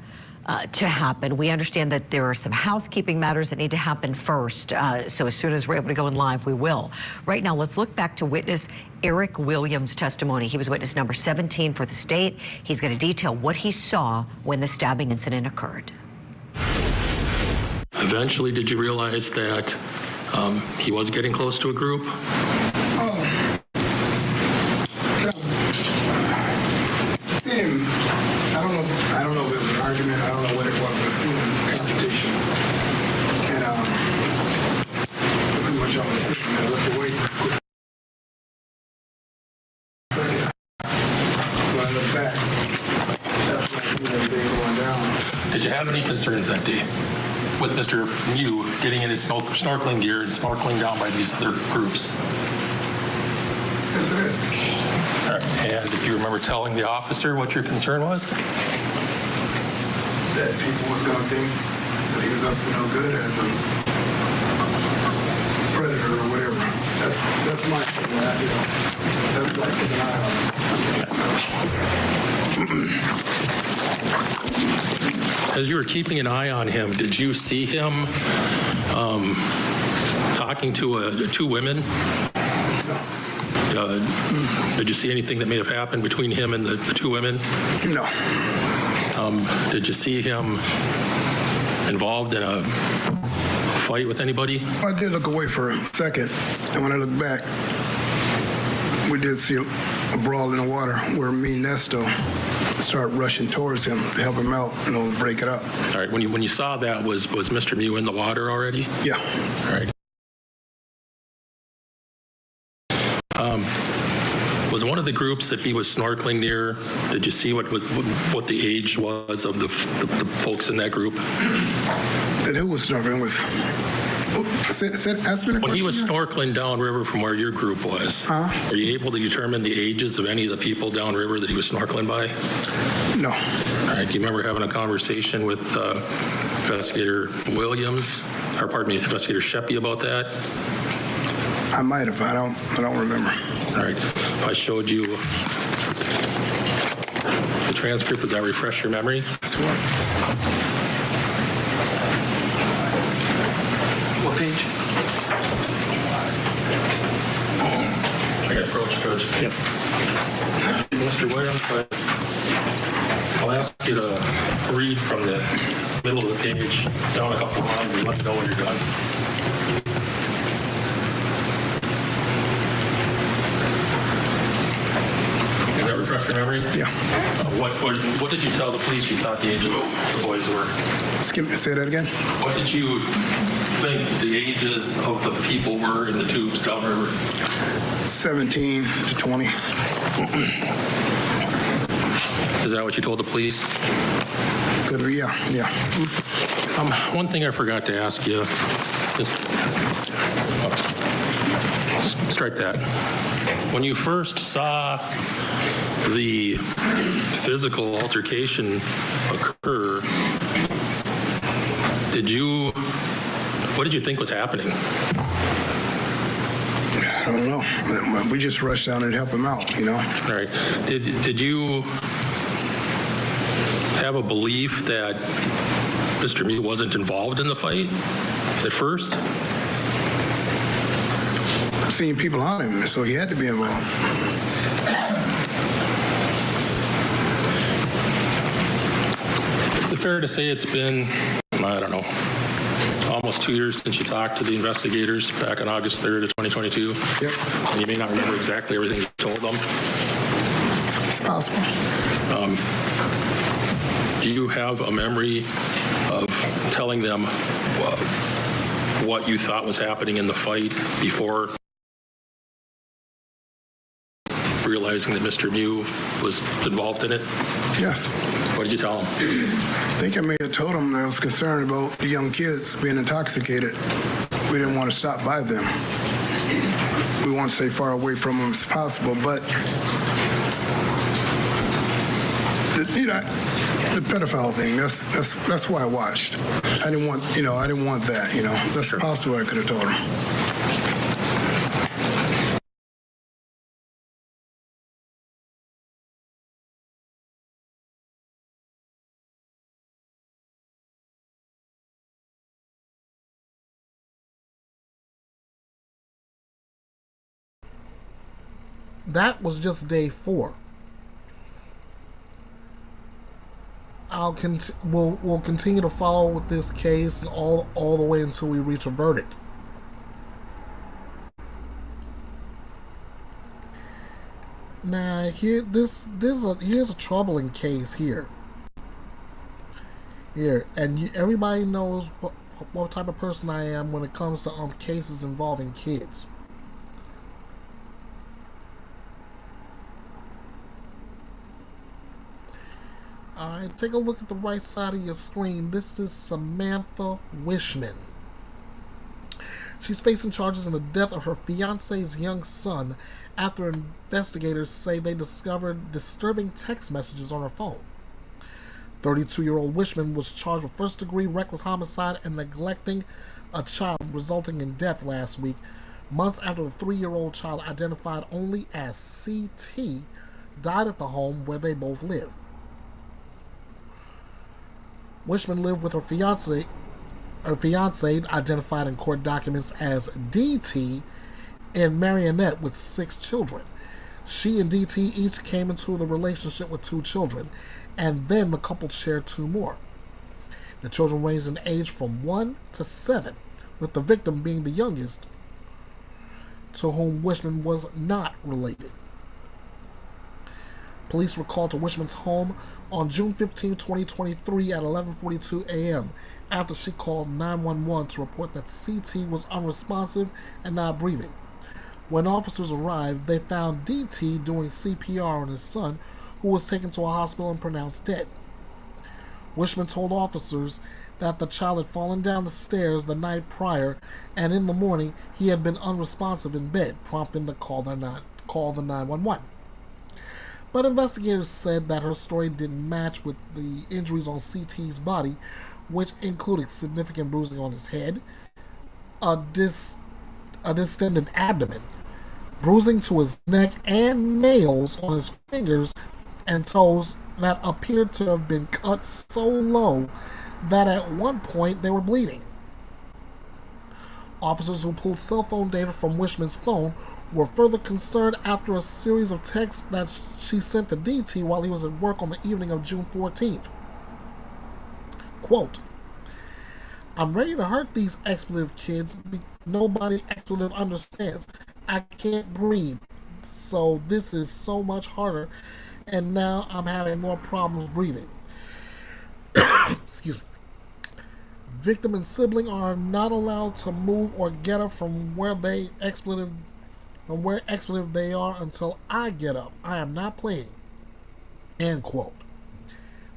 to happen. We understand that there are some housekeeping matters that need to happen first. So as soon as we're able to go in live, we will. Right now, let's look back to witness Eric Williams' testimony. He was witness number 17 for the state. He's going to detail what he saw when the stabbing incident occurred. Eventually, did you realize that he was getting close to a group? I don't know if it was an argument. I don't know what it was. But it seemed like a confrontation. And pretty much I was sitting there, looked away for a quick second. When I looked back, that's when I seen everything going down. Did you have any concerns that day? with Mr. Mew getting in his snorkeling gear and snorkeling down by these other groups? Yes, it is. All right. And if you remember telling the officer what your concern was? That people was going to think that he was up to no good as a predator or whatever. That's my thing. That's like keep an eye on him. As you were keeping an eye on him, did you see him talking to two women? Did you see anything that may have happened between him and the two women? No. Did you see him involved in a fight with anybody? I did look away for a second, and when I looked back, we did see a brawl in the water where me and Nesto started rushing towards him to help him out and break it up. All right. When you saw that, was Mr. Mew in the water already? Yeah. All right. Was one of the groups that he was snorkeling near? Did you see what the age was of the folks in that group? And who was snorkeling with? Ask me the When he was question. snorkeling downriver from where your group was, were you able to determine the ages of any of the people downriver that he was snorkeling by? No. All right. Do you remember having a conversation with Investigator Williams, or pardon me, Investigator Sheppy about that? I might have. I don't remember. All right. If I showed you the transcript, would that refresh your memory? What page? I got approach, Judge. Yes. Mr. Williams, I'll ask you to read from the middle of the page down a couple lines and let me know when you're done. Does that refresh your memory? Yeah. What did you tell the police you thought the age of the boys were? Say that again. What did you think the ages of the people were in the tubes downriver? 17 to 20. Is that what you told the police? Could be, yeah. One thing I forgot to ask you. Strike that. When you first saw the physical altercation occur, what did you think was happening? I don't know. We just rushed down and helped him out, All right. Did you have a belief that Mr. Mew wasn't involved in the fight at first? Seeing people on him, so he had to be involved. Is it fair to say it's been, I don't know, almost 2 years since you talked to the investigators back on August 3rd of 2022? Yep. And you may not remember exactly everything you told them? It's possible. Do you have a memory of telling them what you thought was happening in the fight before realizing that Mr. Mew was involved in it? Yes. What did you tell him? I think I may have told him that I was concerned about the young kids being intoxicated. We didn't want to stop by them. We want to stay far away from them as possible, but the pedophile thing, that's why I watched. I didn't want that, That's possible I could have told him. That was just day 4. We'll continue to follow with this case all the way until we reach a verdict. Now here's a troubling case here. And everybody knows what type of person I am when it comes to cases involving kids. Alright, take a look at the right side of your screen. This is Samantha Wishman. She's facing charges in the death of her fiance's young son after investigators say they discovered disturbing text messages on her phone. 32-year-old Wishman was charged with first-degree reckless homicide and neglecting a child, resulting in death last week, months after the 3-year-old child, identified only as CT, died at the home where they both lived. Wishman lived with her fiance, identified in court documents as DT, in Marionette with 6 children. She and DT each came into the relationship with 2 children, and then the couple shared 2 more. The children ranged in age from 1 to 7, with the victim being the youngest, to whom Wishman was not related. Police were called to Wishman's home on June 15, 2023 at 11:42 a.m. after she called 911 to report that CT was unresponsive and not breathing. When officers arrived, they found DT doing CPR on his son, who was taken to a hospital and pronounced dead. Wishman told officers that the child had fallen down the stairs the night prior, and in the morning he had been unresponsive in bed, prompting them to call the 911. But investigators said that her story didn't match with the injuries on CT's body, which included significant bruising on his head, a distended abdomen, bruising to his neck, and nails on his fingers and toes that appeared to have been cut so low that at one point they were bleeding. Officers who pulled cell phone data from Wishman's phone were further concerned after a series of texts that she sent to DT while he was at work on the evening of June 14th. Quote, "I'm ready to hurt these expletive kids. Nobody expletive understands. I can't breathe. So this is so much harder. And now I'm having more problems breathing." Excuse me. Victim and sibling are not allowed to move or get up from where expletive they are until I get up. I am not playing. End quote.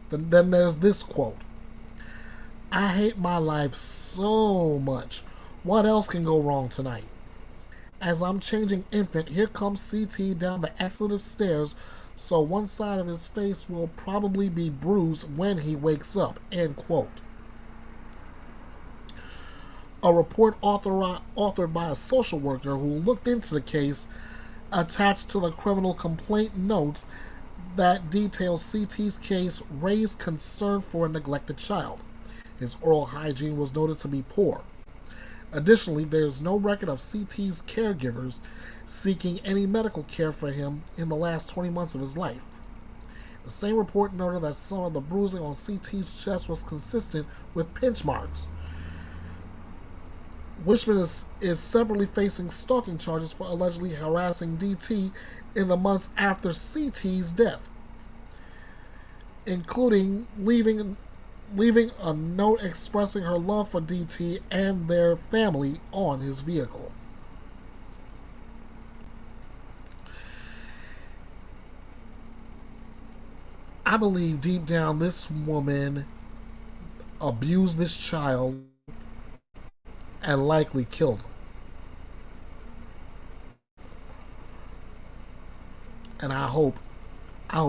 Then there's this quote. "I hate my life so much. What else can go wrong tonight? As I'm changing infant, here comes CT down the expletive stairs, so one side of his face will probably be bruised when he wakes up." End quote. A report authored by a social worker who looked into the case attached to the criminal complaint notes that details CT's case raised concern for a neglected child. His oral hygiene was noted to be poor. Additionally, there is no record of CT's caregivers seeking any medical care for him in the last 20 months of his life. The same report noted that some of the bruising on CT's chest was consistent with pinch marks. Wishman is separately facing stalking charges for allegedly harassing DT in the months after CT's death, including leaving a note expressing her love for DT and their family on his vehicle. I believe deep down this woman abused this child and likely killed him. And I hope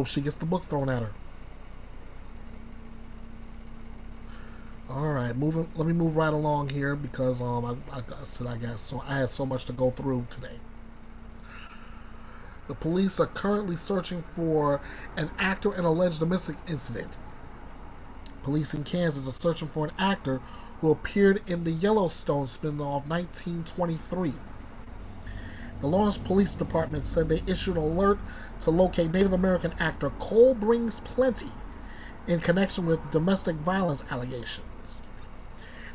she gets the book thrown at her. All right, let me move right along here because I had so much to go through today. The police are currently searching for an actor in an alleged domestic incident. Police in Kansas are searching for an actor who appeared in the Yellowstone spin-off 1923. The Lawrence Police Department said they issued an alert to locate Native American actor Cole Brings Plenty in connection with domestic violence allegations.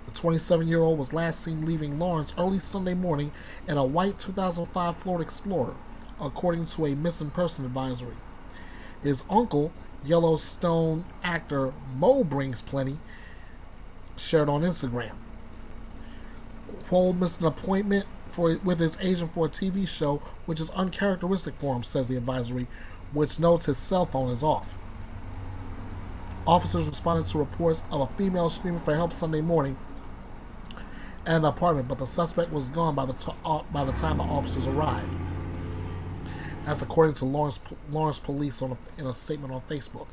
The 27-year-old was last seen leaving Lawrence early Sunday morning in a white 2005 Ford Explorer, according to a missing person advisory. His uncle, Yellowstone actor Mo Brings Plenty, shared on Instagram. Cole missed an appointment with his agent for a TV show, which is uncharacteristic for him, says the advisory, which notes his cell phone is off. Officers responded to reports of a female screaming for help Sunday morning at an apartment, but the suspect was gone by the time the officers arrived. That's according to Lawrence Police in a statement on Facebook.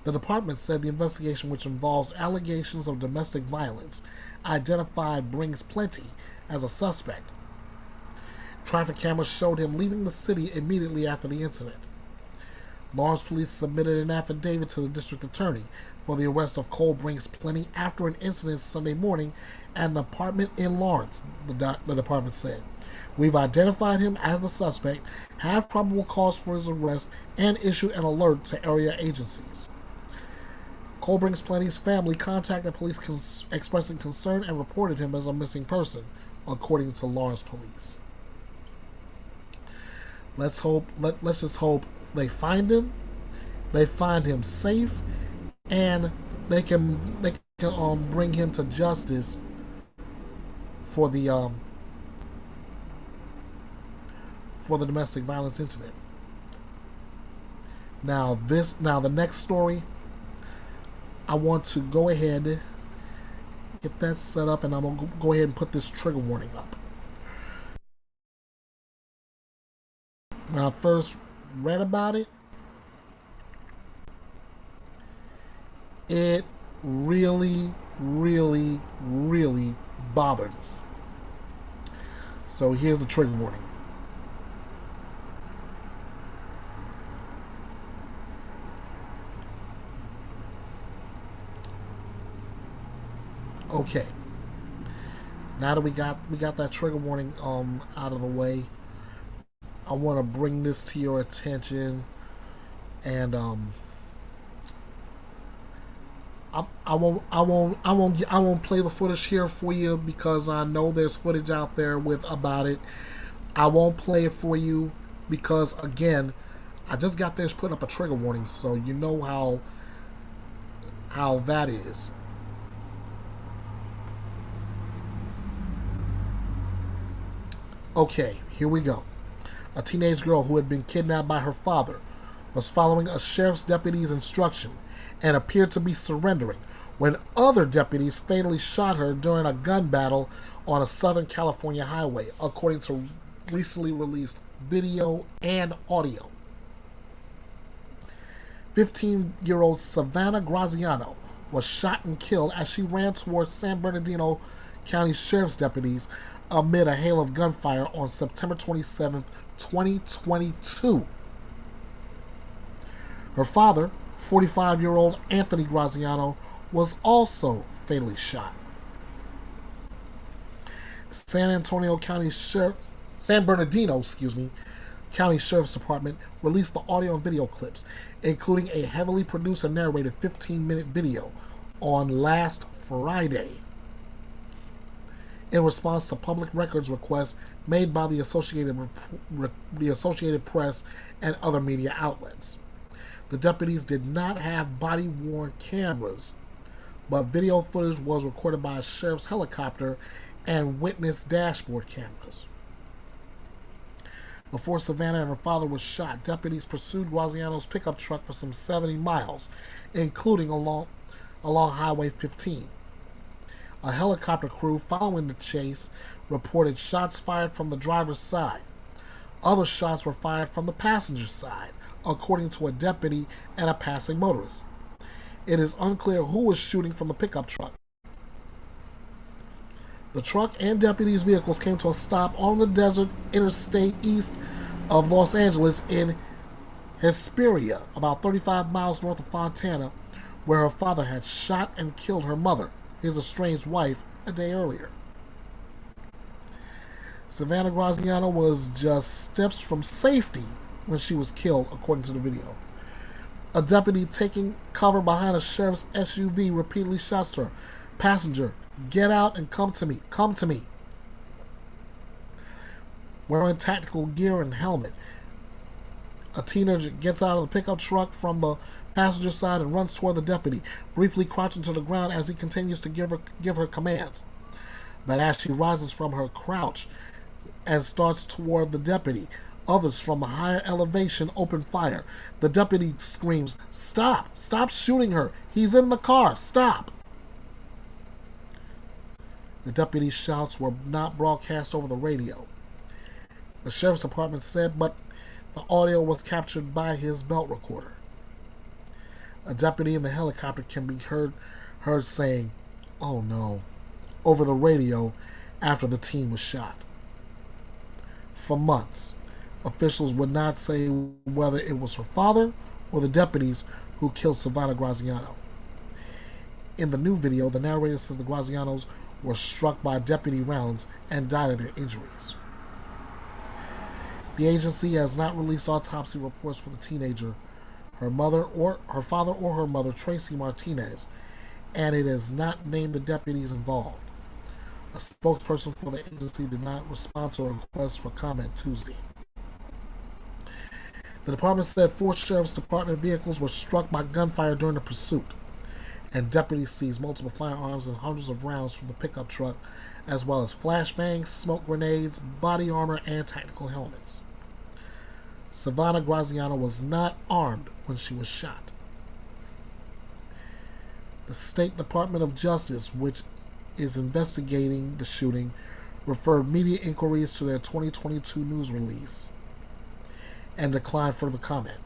The department said the investigation, which involves allegations of domestic violence, identified Brings Plenty as a suspect. Traffic cameras showed him leaving the city immediately after the incident. Lawrence Police submitted an affidavit to the district attorney for the arrest of Cole Brings Plenty after an incident Sunday morning at an apartment in Lawrence, the department said. We've identified him as the suspect, have probable cause for his arrest, and issued an alert to area agencies. Cole Brings Plenty's family contacted police expressing concern and reported him as a missing person, according to Lawrence Police. Let's just hope they find him safe, and they can bring him to justice for the domestic violence incident. Now the next story, I want to go ahead, get that set up, and I'm gonna go ahead and put this trigger warning up. When I first read about it, it really, really, really bothered me. So here's the trigger warning. Okay. Now that we got that trigger warning out of the way, I want to bring this to your attention, and I won't play the footage here for you because I know there's footage out there about it. I won't play it for you because, again, I just got this putting up a trigger warning, so you know how that is. Okay, here we go. A teenage girl who had been kidnapped by her father was following a sheriff's deputy's instruction and appeared to be surrendering when other deputies fatally shot her during a gun battle on a Southern California highway, according to recently released video and audio. 15-year-old Savannah Graziano was shot and killed as she ran towards San Bernardino County Sheriff's deputies amid a hail of gunfire on September 27, 2022. Her father, 45-year-old Anthony Graziano, was also fatally shot. San Bernardino County Sheriff's Department released the audio and video clips, including a heavily produced and narrated 15-minute video on last Friday, in response to public records requests made by the Associated Press and other media outlets. The deputies did not have body-worn cameras, but video footage was recorded by a sheriff's helicopter and witness dashboard cameras. Before Savannah and her father were shot, deputies pursued Graziano's pickup truck for some 70 miles, including along Highway 15. A helicopter crew following the chase reported shots fired from the driver's side. Other shots were fired from the passenger side, according to a deputy and a passing motorist. It is unclear who was shooting from the pickup truck. The truck and deputies' vehicles came to a stop on the desert interstate east of Los Angeles in Hesperia, about 35 miles north of Fontana, where her father had shot and killed her mother, his estranged wife, a day earlier. Savannah Graziano was just steps from safety when she was killed, according to the video. A deputy taking cover behind a sheriff's SUV repeatedly shouts to her, "Passenger, get out and come to me, come to me." Wearing tactical gear and helmet, a teenager gets out of the pickup truck from the passenger side and runs toward the deputy, briefly crouching to the ground as he continues to give her commands. But as she rises from her crouch and starts toward the deputy, Others from a higher elevation open fire. The deputy screams, "Stop! Stop shooting her! He's in the car! Stop!" The deputy's shouts were not broadcast over the radio. The sheriff's department said, but the audio was captured by his belt recorder. A deputy in the helicopter can be heard saying, "Oh no," over the radio after the teen was shot. For months, officials would not say whether it was her father or the deputies who killed Savannah Graziano. In the new video, the narrator says the Grazianos were struck by deputy rounds and died of their injuries. The agency has not released autopsy reports for the teenager, her father or her mother, Tracy Martinez, and it has not named the deputies involved. A spokesperson for the agency did not respond to a request for comment Tuesday. The department said 4 sheriff's department vehicles were struck by gunfire during the pursuit, and deputies seized multiple firearms and hundreds of rounds from the pickup truck, as well as flashbangs, smoke grenades, body armor, and tactical helmets. Savannah Graziano was not armed when she was shot. The State Department of Justice, which is investigating the shooting, referred media inquiries to their 2022 news release and declined further comment.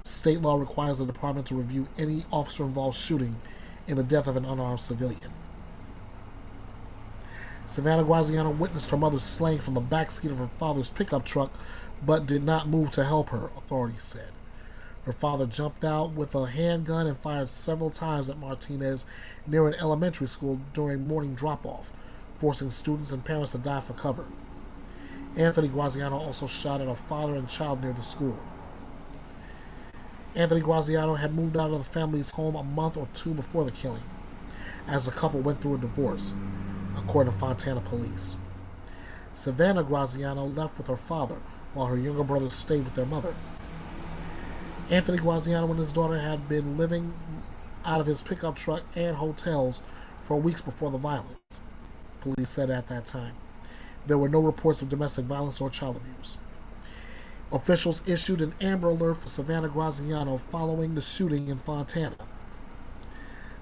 State law requires the department to review any officer-involved shooting in the death of an unarmed civilian. Savannah Graziano witnessed her mother slaying from the backseat of her father's pickup truck, but did not move to help her, authorities said. Her father jumped out with a handgun and fired several times at Martinez near an elementary school during morning drop-off, forcing students and parents to dive for cover. Anthony Graziano also shot at a father and child near the school. Anthony Graziano had moved out of the family's home a month or 2 before the killing, as the couple went through a divorce, according to Fontana police. Savannah Graziano left with her father, while her younger brother stayed with their mother. Anthony Graziano and his daughter had been living out of his pickup truck and hotels for weeks before the violence, police said at that time. There were no reports of domestic violence or child abuse. Officials issued an Amber Alert for Savannah Graziano following the shooting in Fontana.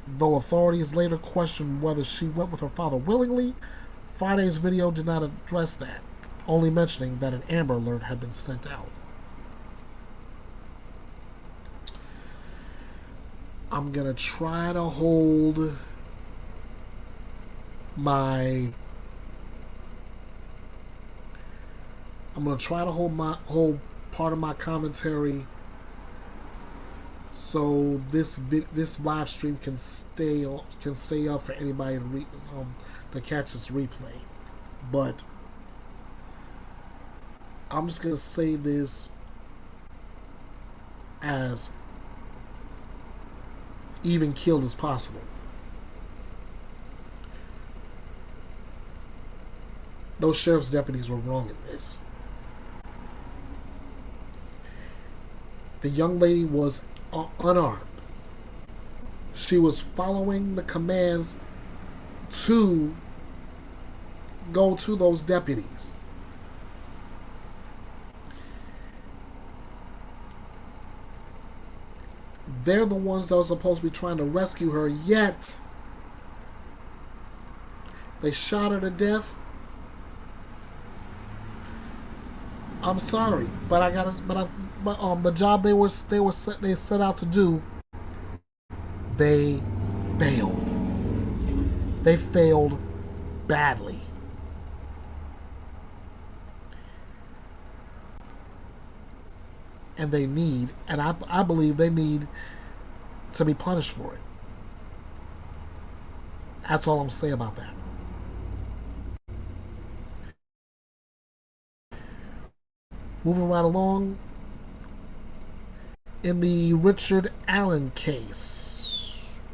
Though authorities later questioned whether she went with her father willingly, Friday's video did not address that, only mentioning that an Amber Alert had been sent out. I'm going to try to hold my whole part of my commentary so this live stream can stay up for anybody to catch this replay. But I'm just gonna say this as even killed as possible. Those sheriff's deputies were wrong in this. The young lady was unarmed. She was following the commands to go to those deputies. They're the ones that were supposed to be trying to rescue her, yet they shot her to death. I'm sorry, but the job they set out to do, they failed. They failed badly. And they need, and I believe they need to be punished for it. That's all I'm saying about that. Moving right along, in the Richard Allen case,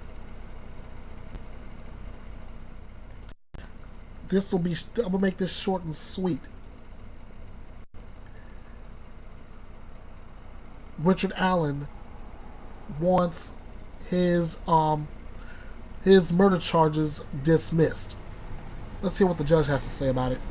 I'm gonna make this short and sweet. Richard Allen wants his murder charges dismissed. Let's hear what the judge has to say about it.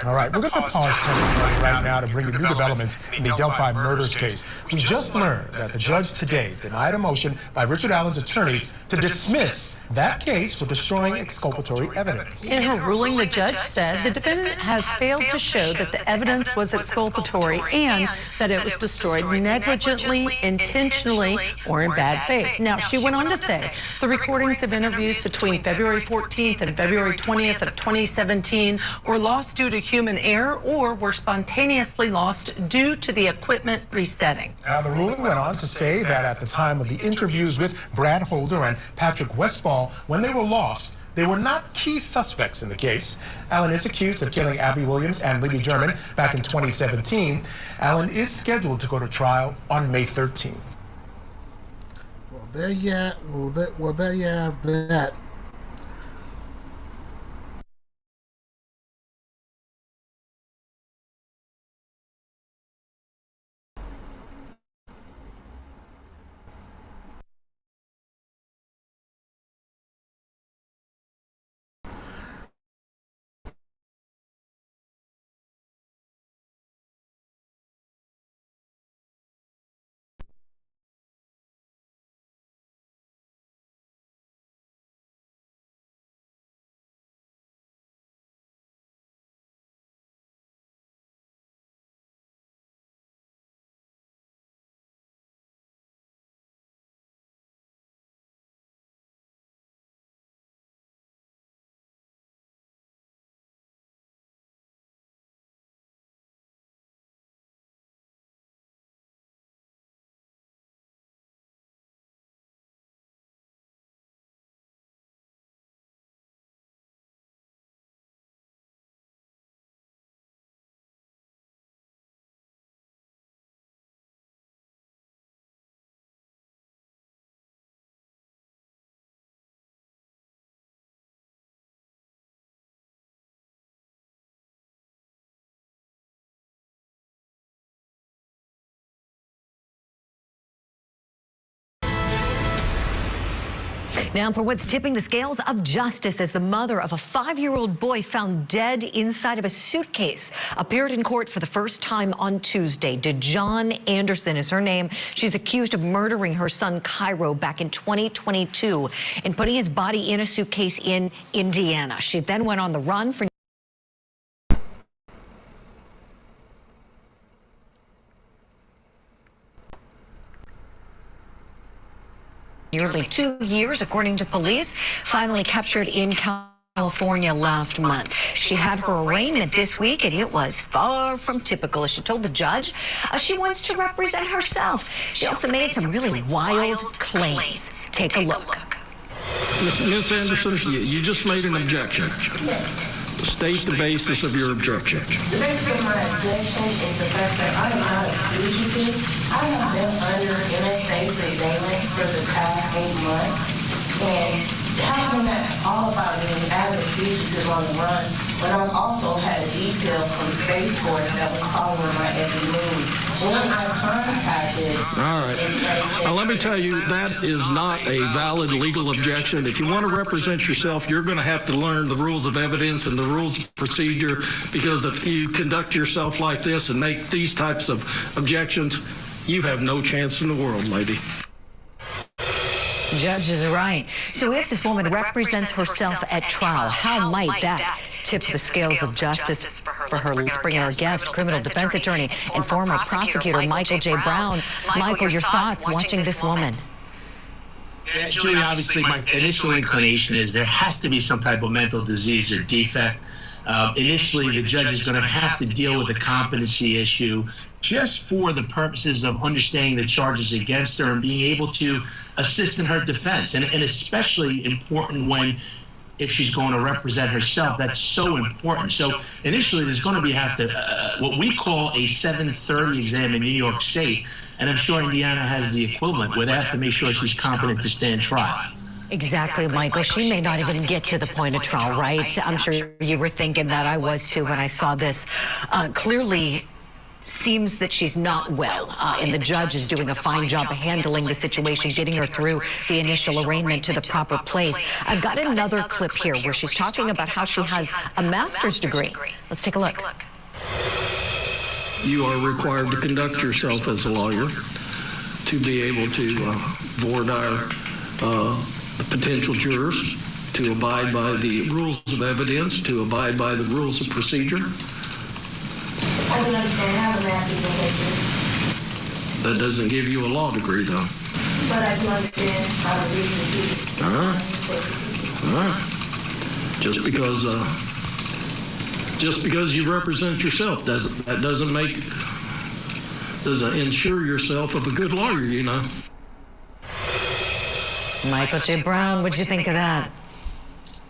All right, we're going to pause testimony right now to bring you new developments in the Delphi murders case. We just learned that the judge today denied a motion by Richard Allen's attorneys to dismiss that case for destroying exculpatory evidence. In her ruling, the judge said the defendant has failed to show that the evidence was exculpatory and that it was destroyed negligently, intentionally, or in bad faith. Now, she went on to say the recordings of interviews between February 14th and February 20th of 2017 were lost due to human error or were spontaneously lost due to the equipment resetting. Now, the ruling went on to say that at the time of the interviews with Brad Holder and Patrick Westfall, when they were lost, they were not key suspects in the case. Allen is accused of killing Abby Williams and Libby German back in 2017. Allen is scheduled to go to trial on May 13th. Well, there you have that. Now for what's tipping the scales of justice as the mother of a 5-year-old boy found dead inside of a suitcase appeared in court for the first time on Tuesday. DeJohn Anderson is her name. She's accused of murdering her son Cairo back in 2022 and putting his body in a suitcase in Indiana. She then went on the run for nearly 2 years, according to police, finally captured in California last month. She had her arraignment this week, and it was far from typical, as she told the judge she wants to represent herself. She also made some really wild claims. Take a look. Ms. Anderson, you just made an objection. State the basis of your objection. The basis of my objection is the fact that I am out of fugitive. I have been under MSA surveillance for the past 8 months. And how can that all about me as a fugitive on the run when I've also had a detail from Space Force that was following my every move? When I contacted... All right. Now, let me tell you, that is not a valid legal objection. If you want to represent yourself, you're going to have to learn the rules of evidence and the rules of procedure, because if you conduct yourself like this and make these types of objections, you have no chance in the world, lady. Judge is right. So if this woman represents herself at trial, how might that tip the scales of justice for her? Let's bring our guest, criminal defense attorney and former prosecutor Michael J. Brown. Michael, your thoughts watching this woman? Julie, obviously my initial inclination is there has to be some type of mental disease or defect. Initially, the judge is going to have to deal with the competency issue just for the purposes of understanding the charges against her and being able to assist in her defense. And especially important when, if she's going to represent herself, that's so important. So initially, there's going to have to, what we call a 730 exam in New York State. And I'm sure Indiana has the equivalent where they have to make sure she's competent to stand trial. Exactly, Michael. She may not even get to the point of trial, right? I'm sure you were thinking that. I was too when I saw this. Clearly, seems that she's not well, and the judge is doing a fine job of handling the situation, getting her through the initial arraignment to the proper place. I've got another clip here where she's talking about how she has a master's degree. Let's take a look. You are required to conduct yourself as a lawyer to be able to voir dire the potential jurors, to abide by the rules of evidence, to abide by the rules of procedure. I don't understand. I have a master's in history. That doesn't give you a law degree, though. But I do understand how to read procedures. All right. Just because you represent yourself doesn't ensure yourself of a good lawyer, you know. Michael J. Brown, what'd you think of that?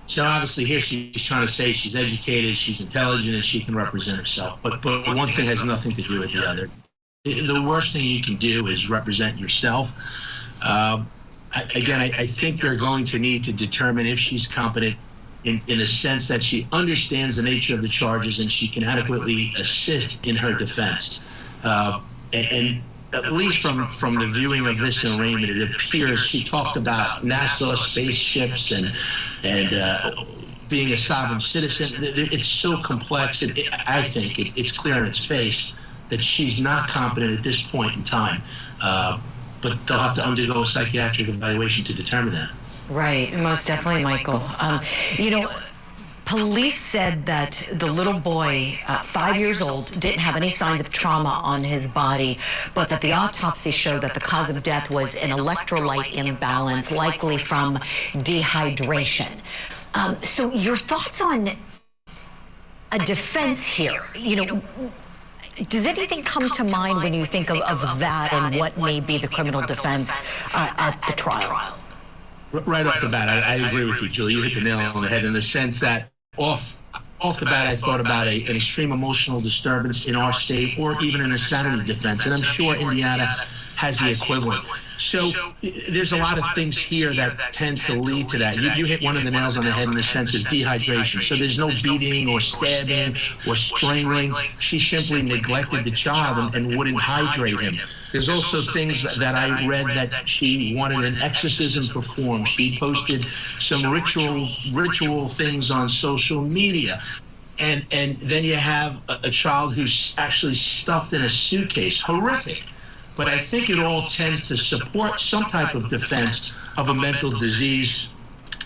So obviously here she's trying to say she's educated, she's intelligent, and she can represent herself. But one thing has nothing to do with the other. The worst thing you can do is represent yourself. I think they're going to need to determine if she's competent in a sense that she understands the nature of the charges and she can adequately assist in her defense. And at least from the viewing of this arraignment, it appears she talked about NASA spaceships and being a sovereign citizen. It's so complex. I think it's clear in its face that she's not competent at this point in time. But they'll have to undergo a psychiatric evaluation to determine that. Right, most definitely, Michael. Police said that the little boy, 5 years old, didn't have any signs of trauma on his body, but that the autopsy showed that the cause of death was an electrolyte imbalance, likely from dehydration. So your thoughts on a defense here? Does anything come to mind when you think of that and what may be the criminal defense at the trial? Right off the bat, I agree with you, Julie. You hit the nail on the head in the sense that off the bat, I thought about an extreme emotional disturbance in our state or even an insanity defense. And I'm sure Indiana has the equivalent. So there's a lot of things here that tend to lead to that. You hit one of the nails on the head in the sense of dehydration. So there's no beating or stabbing or strangling. She simply neglected the child and wouldn't hydrate him. There's also things that I read that she wanted an exorcism performed. She posted some ritual things on social media. And then you have a child who's actually stuffed in a suitcase. Horrific. But I think it all tends to support some type of defense of a mental disease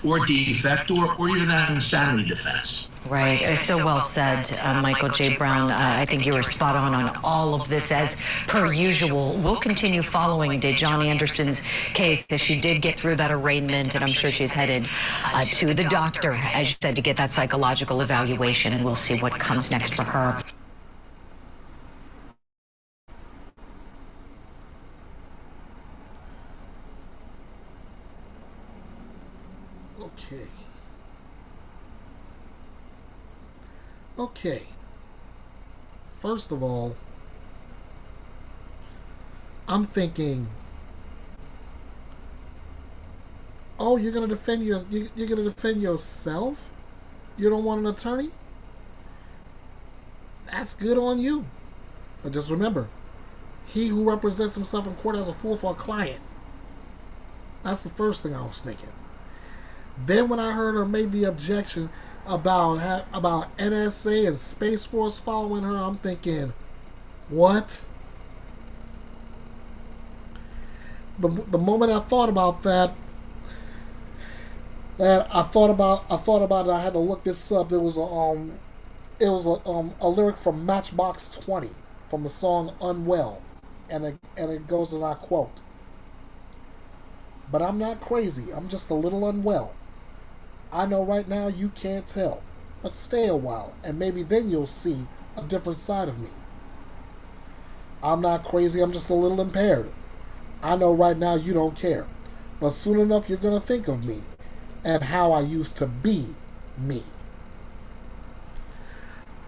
or defect or even an insanity defense. Right. So well said, Michael J. Brown. I think you were spot on all of this as per usual. We'll continue following Dejon Anderson's case as she did get through that arraignment, and I'm sure she's headed to the doctor, as you said, to get that psychological evaluation, and we'll see what comes next for her. Okay. First of all, I'm thinking, oh, you're gonna defend yourself? You don't want an attorney? That's good on you. But just remember, he who represents himself in court has a fool for a client. That's the first thing I was thinking. Then when I heard her make the objection about NSA and Space Force following her, I'm thinking, what? The moment I thought about that I thought about it. I had to look this up. There was a lyric from Matchbox 20 from the song Unwell, and it goes, and I quote, "But I'm not crazy. I'm just a little unwell. I know right now you can't tell, but stay a while, and maybe then you'll see a different side of me. I'm not crazy, I'm just a little impaired. I know right now you don't care, but soon enough you're going to think of me and how I used to be me."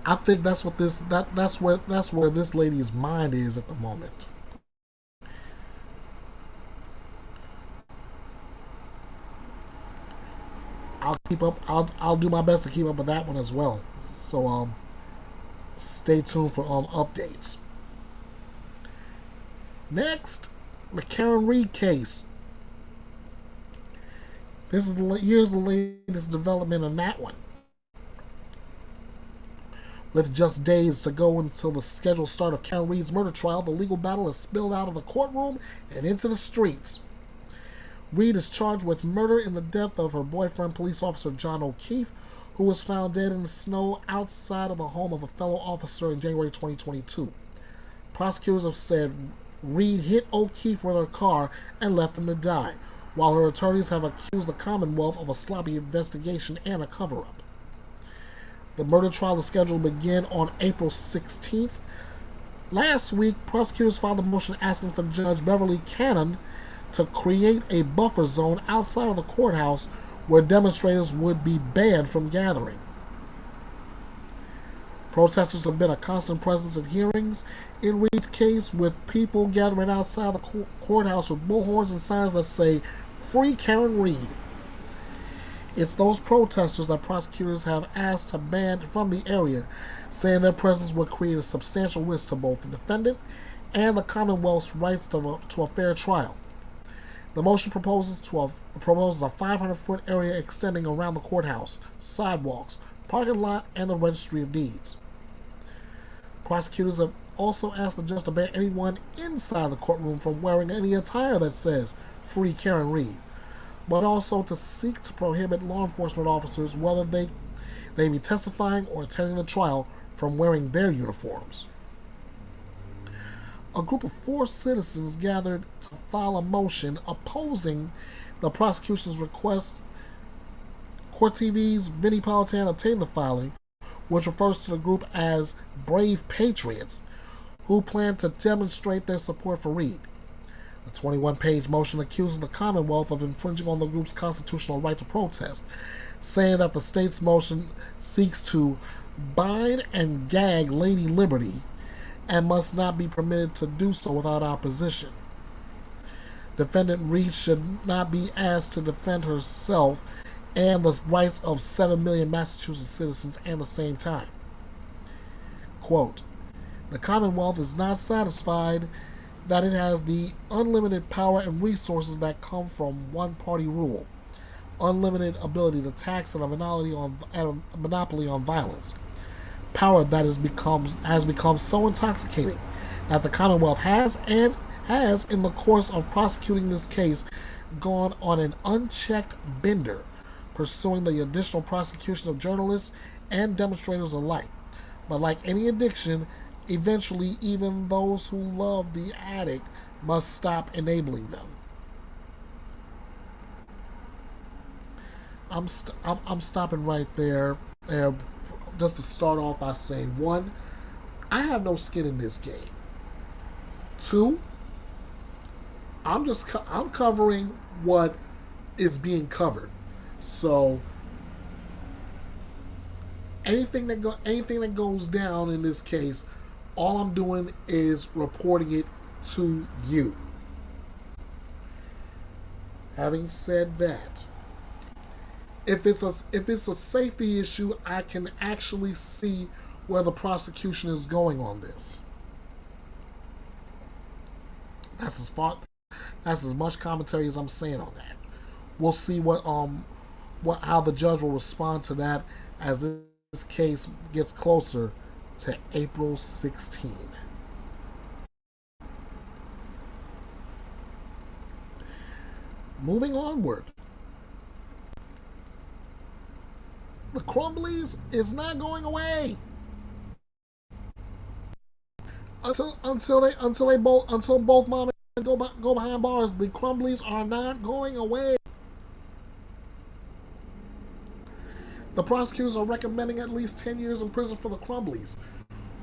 I think that's what that's where this lady's mind is at the moment. I'll do my best to keep up with that one as well. So stay tuned for updates. Next, the Karen Reed case. Here's the latest development on that one. With just days to go until the scheduled start of Karen Reed's murder trial, the legal battle has spilled out of the courtroom and into the streets. Reed is charged with murder in the death of her boyfriend, police officer John O'Keefe, who was found dead in the snow outside of the home of a fellow officer in January 2022. Prosecutors have said Reed hit O'Keefe with her car and left him to die, while her attorneys have accused the Commonwealth of a sloppy investigation and a cover-up. The murder trial is scheduled to begin on April 16th. Last week, prosecutors filed a motion asking for Judge Beverly Cannon to create a buffer zone outside of the courthouse where demonstrators would be banned from gathering. Protesters have been a constant presence at hearings in Reed's case, with people gathering outside the courthouse with bullhorns and signs that say, "Free Karen Reed." It's those protesters that prosecutors have asked to ban from the area, saying their presence would create a substantial risk to both the defendant and the Commonwealth's rights to a fair trial. The motion proposes a 500-foot area extending around the courthouse, sidewalks, parking lot, and the Registry of Deeds. Prosecutors have also asked the judge to ban anyone inside the courtroom from wearing any attire that says "Free Karen Reed," but also to seek to prohibit law enforcement officers, whether they be testifying or attending the trial, from wearing their uniforms. A group of 4 citizens gathered to file a motion opposing the prosecution's request. Court TV's Vinnie Politan obtained the filing, which refers to the group as Brave Patriots, who plan to demonstrate their support for Reed. The 21-page motion accuses the Commonwealth of infringing on the group's constitutional right to protest, saying that the state's motion seeks to bind and gag Lady Liberty and must not be permitted to do so without opposition. Defendant Reed should not be asked to defend herself and the rights of 7 million Massachusetts citizens at the same time. Quote, "The Commonwealth is not satisfied that it has the unlimited power and resources that come from one-party rule, unlimited ability to tax, and a monopoly on violence. Power that has become so intoxicating that the Commonwealth has, in the course of prosecuting this case, gone on an unchecked bender, pursuing the additional prosecution of journalists and demonstrators alike. But like any addiction, eventually even those who love the addict must stop enabling them." I'm stopping right there, just to start off by saying, 1, I have no skin in this game. 2, I'm covering what is being covered. So anything that goes down in this case, all I'm doing is reporting it to you. Having said that, if it's a safety issue, I can actually see where the prosecution is going on this. That's as much commentary as I'm saying on that. We'll see how the judge will respond to that as this case gets closer to April 16. Moving onward. The Crumblies is not going away until both mom and go behind bars. The Crumblies are not going away. The prosecutors are recommending at least 10 years in prison for the Crumblies,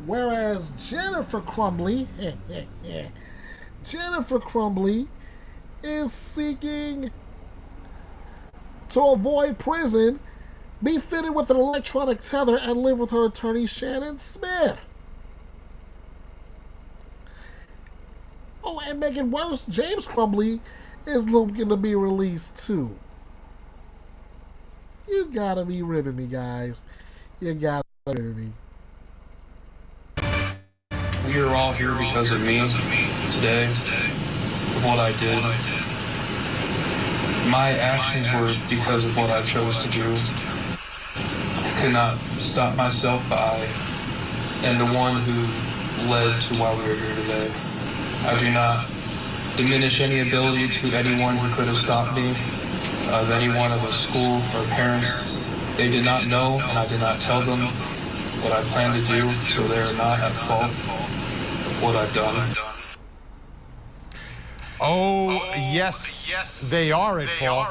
whereas Jennifer Crumbley is seeking to avoid prison, be fitted with an electronic tether, and live with her attorney Shannon Smith. Oh, and make it worse, James Crumbley is looking to be released too. You gotta be ribbing me, guys. You gotta be ribbing me. We are all here because of me. today of what I did. My actions were because of what I chose to do. I could not stop myself, but I am the one who led to why we are here today. I do not diminish any ability to anyone who could have stopped me, of anyone of a school or parents. They did not know, and I did not tell them what I plan to do, so they are not at fault of what I've done. Oh, yes, they are at fault.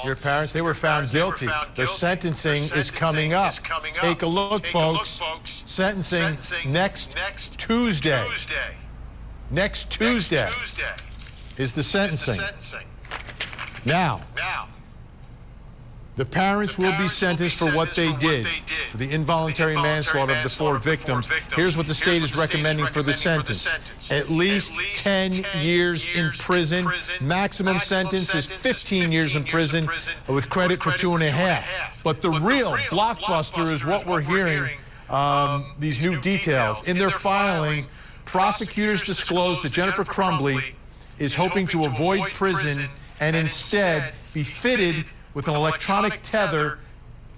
Your parents, they were found guilty. The sentencing is coming up. Take a look, folks. Sentencing next Tuesday. Next Tuesday is the sentencing. Now, the parents will be sentenced for what they did, for the involuntary manslaughter of the 4 victims. Here's what the state is recommending for the sentence. At least 10 years in prison. Maximum sentence is 15 years in prison with credit for 2.5. But the real blockbuster is what we're hearing, these new details. In their filing, prosecutors disclosed that Jennifer Crumbley is hoping to avoid prison and instead be fitted with an electronic tether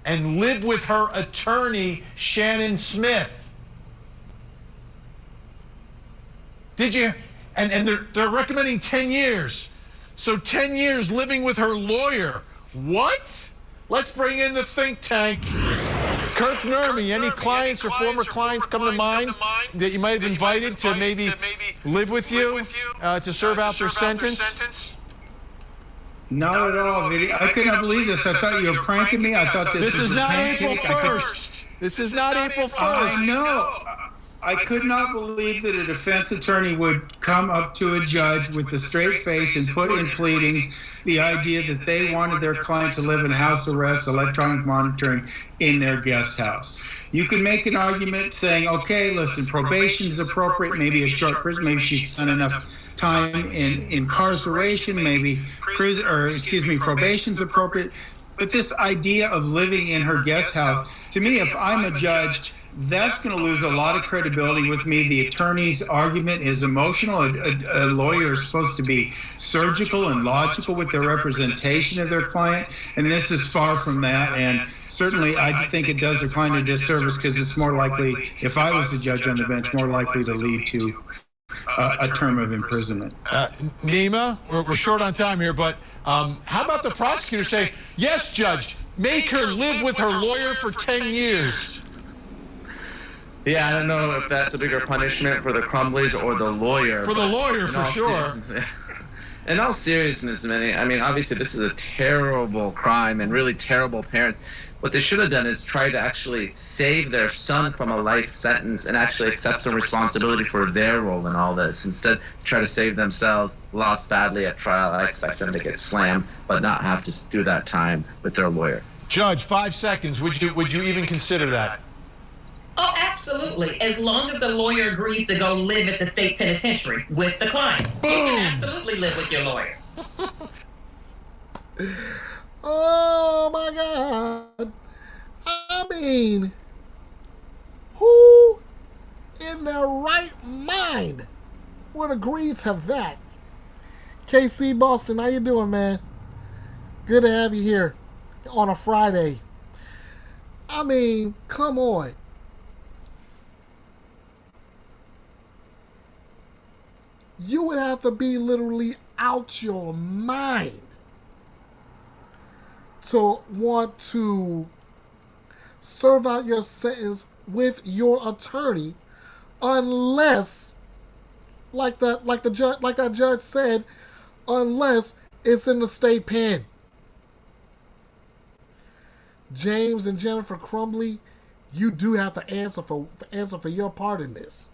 and live with her attorney, Shannon Smith. Did you? And they're recommending 10 years. So 10 years living with her lawyer. What? Let's bring in the think tank. Kirk Nermy, any clients or former clients come to mind that you might have invited to maybe live with you to serve out their sentence? Not at all, Vinny. I could not believe this. I thought you were pranking me. I thought this was is not April 1st. This is not April 1st. I know. I could not believe that a defense attorney would come up to a judge with a straight face and put in pleadings the idea that they wanted their client to live in house arrest, electronic monitoring in their guest house. You could make an argument saying, okay, listen, probation is appropriate, maybe a short prison, maybe she's done enough time in incarceration, maybe probation's appropriate. But this idea of living in her guest house, to me, if I'm a judge, that's going to lose a lot of credibility with me. The attorney's argument is emotional. A lawyer is supposed to be surgical and logical with their representation of their client, and this is far from that. And certainly, I think it does their client a disservice because it's more likely, if I was a judge on the bench, more likely to lead to a term of imprisonment. Nima, we're short on time here, but how about the prosecutor say, yes, judge, make her live with her lawyer for 10 years? Yeah, I don't know if that's a bigger punishment for the Crumbleys or the lawyer. For the lawyer, for sure. In all seriousness, Minnie, I mean, obviously this is a terrible crime and really terrible parents. What they should have done is try to actually save their son from a life sentence and actually accept some responsibility for their role in all this. Instead, try to save themselves, lost badly at trial. I expect them to get slammed, but not have to do that time with their lawyer. Judge, 5 seconds. Would you even consider that? Oh, absolutely. As long as the lawyer agrees to go live at the state penitentiary with the client. Boom. You can absolutely live with your lawyer. Oh my God. I mean, who in their right mind would agree to that? KC Boston, how you doing, man? Good to have you here on a Friday. I mean, come on. You would have to be literally out your mind to want to serve out your sentence with your attorney, unless, like that judge said, unless it's in the state pen. James and Jennifer Crumbley, you do have to answer for your part in this.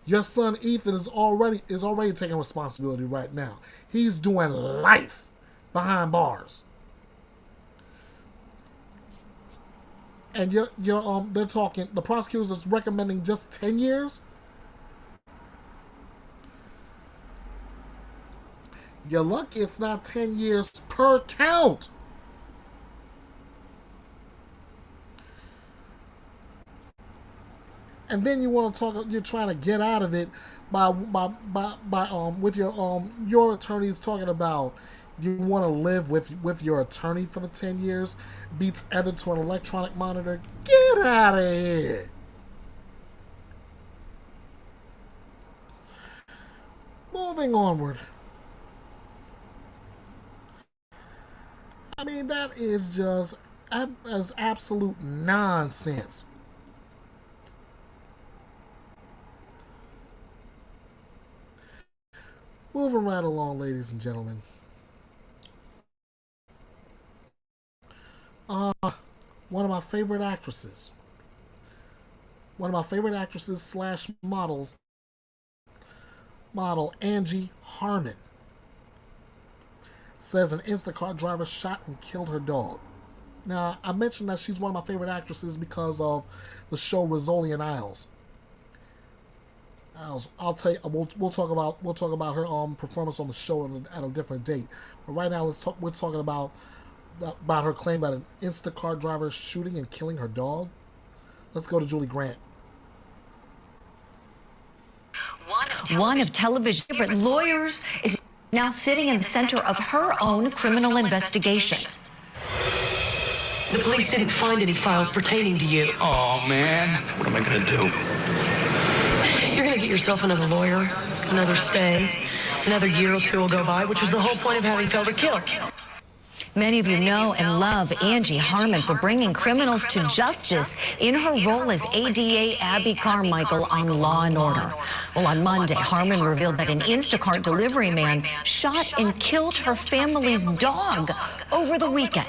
Your son Ethan is already taking responsibility right now. He's doing life behind bars. And they're talking, the prosecutors is recommending just 10 years. You're lucky it's not 10 years per count. and then you want to talk. You're trying to get out of it by with your attorneys talking about you want to live with your attorney for the 10 years, beats Ether to an electronic monitor. Get out of here. Moving onward. I mean, that is just as absolute nonsense. Moving right along, ladies and gentlemen. One of my favorite actresses. One of my favorite actresses / model Angie Harmon says an Instacart driver shot and killed her dog. Now, I mentioned that she's one of my favorite actresses because of the show Rizzoli and Isles. I'll tell you. We'll talk about her performance on the show at a different date. But right now, we're talking about her claim that an Instacart driver is shooting and killing her dog. Let's go to Julie Grant. One of television's favorite lawyers is now sitting in the center of her own criminal investigation. The police didn't find any files pertaining to you. Oh, man. What am I going to do? You're going to get yourself another lawyer, another stay. Another year or two will go by, which was the whole point of having Felder killed. Many of you know and love Angie Harmon for bringing criminals to justice in her role as ADA Abby Carmichael on Law & Order. Well, on Monday, Harmon revealed that an Instacart delivery man shot and killed her family's dog over the weekend.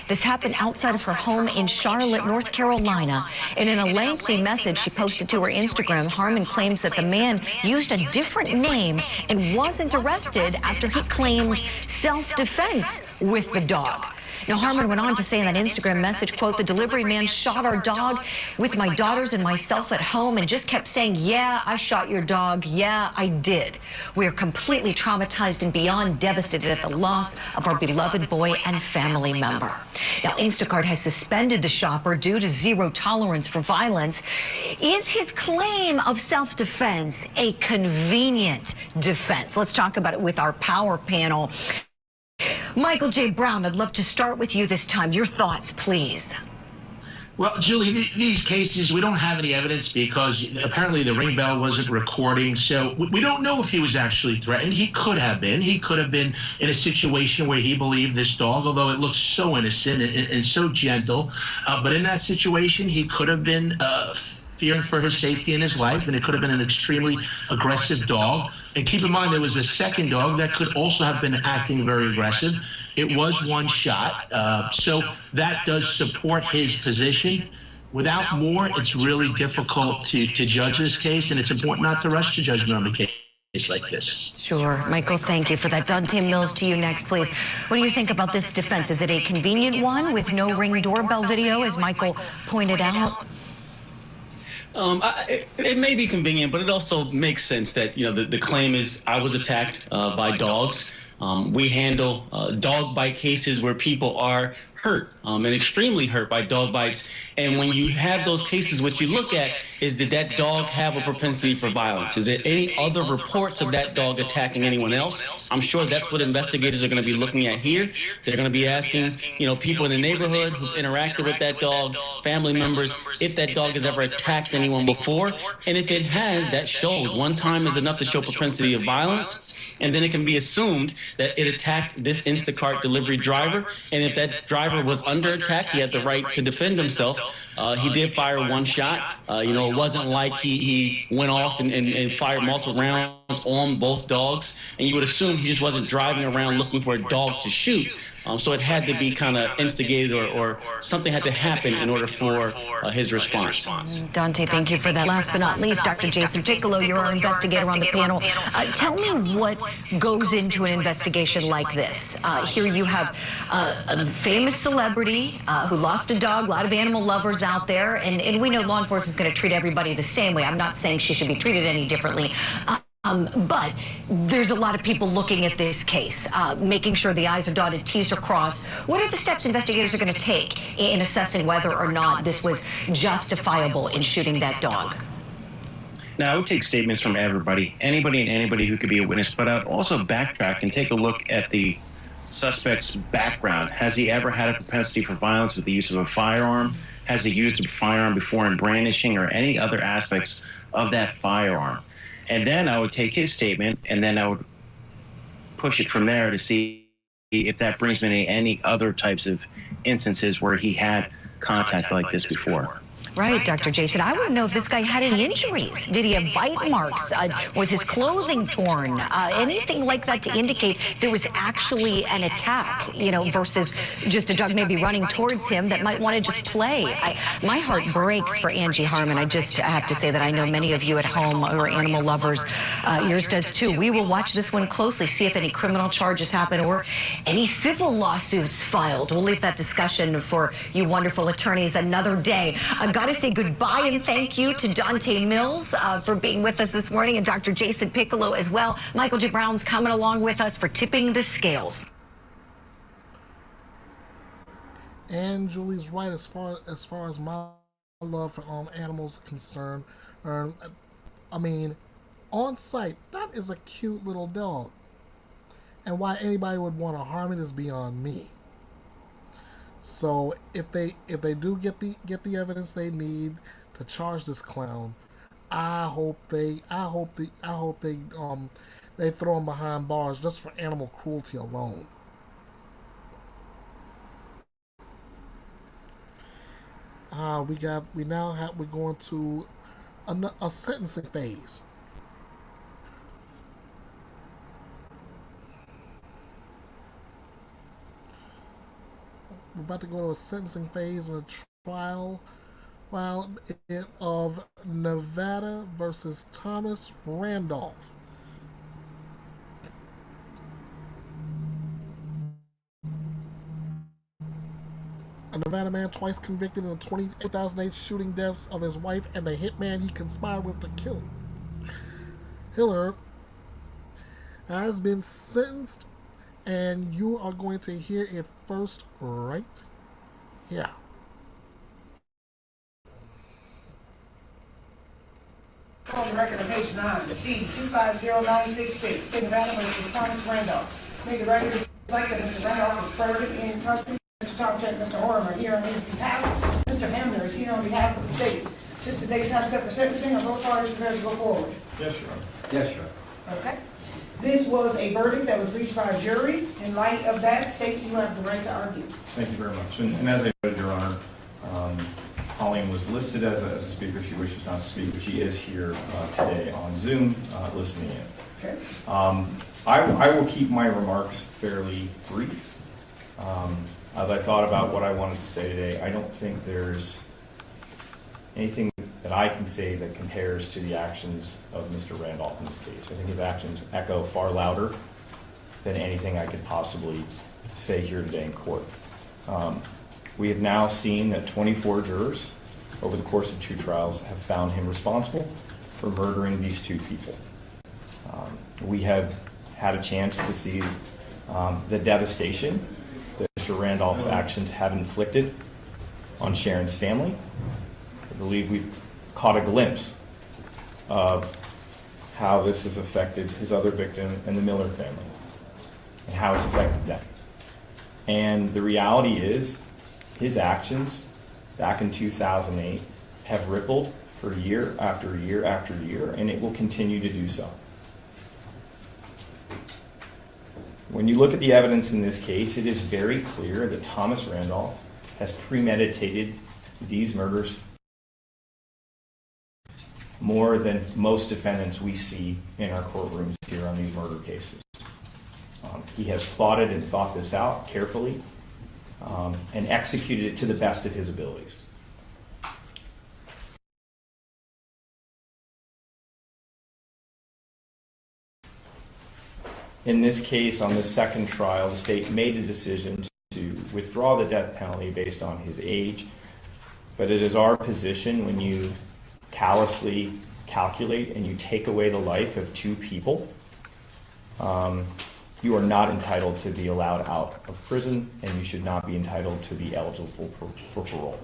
This happened outside of her home in Charlotte, North Carolina. And in a lengthy message she posted to her Instagram, Harmon claims that the man used a different name and wasn't arrested after he claimed self-defense with the dog. Now, Harmon went on to say in that Instagram message, quote, "The delivery man shot our dog with my daughters and myself at home and just kept saying, yeah, I shot your dog. Yeah, I did. We are completely traumatized and beyond devastated at the loss of our beloved boy and family member." Now, Instacart has suspended the shopper due to zero tolerance for violence. Is his claim of self-defense a convenient defense? Let's talk about it with our power panel. Michael J. Brown, I'd love to start with you this time. Your thoughts, please. Well, Julie, these cases, we don't have any evidence because apparently the ring bell wasn't recording. So we don't know if he was actually threatened. He could have been. He could have been in a situation where he believed this dog, although it looks so innocent and so gentle. But in that situation, he could have been fearing for his safety in his life, and it could have been an extremely aggressive dog. And keep in mind, there was a second dog that could also have been acting very aggressive. It was one shot, so that does support his position. Without more, it's really difficult to judge this case, and it's important not to rush to judgment on a case like this. Sure. Michael, thank you for that. Dante Mills, to you next, please. What do you think about this defense? Is it a convenient one with no Ring doorbell video, as Michael pointed out? It may be convenient, but it also makes sense that, you know, the claim is I was attacked by dogs. We handle dog bite cases where people are hurt and extremely hurt by dog bites. And when you have those cases, what you look at is, did that dog have a propensity for violence? Is there any other reports of that dog attacking anyone else? I'm sure that's what investigators are going to be looking at here. They're going to be asking, you know, people in the neighborhood who interacted with that dog, family members, if that dog has ever attacked anyone before. And if it has, that shows. One time is enough to show propensity of violence. And then it can be assumed that it attacked this Instacart delivery driver. And if that driver was under attack, he had the right to defend himself. He did fire one shot. You know, it wasn't like he went off and fired multiple rounds on both dogs. And you would assume he just wasn't driving around looking for a dog to shoot. So it had to be kind of instigated or something had to happen in order for his response. Dante, thank you for that. Last but not least, Dr. Jason Piccolo, you're our investigator on the panel. Tell me what goes into an investigation like this. Here you have a famous celebrity who lost a dog, a lot of animal lovers out there, and we know law enforcement is going to treat everybody the same way. I'm not saying she should be treated any differently. But there's a lot of people looking at this case, making sure the I's are dotted, T's are crossed. What are the steps investigators are going to take in assessing whether or not this was justifiable in shooting that dog? Now, I would take statements from anybody and anybody who could be a witness, but I'd also backtrack and take a look at the suspect's background. Has he ever had a propensity for violence with the use of a firearm? Has he used a firearm before in brandishing or any other aspects of that firearm? And then I would take his statement and then I would push it from there to see if that brings me to any other types of instances where he had contact like this before. Right, Dr. Jason. I want to know if this guy had any injuries. Did he have bite marks? Was his clothing torn? Anything like that to indicate there was actually an attack, you know, versus just a dog maybe running towards him that might want to just play. My heart breaks for Angie Harmon. I just have to say that I know many of you at home are animal lovers. Yours does too. We will watch this one closely, see if any criminal charges happen or any civil lawsuits filed. We'll leave that discussion for you wonderful attorneys another day. Got to say goodbye and thank you to Dante Mills for being with us this morning, and Dr. Jason Piccolo as well. Michael J. Brown's coming along with us for Tipping the Scales. And Julie's right as far as my love for animals is concerned. I mean, on sight, that is a cute little dog, and why anybody would want to harm it is beyond me. So if they do get the evidence they need to charge this clown, I hope they throw him behind bars just for animal cruelty alone. We're going to a sentencing phase. We're about to go to a sentencing phase in a trial of Nevada versus Thomas Randolph. A Nevada man twice convicted in the 2008 shooting deaths of his wife and the hitman he conspired with to kill. Hiller has been sentenced, and you are going to hear it first right here. On the record of page 9, C-250966, State of Nevada versus Thomas Randolph. May the record reflect that Mr. Randolph is present in custody. Mr. Tomczyk and Mr. Oram are here on his behalf. Mr. Hamner is here on behalf of the state. Since the day's time set for sentencing, are both parties prepared to go forward? Yes, Your Honor. Yes, Your Honor. Okay. This was a verdict that was reached by a jury. In light of that, state, you have the right to argue. Thank you very much. And as I noted, Your Honor, Colleen was listed as a speaker. She wishes not to speak, but she is here today on Zoom listening in. Okay. I will keep my remarks fairly brief. As I thought about what I wanted to say today, I don't think there's anything that I can say that compares to the actions of Mr. Randolph in this case. I think his actions echo far louder than anything I could possibly say here today in court. We have now seen that 24 jurors over the course of 2 trials have found him responsible for murdering these 2 people. We have had a chance to see the devastation that Mr. Randolph's actions have inflicted on Sharon's family. I believe we've caught a glimpse of how this has affected his other victim and the Miller family, and how it's affected them. And the reality is, his actions back in 2008 have rippled for year after year after year, and it will continue to do so. When you look at the evidence in this case, it is very clear that Thomas Randolph has premeditated these murders more than most defendants we see in our courtrooms here on these murder cases. He has plotted and thought this out carefully and executed it to the best of his abilities. In this case, on the second trial, the state made a decision to withdraw the death penalty based on his age, but it is our position when you callously calculate and you take away the life of 2 people, you are not entitled to be allowed out of prison, and you should not be entitled to be eligible for parole.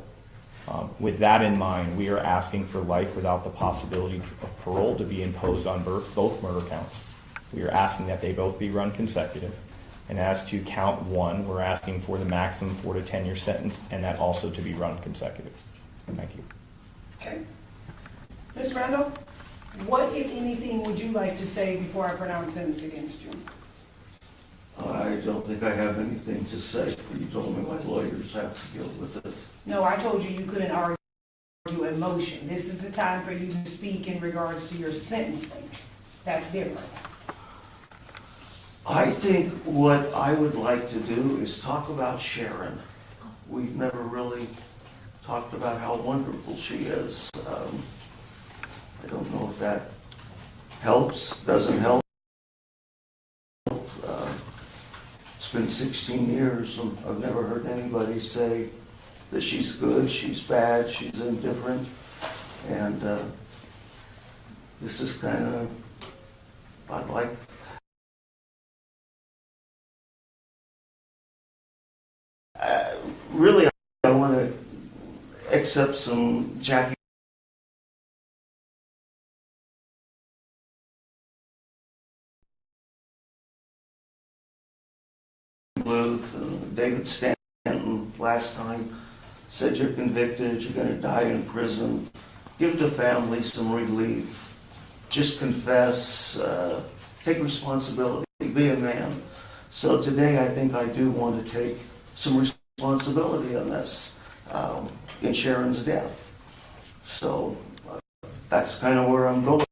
With that in mind, we are asking for life without the possibility of parole to be imposed on both murder counts. We are asking that they both be run consecutive. And as to count 1, we're asking for the maximum 4 to 10 year sentence, and that also to be run consecutive. Thank you. Okay. Ms. Randall, what, if anything, would you like to say before I pronounce sentence against you? I don't think I have anything to say. You told me my lawyers have to deal with it. No, I told you you couldn't argue a motion. This is the time for you to speak in regards to your sentencing. That's different. I think what I would like to do is talk about Sharon. We've never really talked about how wonderful she is. I don't know if that helps, doesn't help. It's been 16 years and I've never heard anybody say that she's good, she's bad, she's indifferent. And this is kind of, I'd like, really, I want to accept some Jackie Bluth and David Stanton last time said you're convicted, you're going to die in prison. Give the family some relief. Just confess, take responsibility, be a man. So today I think I do want to take some responsibility on this, in Sharon's death. So that's kind of where I'm going.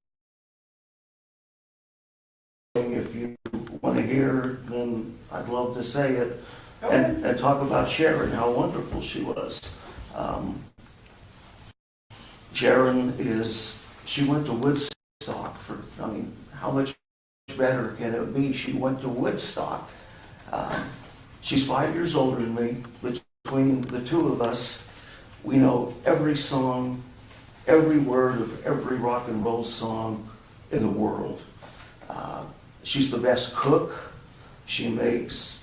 If you want to hear, then I'd love to say it and talk about Sharon, how wonderful she was. Sharon she went to Woodstock how much better can it be? She went to Woodstock. She's 5 years older than me. Between the two of us, we know every song, every word of every rock and roll song in the world. She's the best cook. She makes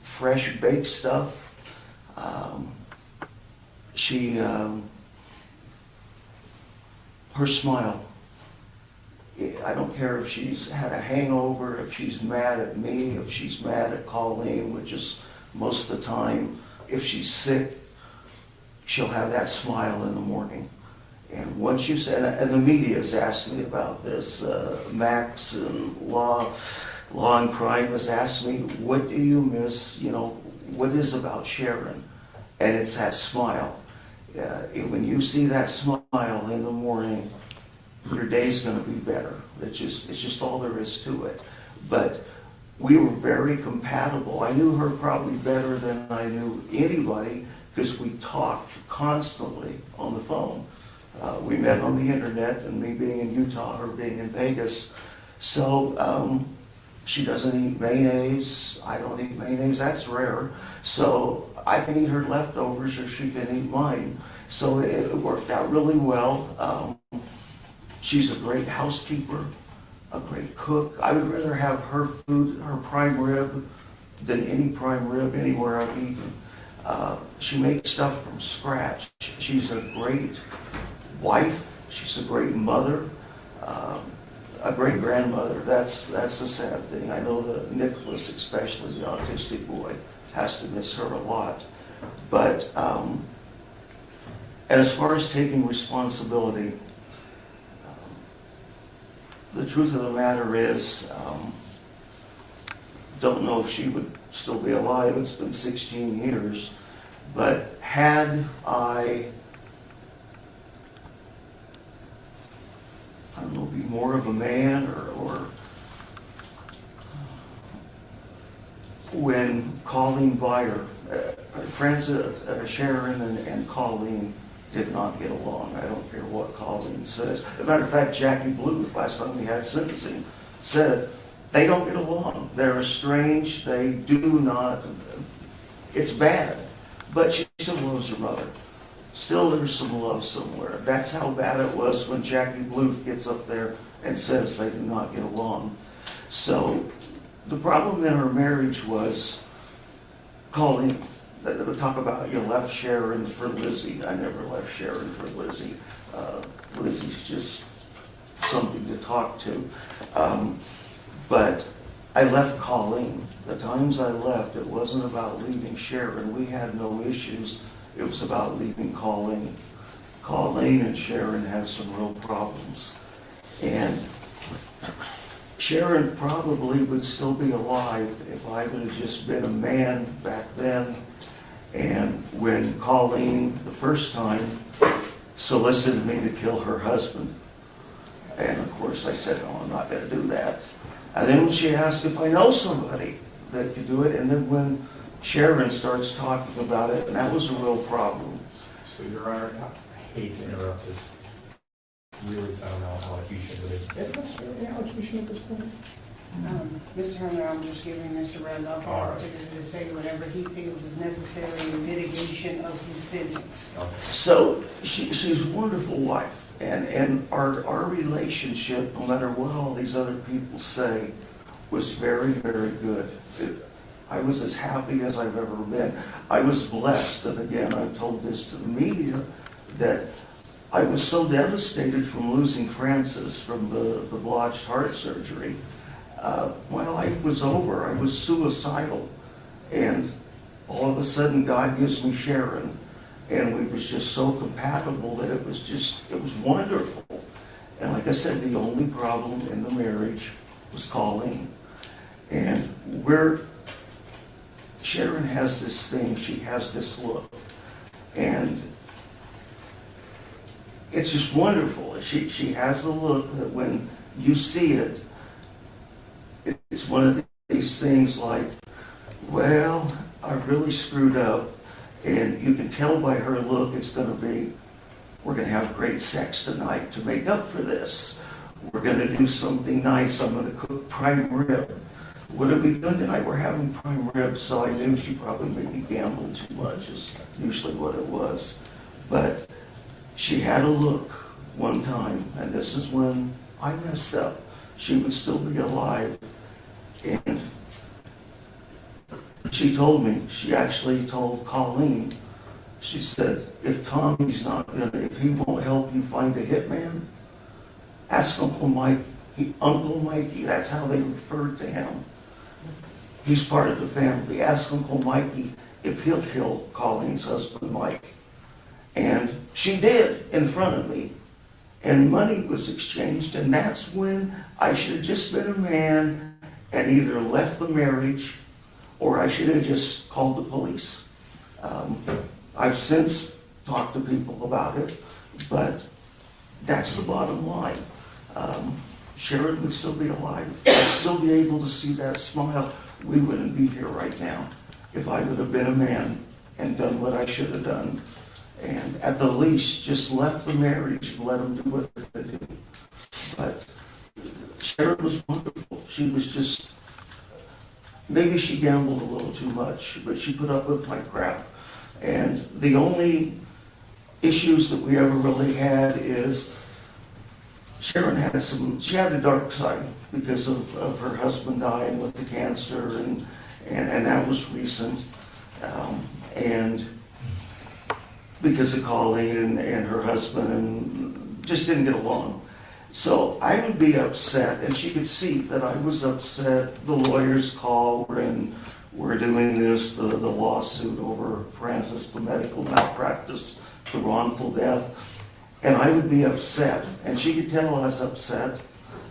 fresh baked stuff. Her smile, I don't care if she's had a hangover, if she's mad at me, if she's mad at Colleen, which is most of the time. If she's sick, she'll have that smile in the morning. And once you said, and the media has asked me about this, Max and Law and Crime has asked me, what do you miss, what is about Sharon? And it's that smile. When you see that smile in the morning, your day's going to be better. It's just all there is to it. But we were very compatible. I knew her probably better than I knew anybody because we talked constantly on the phone. We met on the internet, and me being in Utah, her being in Vegas. So she doesn't eat mayonnaise. I don't eat mayonnaise. That's rare. So I can eat her leftovers or she can eat mine. So it worked out really well. She's a great housekeeper, a great cook. I would rather have her food, her prime rib, than any prime rib anywhere I've eaten. She makes stuff from scratch. She's a great wife. She's a great mother, a great grandmother. That's the sad thing. I know that Nicholas, especially the autistic boy, has to miss her a lot. But and as far as taking responsibility, the truth of the matter is, don't know if she would still be alive. It's been 16 years. But had I don't know, be more of a man, or when Colleen Byer, Sharon and Colleen did not get along. I don't care what Colleen says. As a matter of fact, Jackie Bluth, last time we had sentencing, said they don't get along. They're estranged. They do not. It's bad. But she still loves her mother. Still there's some love somewhere. That's how bad it was when Jackie Bluth gets up there and says they do not get along. So the problem in her marriage was Colleen they talk about you left Sharon for Lizzie. I never left Sharon for Lizzie. Lizzie's just something to talk to. But I left Colleen. The times I left, it wasn't about leaving Sharon. We had no issues. It was about leaving Colleen. Colleen and Sharon had some real problems. And Sharon probably would still be alive if I would have just been a man back then. And when Colleen, the first time, solicited me to kill her husband, and of course I said, no, I'm not going to do that. And then when she asked if I know somebody that could do it, and then when Sharon starts talking about it, and that was a real problem. So, Your Honor, I hate to interrupt this really sound allocution, but is this really an allocution at this point? Mr. Hunter, I'm just giving Mr. Randolph the opportunity to say whatever he feels is necessary in mitigation of his sentence. So she's a wonderful wife, and our relationship, no matter what all these other people say, was very, very good. I was as happy as I've ever been. I was blessed, and again, I've told this to the media, that I was so devastated from losing Frances from the blotched heart surgery. My life was over. I was suicidal. And all of a sudden, God gives me Sharon. And we was just so compatible that it was wonderful. And like I said, the only problem in the marriage was Colleen. And Sharon has this thing, she has this look. And it's just wonderful. She has the look that when you see it, it's one of these things like, well, I really screwed up. And you can tell by her look, it's going to be, we're going to have great sex tonight to make up for this. We're going to do something nice. I'm going to cook prime rib. What are we doing tonight? We're having prime rib. So I knew she probably made me gamble too much, is usually what it was. But she had a look one time, and this is when I messed up. She would still be alive. And she told me, she actually told Colleen, she said, if Tommy's not gonna, if he won't help you find a hitman, ask Uncle Mike, Uncle Mikey, that's how they referred to him. He's part of the family. Ask Uncle Mikey if he'll kill Colleen's husband, Mike. And she did in front of me. And money was exchanged, and that's when I should have just been a man and either left the marriage or I should have just called the police. I've since talked to people about it, but that's the bottom line. Sharon would still be alive. I'd still be able to see that smile. We wouldn't be here right now if I would have been a man and done what I should have done. And at the least, just left the marriage and let them do what they do. But Sharon was wonderful. She was just, maybe she gambled a little too much, but she put up with my crap. And the only issues that we ever really had is Sharon had she had a dark side because of her husband dying with the cancer, and that was recent. And because of Colleen and her husband, and just didn't get along. So I would be upset, and she could see that I was upset. The lawyers called, and we're doing this, the lawsuit over Frances, the medical malpractice, the wrongful death. And I would be upset, and she could tell I was upset.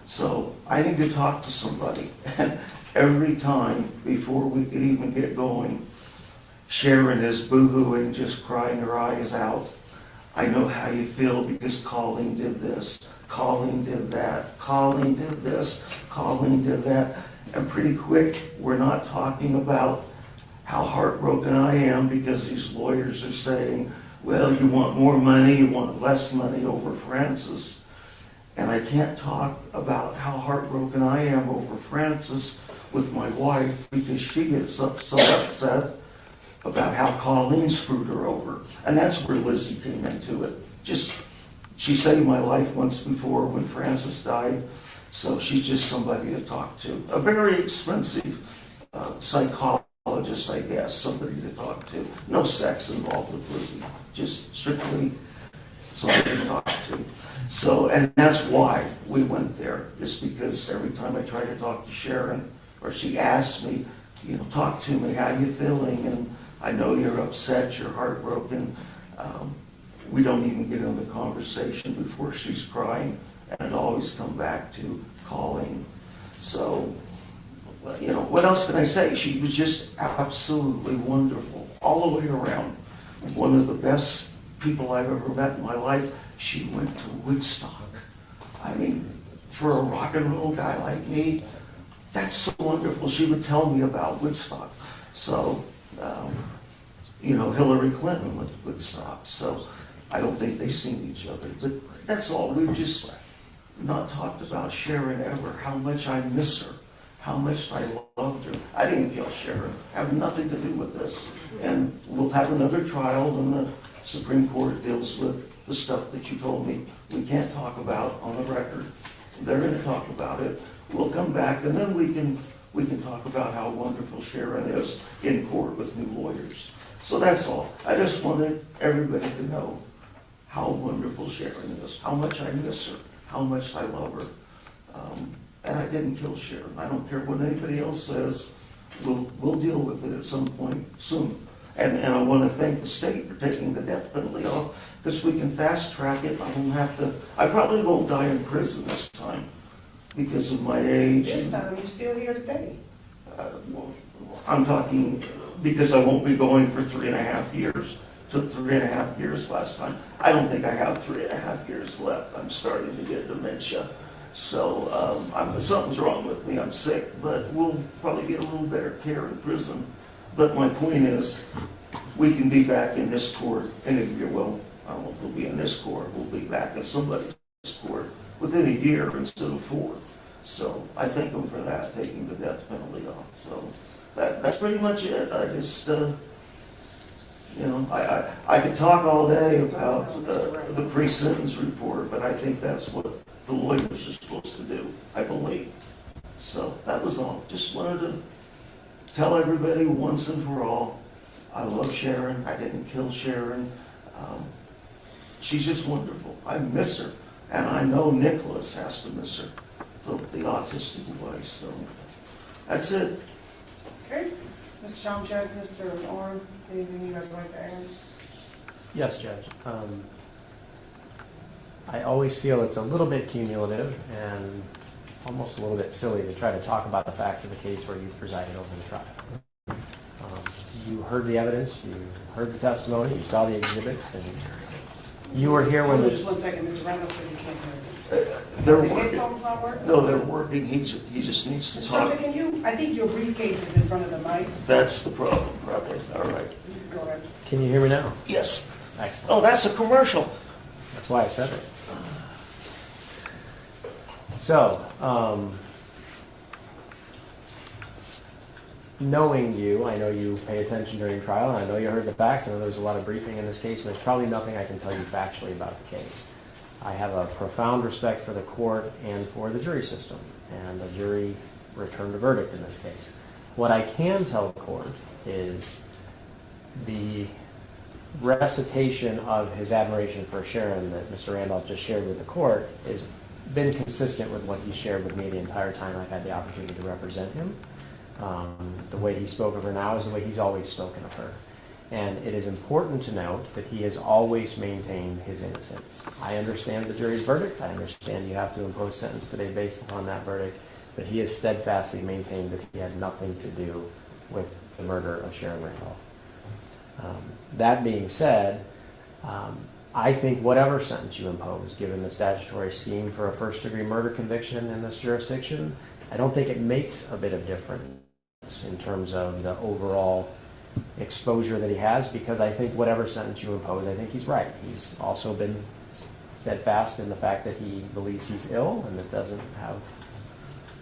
So I need to talk to somebody. And every time before we could even get going, Sharon is boo-hooing, just crying her eyes out. I know how you feel because Colleen did this, Colleen did that, Colleen did this, Colleen did that. And pretty quick, we're not talking about how heartbroken I am because these lawyers are saying, well, you want more money, you want less money over Frances. And I can't talk about how heartbroken I am over Frances with my wife because she gets so upset about how Colleen screwed her over. And that's where Lizzie came into it. She saved my life once before when Frances died, so she's just somebody to talk to. A very expensive psychologist psychologist, I guess, somebody to talk to. No sex involved with Lizzie, just strictly somebody to talk to. So, and that's why we went there, is because every time I try to talk to Sharon, or she asks me, you know, talk to me, how you feeling? And I know you're upset, you're heartbroken. We don't even get into the conversation before she's crying, and it always come back to calling. So, you know, what else can I say? She was just absolutely wonderful, all the way around. One of the best people I've ever met in my life. She went to Woodstock. I mean, for a rock and roll guy like me, that's so wonderful. She would tell me about Woodstock. So, you know, Hillary Clinton went to Woodstock. So I don't think they've seen each other. But that's all. We've just not talked about Sharon ever, how much I miss her, how much I loved her. I didn't kill Sharon. Have nothing to do with this. And we'll have another trial when the Supreme Court deals with the stuff that you told me we can't talk about on the record. They're going to talk about it. We'll come back, and then we can talk about how wonderful Sharon is in court with new lawyers. So that's all. I just wanted everybody to know how wonderful Sharon is, how much I miss her, how much I love her. And I didn't kill Sharon. I don't care what anybody else says. We'll deal with it at some point soon. And I want to thank the state for taking the death penalty off, because we can fast track it. I won't have to. I probably won't die in prison this time because of my age. This time you're still here today. Well, I'm talking because I won't be going for 3.5 years. Took 3.5 years last time. I don't think I have 3.5 years left. I'm starting to get dementia. So something's wrong with me. I'm sick, but we'll probably get a little better care in prison. But my point is, we can be back in this court in a year. Well, I don't know if we'll be in this court. We'll be back in somebody's court within a year instead of 4. So I thank them for that, taking the death penalty off. So that's pretty much it. I just, you know, I could talk all day about the pre-sentence report, but I think that's what the lawyers are supposed to do, I believe. So that was all. Just wanted to tell everybody once and for all, I love Sharon. I didn't kill Sharon. She's just wonderful. I miss her. And I know Nicholas has to miss her, the autistic boy. So that's it. Okay. Mr. Tomchak, Mr. Orm, anything you guys would like to add? Yes, Judge. I always feel it's a little bit cumulative and almost a little bit silly to try to talk about the facts of the case where you presided over the trial. You heard the evidence, you heard the testimony, you saw the exhibits, and you were here when Just 1 second, Mr. Randolph said you can't hear it. They're The working. headphones not working? No, they're working. He just needs to Mr. talk. Tomchak, can you, I think your briefcase is in front of the mic. That's the problem, probably. All right. You can go ahead. Can you hear me now? Yes. Excellent. Oh, that's a commercial. That's why I said it. So, knowing you, I know you pay attention during trial, and I know you heard the facts. I know there was a lot of briefing in this case, and there's probably nothing I can tell you factually about the case. I have a profound respect for the court and for the jury system, and the jury returned a verdict in this case. What I can tell the court is the recitation of his admiration for Sharon that Mr. Randolph just shared with the court has been consistent with what he shared with me the entire time I've had the opportunity to represent him. The way he spoke of her now is the way he's always spoken of her. And it is important to note that he has always maintained his innocence. I understand the jury's verdict. I understand you have to impose sentence today based upon that verdict. But he has steadfastly maintained that he had nothing to do with the murder of Sharon Randolph. That being said, I think whatever sentence you impose, given the statutory scheme for a first-degree murder conviction in this jurisdiction, I don't think it makes a bit of difference in terms of the overall exposure that he has, because I think whatever sentence you impose, I think he's right. He's also been steadfast in the fact that he believes he's ill and that doesn't have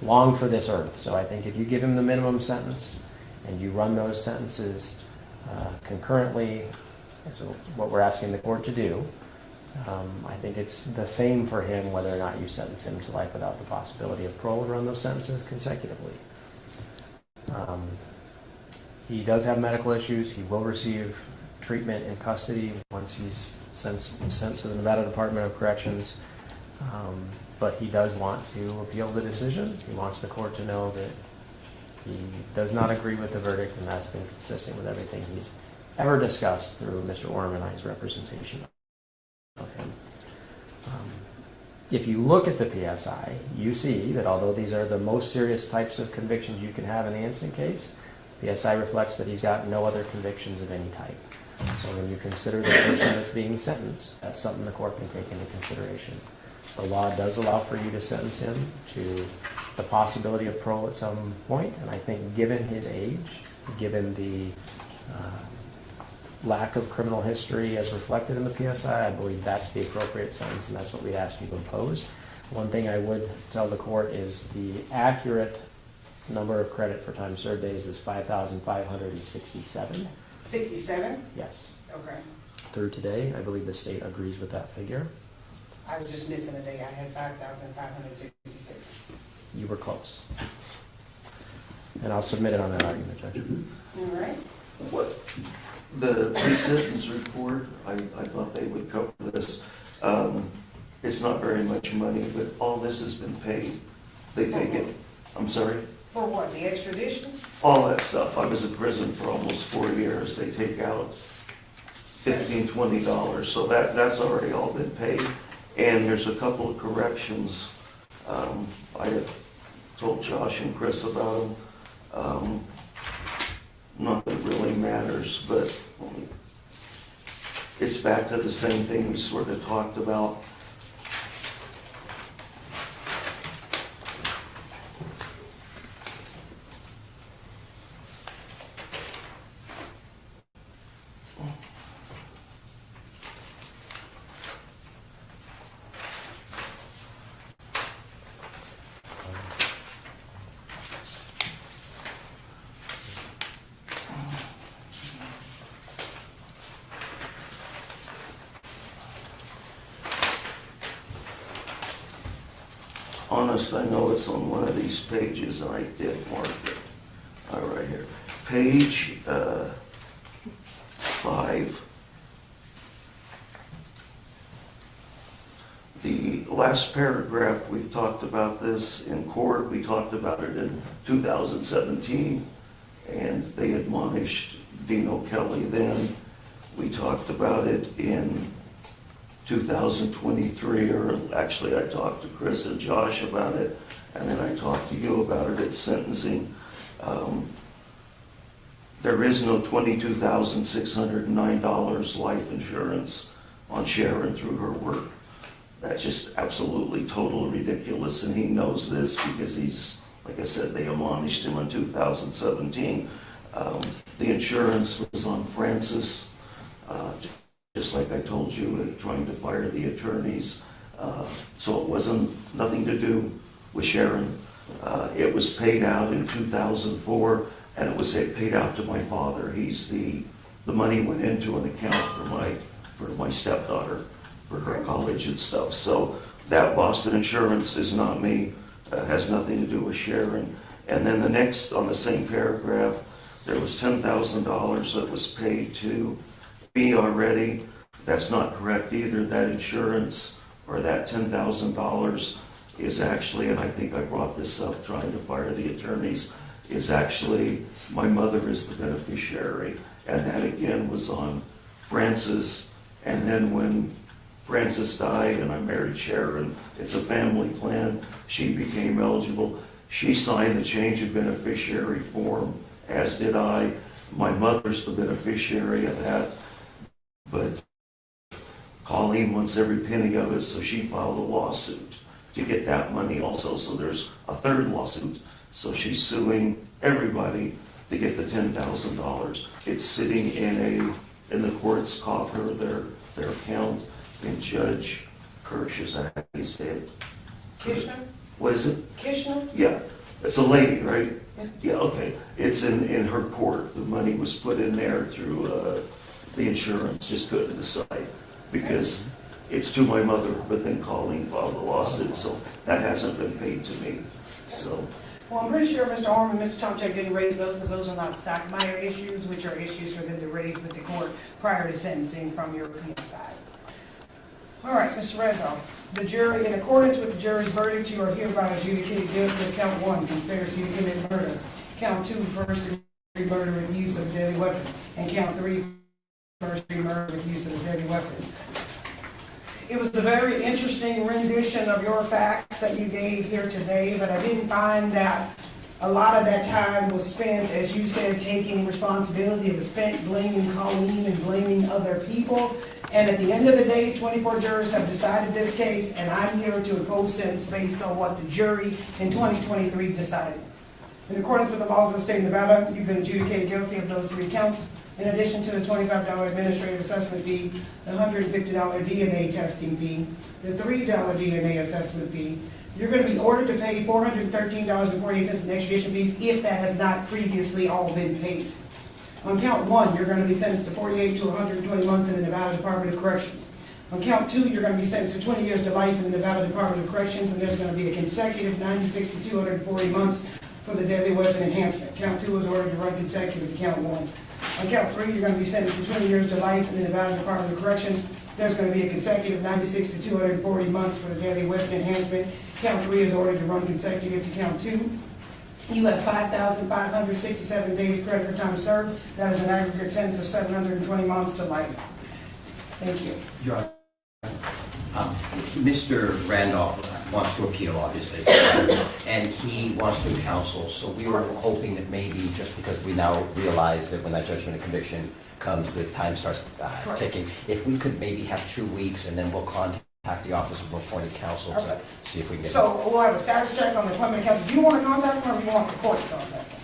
long for this earth. So I think if you give him the minimum sentence and you run those sentences concurrently, so what we're asking the court to do, I think it's the same for him whether or not you sentence him to life without the possibility of parole or run those sentences consecutively. He does have medical issues. He will receive treatment in custody once he's sent to the Nevada Department of Corrections. But he does want to appeal the decision. He wants the court to know that he does not agree with the verdict, and that's been consistent with everything he's ever discussed through Mr. Orm and I's representation of him. If you look at the PSI, you see that although these are the most serious types of convictions you can have in the instant case, PSI reflects that he's got no other convictions of any type. So when you consider the person that's being sentenced, that's something the court can take into consideration. The law does allow for you to sentence him to the possibility of parole at some point, and I think given his age, given the lack of criminal history as reflected in the PSI, I believe that's the appropriate sentence, and that's what we ask you to impose. One thing I would tell the court is the accurate number of credit for time served days is 5,567. 67? Yes. Okay. Through today, I believe the state agrees with that figure. I was just missing a day. I had 5,566. You were close. And I'll submit it on that argument, Judge. All right. What the pre-sentence report, I thought they would cover this. It's not very much money, but all this has been paid. They take it. I'm sorry? For what, the extradition? All that stuff. I was in prison for almost 4 years. They take out $15, $20. So that's already all been paid. And there's a couple of corrections. I have told Josh and Chris about them. Not that it really matters, but it's back to the same thing we sort of talked about. Honest, I know it's on one of these pages, and I did mark it. All right, here. Page 5. The last paragraph, we've talked about this in court. We talked about it in 2017, and they admonished Dino Kelly then. We talked about it in 2023, or actually I talked to Chris and Josh about it, and then I talked to you about it at sentencing. There is no $22,609 life insurance on Sharon through her work. That's just absolutely total ridiculous, and he knows this because he's, like I said, they admonished him in 2017. The insurance was on Francis, just like I told you, trying to fire the attorneys. So it wasn't nothing to do with Sharon. It was paid out in 2004, and it was paid out to my father. He's the money went into an account for my stepdaughter for her college and stuff. So that Boston Insurance is not me. Has nothing to do with Sharon. And then the next, on the same paragraph, there was $10,000 that was paid to me already. That's not correct either. That insurance, or that $10,000 is actually, and I think I brought this up trying to fire the attorneys, is actually, my mother is the beneficiary. And that again was on Francis. And then when Francis died and I married Sharon, it's a family plan. She became eligible. She signed the change of beneficiary form, as did I. My mother's the beneficiary of that. But Colleen wants every penny of it, so she filed a lawsuit to get that money also. So there's a third lawsuit. So she's suing everybody to get the $10,000. It's sitting in the court's coffer, their account, and Judge Kirsch, is that how you say it? Kishner? What is it? Kishner? Yeah. It's a lady, right? Yeah, okay. It's in her court. The money was put in there through the insurance, just couldn't decide because it's to my mother, but then Colleen filed a lawsuit, so that hasn't been paid to me. So Well, I'm pretty sure Mr. Orm and Mr. Tomczyk didn't raise those because those are not Stockmeyer issues, which are issues for them to raise with the court prior to sentencing from your side. All right, Mr. Randolph. The jury, in accordance with the jury's verdict, you are hereby adjudicated guilty of count 1, conspiracy to commit murder, count 2, first-degree murder with use of a deadly weapon, and count 3, first-degree murder with use of a deadly weapon. It was a very interesting rendition of your facts that you gave here today, but I didn't find that a lot of that time was spent, as you said, taking responsibility. It was spent blaming Colleen and blaming other people. And at the end of the day, 24 jurors have decided this case, and I'm here to impose sentence based on what the jury in 2023 decided. In accordance with the laws of the state of Nevada, you've been adjudicated guilty of those 3 counts. In addition to the $25 administrative assessment fee, the $150 DNA testing fee, the $3 DNA assessment fee, you're going to be ordered to pay $413.48 in extradition fees if that has not previously all been paid. On count 1, you're going to be sentenced to 48 to 120 months in the Nevada Department of Corrections. On count 2, you're going to be sentenced to 20 years to life in the Nevada Department of Corrections, and there's going to be a consecutive 96 to 240 months for the deadly weapon enhancement. Count 2 is ordered to run consecutive to count 1. On count 3, you're going to be sentenced to 20 years to life in the Nevada Department of Corrections. There's going to be a consecutive 96 to 240 months for the deadly weapon enhancement. Count 3 is ordered to run consecutive to count 2. You have 5,567 days credit for time served. That is an aggregate sentence of 720 months to life. Thank you. Your Honor, Mr. Randolph wants to appeal, obviously, and he wants to counsel. So we were hoping that maybe just because we now realize that when that judgment of conviction comes, the time starts ticking. If we could maybe have 2 weeks, and then we'll contact the Office of Appointed Counsel to see if we can get. So we'll have a status check on the appointment counsel. Do you want to contact them, or do you want the court to contact them?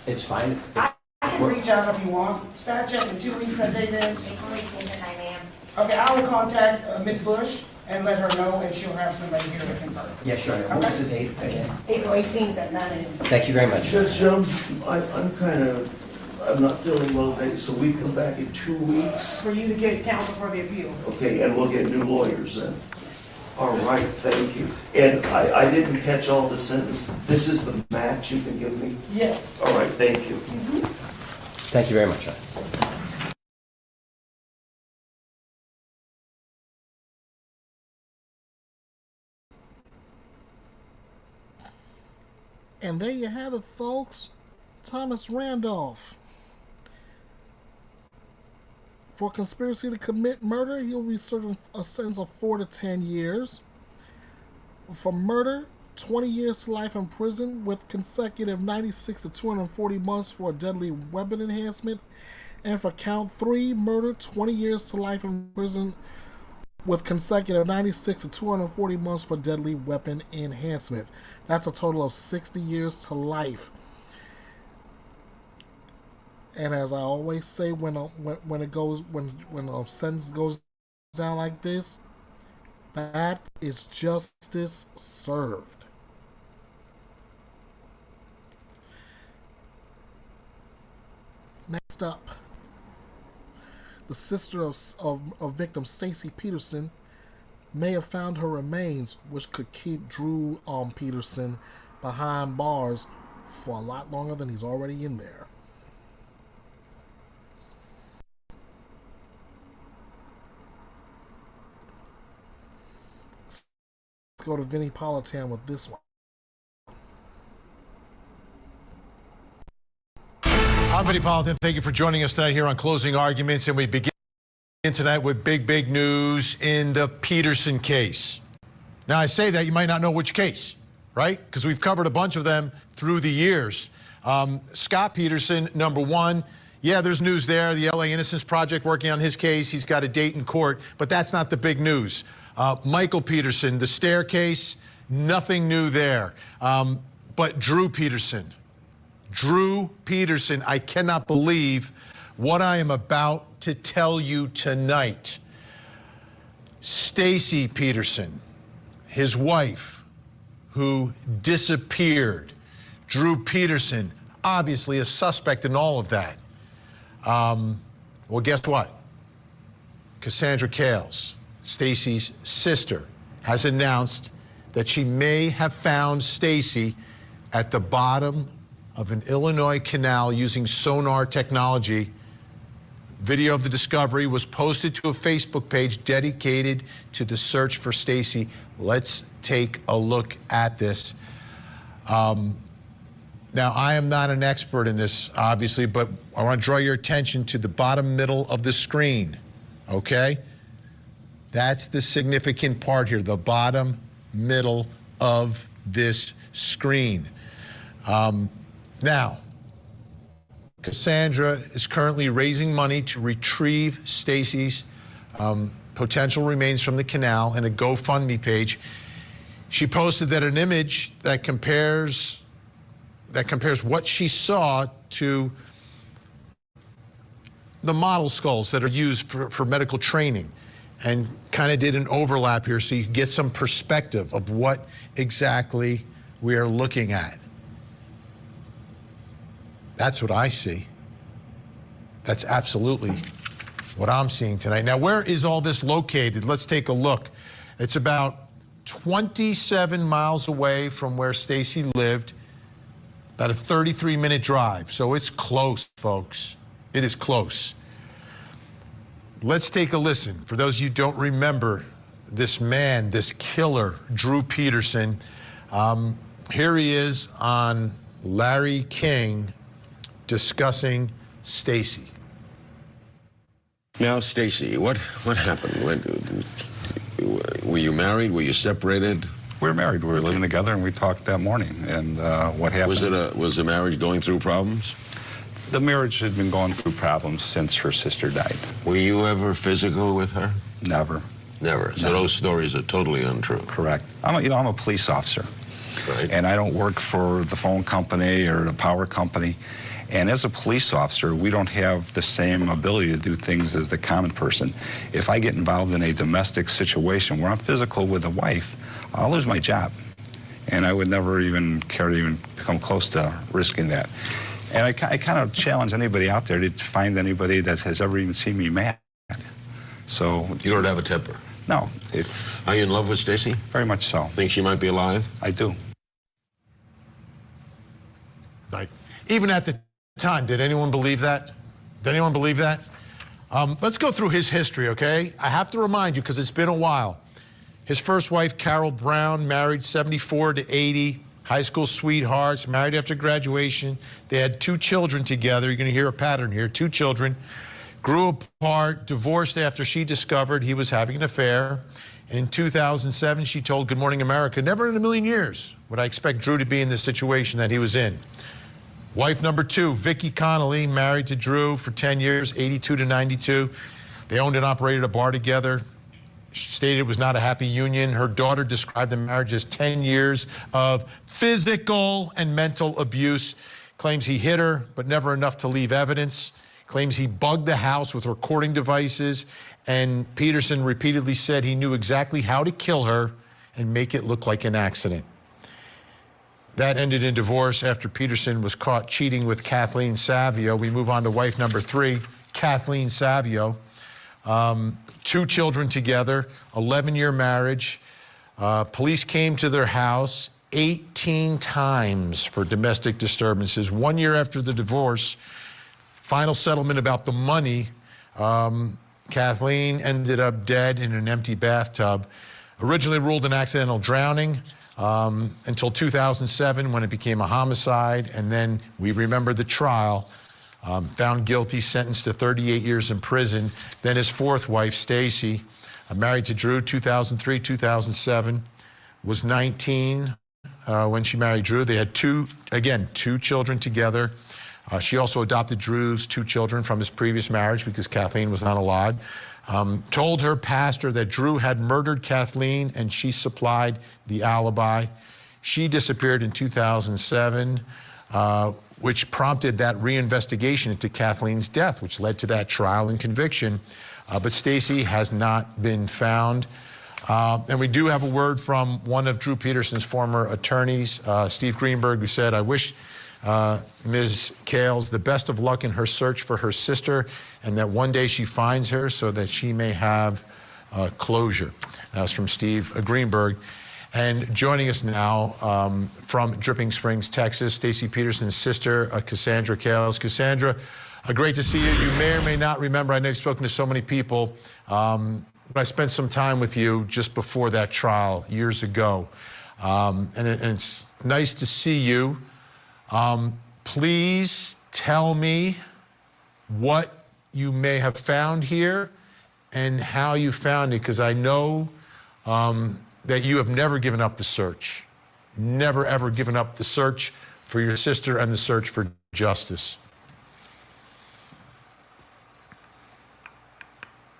It's fine. I can reach out if you want. Status check in 2 weeks. That date is April 18th at 9 a.m. Okay, I will contact Ms. Bush and let her know, and she'll have somebody here to confirm. Yeah, sure. Okay. What was the date again? April 18th at 9 a.m. Thank you very much. Judge Jones, I'm not feeling well today, so we come back in 2 weeks. For you to get counsel for the appeal. Okay, and we'll get new lawyers then. All right, thank you. And I didn't catch all the sentence. This is the max you can give me? Yes. All right, thank you. Thank you very much. And there you have it, folks. Thomas Randolph. For conspiracy to commit murder, he will be serving a sentence of 4 to 10 years. For murder, 20 years to life in prison with consecutive 96 to 240 months for a deadly weapon enhancement. And for count 3, murder, 20 years to life in prison with consecutive 96 to 240 months for deadly weapon enhancement. That's a total of 60 years to life. And as I always say, when a sentence goes down like this, that is justice served. Next up, the sister of victim Stacy Peterson may have found her remains, which could keep Drew Peterson behind bars for a lot longer than he's already in there. Let's go to Vinnie Politan with this one. I'm Vinnie Politan. Thank you for joining us tonight here on Closing Arguments, and we begin tonight with big news in the Peterson case. Now, I say that, you might not know which case, right? Because we've covered a bunch of them through the years. Scott Peterson, number one. Yeah, there's news there. The LA Innocence Project working on his case. He's got a date in court, but that's not the big news. Michael Peterson, the staircase, nothing new there. But Drew Peterson, I cannot believe what I am about to tell you tonight. Stacy Peterson, his wife, who disappeared. Drew Peterson, obviously a suspect in all of that. Well, guess what? Cassandra Kales, Stacy's sister, has announced that she may have found Stacy at the bottom of an Illinois canal using sonar technology. Video of the discovery was posted to a Facebook page dedicated to the search for Stacy. Let's take a look at this. Now, I am not an expert in this, obviously, but I want to draw your attention to the bottom middle of the screen, okay? That's the significant part here, the bottom middle of this screen. Now, Cassandra is currently raising money to retrieve Stacy's potential remains from the canal in a GoFundMe page. She posted that an image that compares what she saw to the model skulls that are used for medical training, and kind of did an overlap here so you can get some perspective of what exactly we are looking at. That's what I see. That's absolutely what I'm seeing tonight. Now, where is all this located? Let's take a look. It's about 27 miles away from where Stacy lived, about a 33-minute drive. So it's close, folks. It is close. Let's take a listen. For those of you who don't remember this man, this killer, Drew Peterson, here he is on Larry King discussing Stacy. Now, Stacy, what happened? Were you married? Were you separated? We were married. We were living together, and we talked that morning. And what happened? Was the marriage going through problems? The marriage had been going through problems since her sister died. Were you ever physical with her? Never. Never. So those stories are totally untrue. Correct. I'm a police officer. Right. And I don't work for the phone company or the power company. And as a police officer, we don't have the same ability to do things as the common person. If I get involved in a domestic situation where I'm physical with a wife, I'll lose my job. And I would never even care to even come close to risking that. And I kind of challenge anybody out there to find anybody that has ever even seen me mad. So you don't have a temper? No, Are you in love with Stacy? Very much so. Think she might be alive? I do. Like, even at the time, did anyone believe that? Did anyone believe that? Let's go through his history, okay? I have to remind you, because it's been a while. His first wife, Carol Brown, married 74 to 80. High school sweethearts, married after graduation. They had 2 children together. You're going to hear a pattern here. 2 children. Grew apart, divorced after she discovered he was having an affair. In 2007, she told Good Morning America, never in a million years would I expect Drew to be in this situation that he was in. Wife number 2, Vicki Connolly, married to Drew for 10 years, 82 to 92. They owned and operated a bar together. She stated it was not a happy union. Her daughter described the marriage as 10 years of physical and mental abuse. Claims he hit her, but never enough to leave evidence. Claims he bugged the house with recording devices. And Peterson repeatedly said he knew exactly how to kill her and make it look like an accident. That ended in divorce after Peterson was caught cheating with Kathleen Savio. We move on to wife number 3, Kathleen Savio. 2 children together, 11-year marriage. Police came to their house 18 times for domestic disturbances. 1 year after the divorce, final settlement about the money, Kathleen ended up dead in an empty bathtub. Originally ruled an accidental drowning until 2007 when it became a homicide. And then we remember the trial. Found guilty, sentenced to 38 years in prison. Then his 4th wife, Stacy, married to Drew 2003, 2007, was 19 when she married Drew. They had 2 children together. She also adopted Drew's 2 children from his previous marriage because Kathleen was not allowed. Told her pastor that Drew had murdered Kathleen and she supplied the alibi. She disappeared in 2007. Which prompted that reinvestigation into Kathleen's death, which led to that trial and conviction. But Stacy has not been found. And we do have a word from one of Drew Peterson's former attorneys, Steve Greenberg, who said, I wish Ms. Kales the best of luck in her search for her sister, and that one day she finds her so that she may have closure. That's from Steve Greenberg. And joining us now from Dripping Springs, Texas, Stacy Peterson's sister, Cassandra Kales. Cassandra, great to see you. You may or may not remember, I know you've spoken to so many people, but I spent some time with you just before that trial years ago. And it's nice to see you. Please tell me what you may have found here and how you found it, because I know that you have never given up the search. Never, ever given up the search for your sister and the search for justice.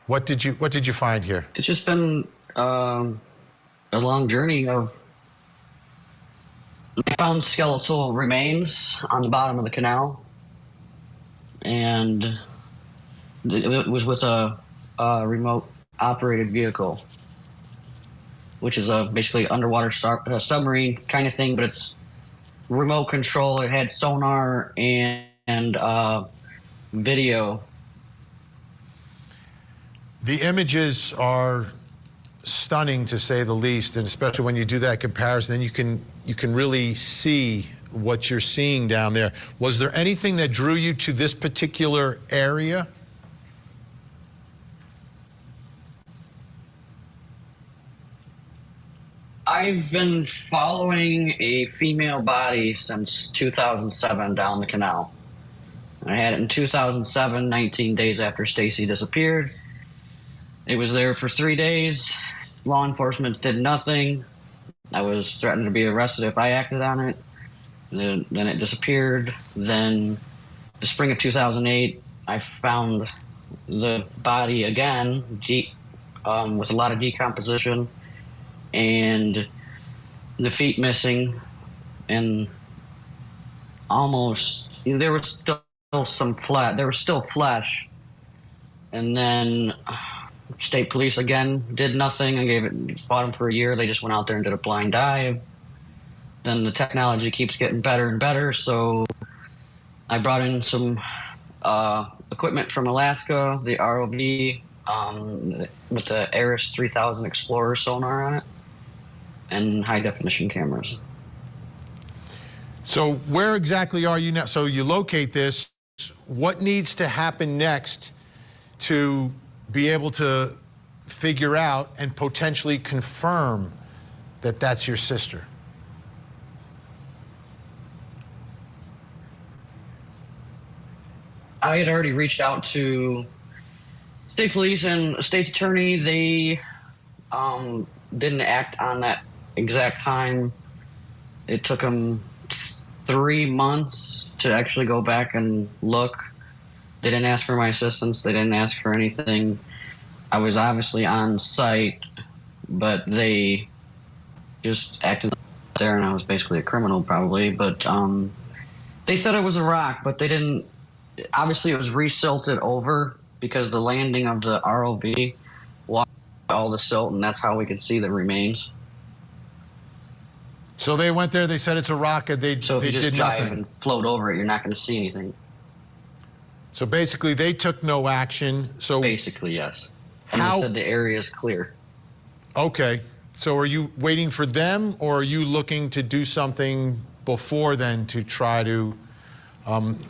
What did you find here? It's just been a long journey of. I found skeletal remains on the bottom of the canal, and it was with a remote operated vehicle, which is a basically underwater submarine kind of thing, but it's remote control. It had sonar and video. The images are stunning, to say the least, and especially when you do that comparison, then you can really see what you're seeing down there. Was there anything that drew you to this particular area? I've been following a female body since 2007 down the canal. I had it in 2007, 19 days after Stacy disappeared. It was there for 3 days. Law enforcement did nothing. I was threatened to be arrested if I acted on it. Then it disappeared. Then the spring of 2008, I found the body again with a lot of decomposition and the feet missing, and almost there was still some flesh. There was still flesh, and then state police again did nothing. I fought them for a year. They just went out there and did a blind dive. Then the technology keeps getting better and better, so I brought in some equipment from Alaska, the ROV with the Aris 3000 Explorer sonar on it, and high-definition cameras. So where exactly are you now? So you locate this. What needs to happen next to be able to figure out and potentially confirm that that's your sister? I had already reached out to state police and state's attorney. They didn't act on that exact time. It took them 3 months to actually go back and look. They didn't ask for my assistance. They didn't ask for anything. I was obviously on site, but they just acted there, and I was basically a criminal probably. But they said it was a rock, but they didn't. Obviously, it was resilted over because the landing of the ROV washed all the silt, and that's how we could see the remains. So they went there, they said it's a rock, and they So if you just did dive nothing. and float over it, you're not going to see anything. So basically, they took no action. So basically, yes. And how? they said the area is clear. Okay. So are you waiting for them, or are you looking to do something before then to try to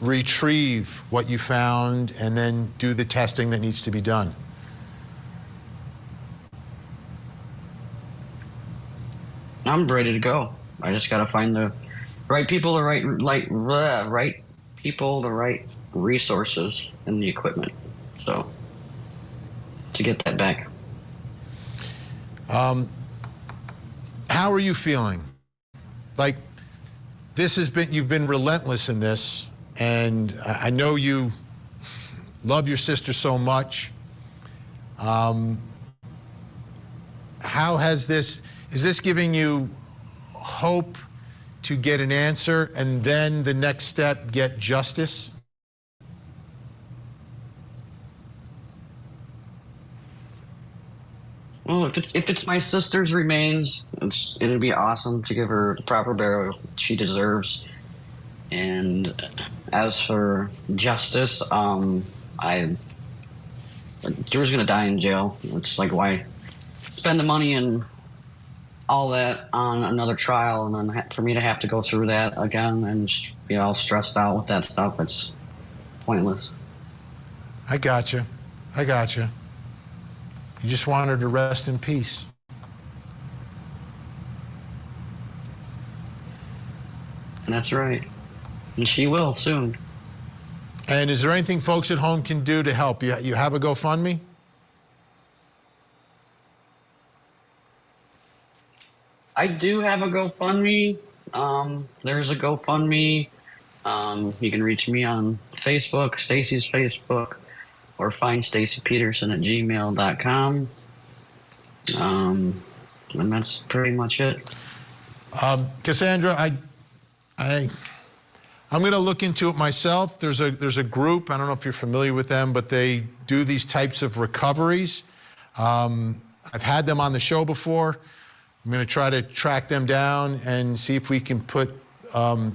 retrieve what you found and then do the testing that needs to be done? I'm ready to go. I just got to find the right people, the right people, the right resources, and the equipment. So to get that back. How are you feeling? Like, this has been, you've been relentless in this, and I know you love your sister so much. How has this, is this giving you hope to get an answer and then the next step, get justice? Well, if it's my sister's remains, it'd be awesome to give her the proper burial she deserves. And as for justice, Drew's gonna die in jail. It's like, why spend the money and all that on another trial, and then for me to have to go through that again and just be all stressed out with that stuff, it's pointless. I got you. I got you. You just want her to rest in peace. That's right. And she will soon. And is there anything folks at home can do to help? You have a GoFundMe? I do have a GoFundMe. There's a GoFundMe. You can reach me on Facebook, Stacy's Facebook, or find stacypeterson@gmail.com. And that's pretty much it. Cassandra, I'm going to look into it myself. There's a group, I don't know if you're familiar with them, but they do these types of recoveries. I've had them on the show before. I'm going to try to track them down and see if we can put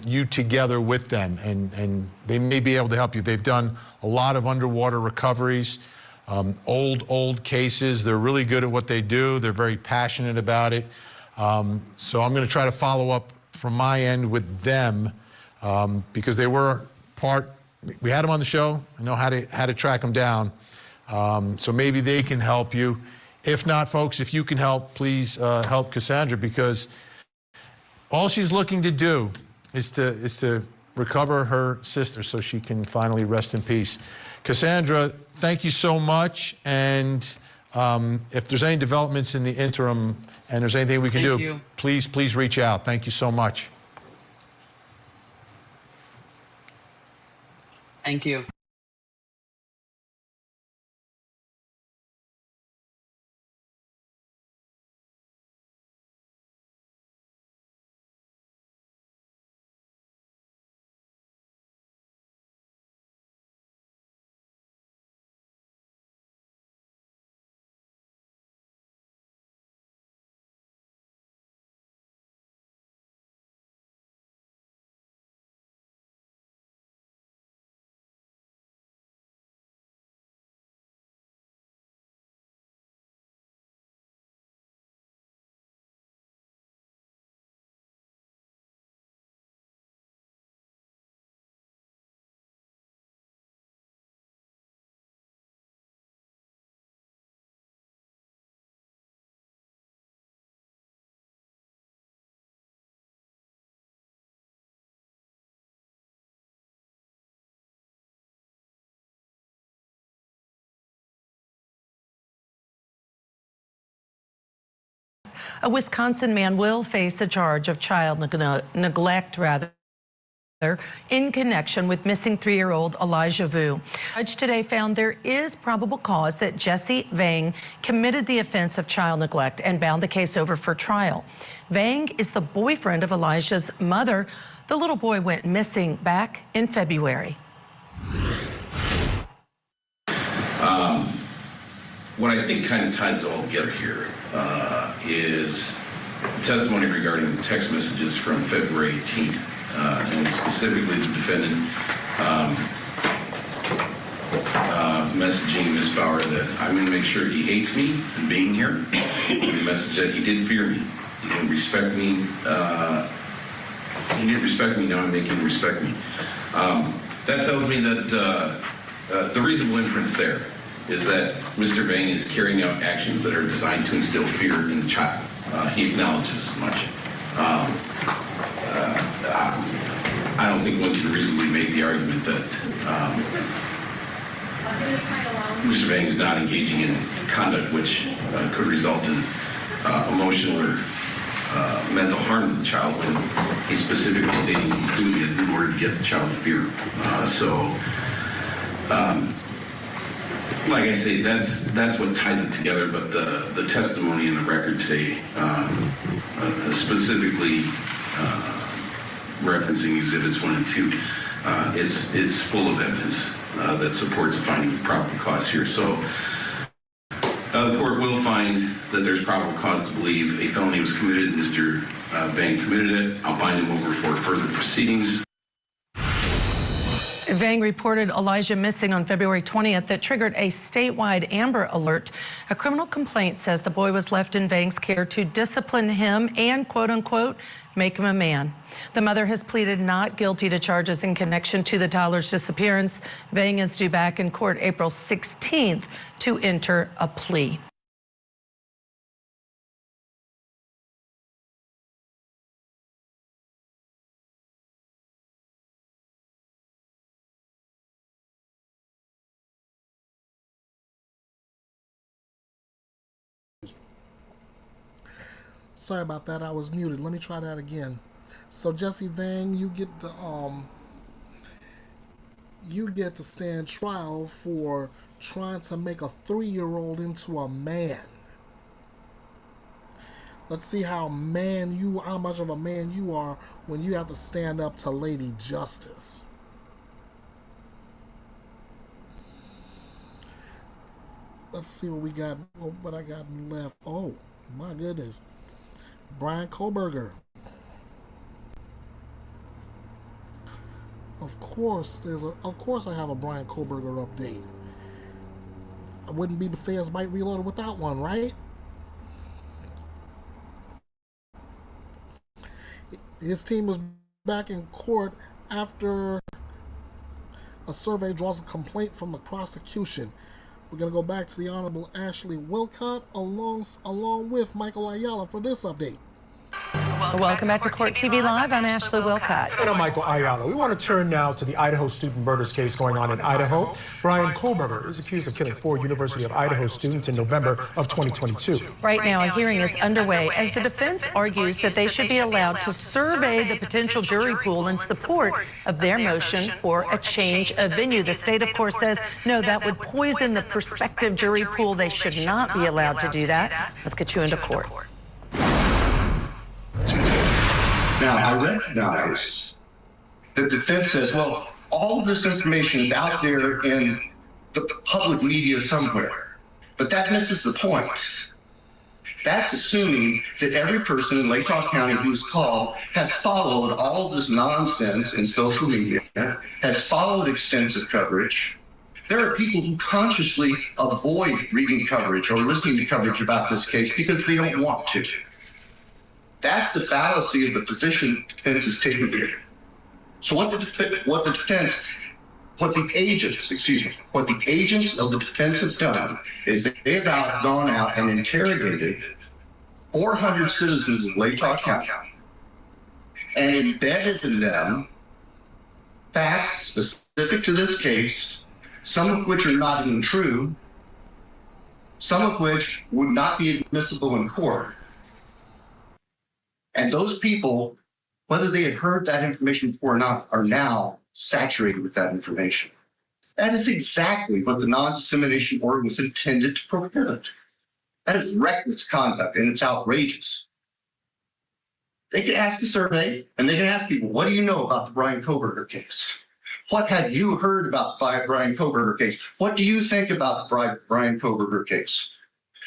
you together with them, and they may be able to help you. They've done a lot of underwater recoveries, old cases. They're really good at what they do. They're very passionate about it. So I'm going to try to follow up from my end with them because they were we had them on the show. I know how to track them down. So maybe they can help you. If not, folks, if you can help, please help Cassandra, because all she's looking to do is to recover her sister so she can finally rest in peace. Cassandra, thank you so much. And if there's any developments in the interim and there's anything we can do, please reach out. Thank you so much. Thank you. A Wisconsin man will face a charge of child neglect, in connection with missing 3-year-old Elijah Vu. The judge today found there is probable cause that Jesse Vang committed the offense of child neglect and bound the case over for trial. Vang is the boyfriend of Elijah's mother. The little boy went missing back in February. What I think kind of ties it all together here is testimony regarding the text messages from February 18th, and specifically the defendant messaging Ms. Bauer that I'm going to make sure he hates me and being here. The message that he did fear me, he didn't respect me. He didn't respect me. Now I'm making him respect me. That tells me that the reasonable inference there is that Mr. Vang is carrying out actions that are designed to instill fear in the child. He acknowledges as much. I don't think one can reasonably make the argument that Mr. Vang is not engaging in conduct which could result in emotional or mental harm to the child when he's specifically stating he's doing it in order to get the child to fear. Like I say, that's what ties it together. But the testimony in the record today, specifically referencing Exhibits 1 and 2, it's full of evidence that supports a finding of probable cause here. So the court will find that there's probable cause to believe a felony was committed. Mr. Vang committed it. I'll bind him over for further proceedings. Vang reported Elijah missing on February 20th that triggered a statewide Amber Alert. A criminal complaint says the boy was left in Vang's care to discipline him and, quote unquote, make him a man. The mother has pleaded not guilty to charges in connection to the toddler's disappearance. Vang is due back in court April 16th to enter a plea. Sorry about that, I was muted. Let me try that again. So Jesse Vang, you get to stand trial for trying to make a 3-year-old into a man. Let's see how much of a man you are when you have to stand up to Lady Justice. Let's see what we got, what I got left. Oh, my goodness. Brian Koberger. Of course I have a Brian Koberger update. I wouldn't be Bethea'S Byte Reloaded without one, right? His team was back in court after a survey draws a complaint from the prosecution. We're going to go back to the Honorable Ashley Wilcott along with Michael Ayala for this update. Welcome back to Court TV Live. I'm Ashley Wilcott. And I'm Michael Ayala. We want to turn now to the Idaho student murders case going on in Idaho. Brian Koberger is accused of killing 4 University of Idaho students in November of 2022. Right now, a hearing is underway as the defense argues that they should be allowed to survey the potential jury pool in support of their motion for a change of venue. The state, of course, says, no, that would poison the prospective jury pool. They should not be allowed to do that. Let's get you into court. Now, I recognize that the defense says, well, all of this information is out there in the public media somewhere. But that misses the point. That's assuming that every person in Lake Charles County who's called has followed all of this nonsense in social media, has followed extensive coverage. There are people who consciously avoid reading coverage or listening to coverage about this case because they don't want to. That's the fallacy of the position the defense is taking here. So what the agents of the defense have done is they've gone out and interrogated 400 citizens of Lake Charles County and embedded in them facts specific to this case, some of which are not even true, some of which would not be admissible in court. And those people, whether they had heard that information before or not, are now saturated with that information. That is exactly what the non-dissemination order was intended to prohibit. That is reckless conduct, and it's outrageous. They can ask a survey, and they can ask people, what do you know about the Brian Koberger case? What have you heard about the Brian Koberger case? What do you think about the Brian Koberger case?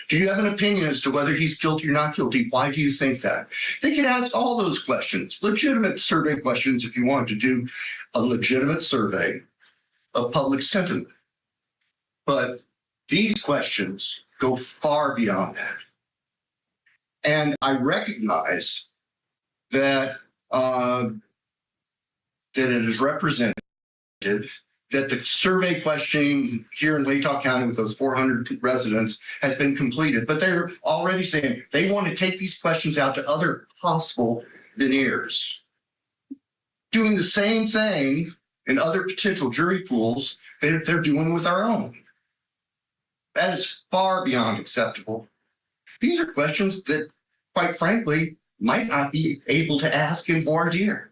Do you have an opinion as to whether he's guilty or not guilty? Why do you think that? They can ask all those questions, legitimate survey questions if you want to do a legitimate survey of public sentiment. But these questions go far beyond that. And I recognize that, that it is represented that the survey questioning here in Lake Charles County with those 400 residents has been completed, but they're already saying they want to take these questions out to other possible veneers. Doing the same thing in other potential jury pools that they're doing with our own. That is far beyond acceptable. These are questions that, quite frankly, might not be able to ask in voir dire,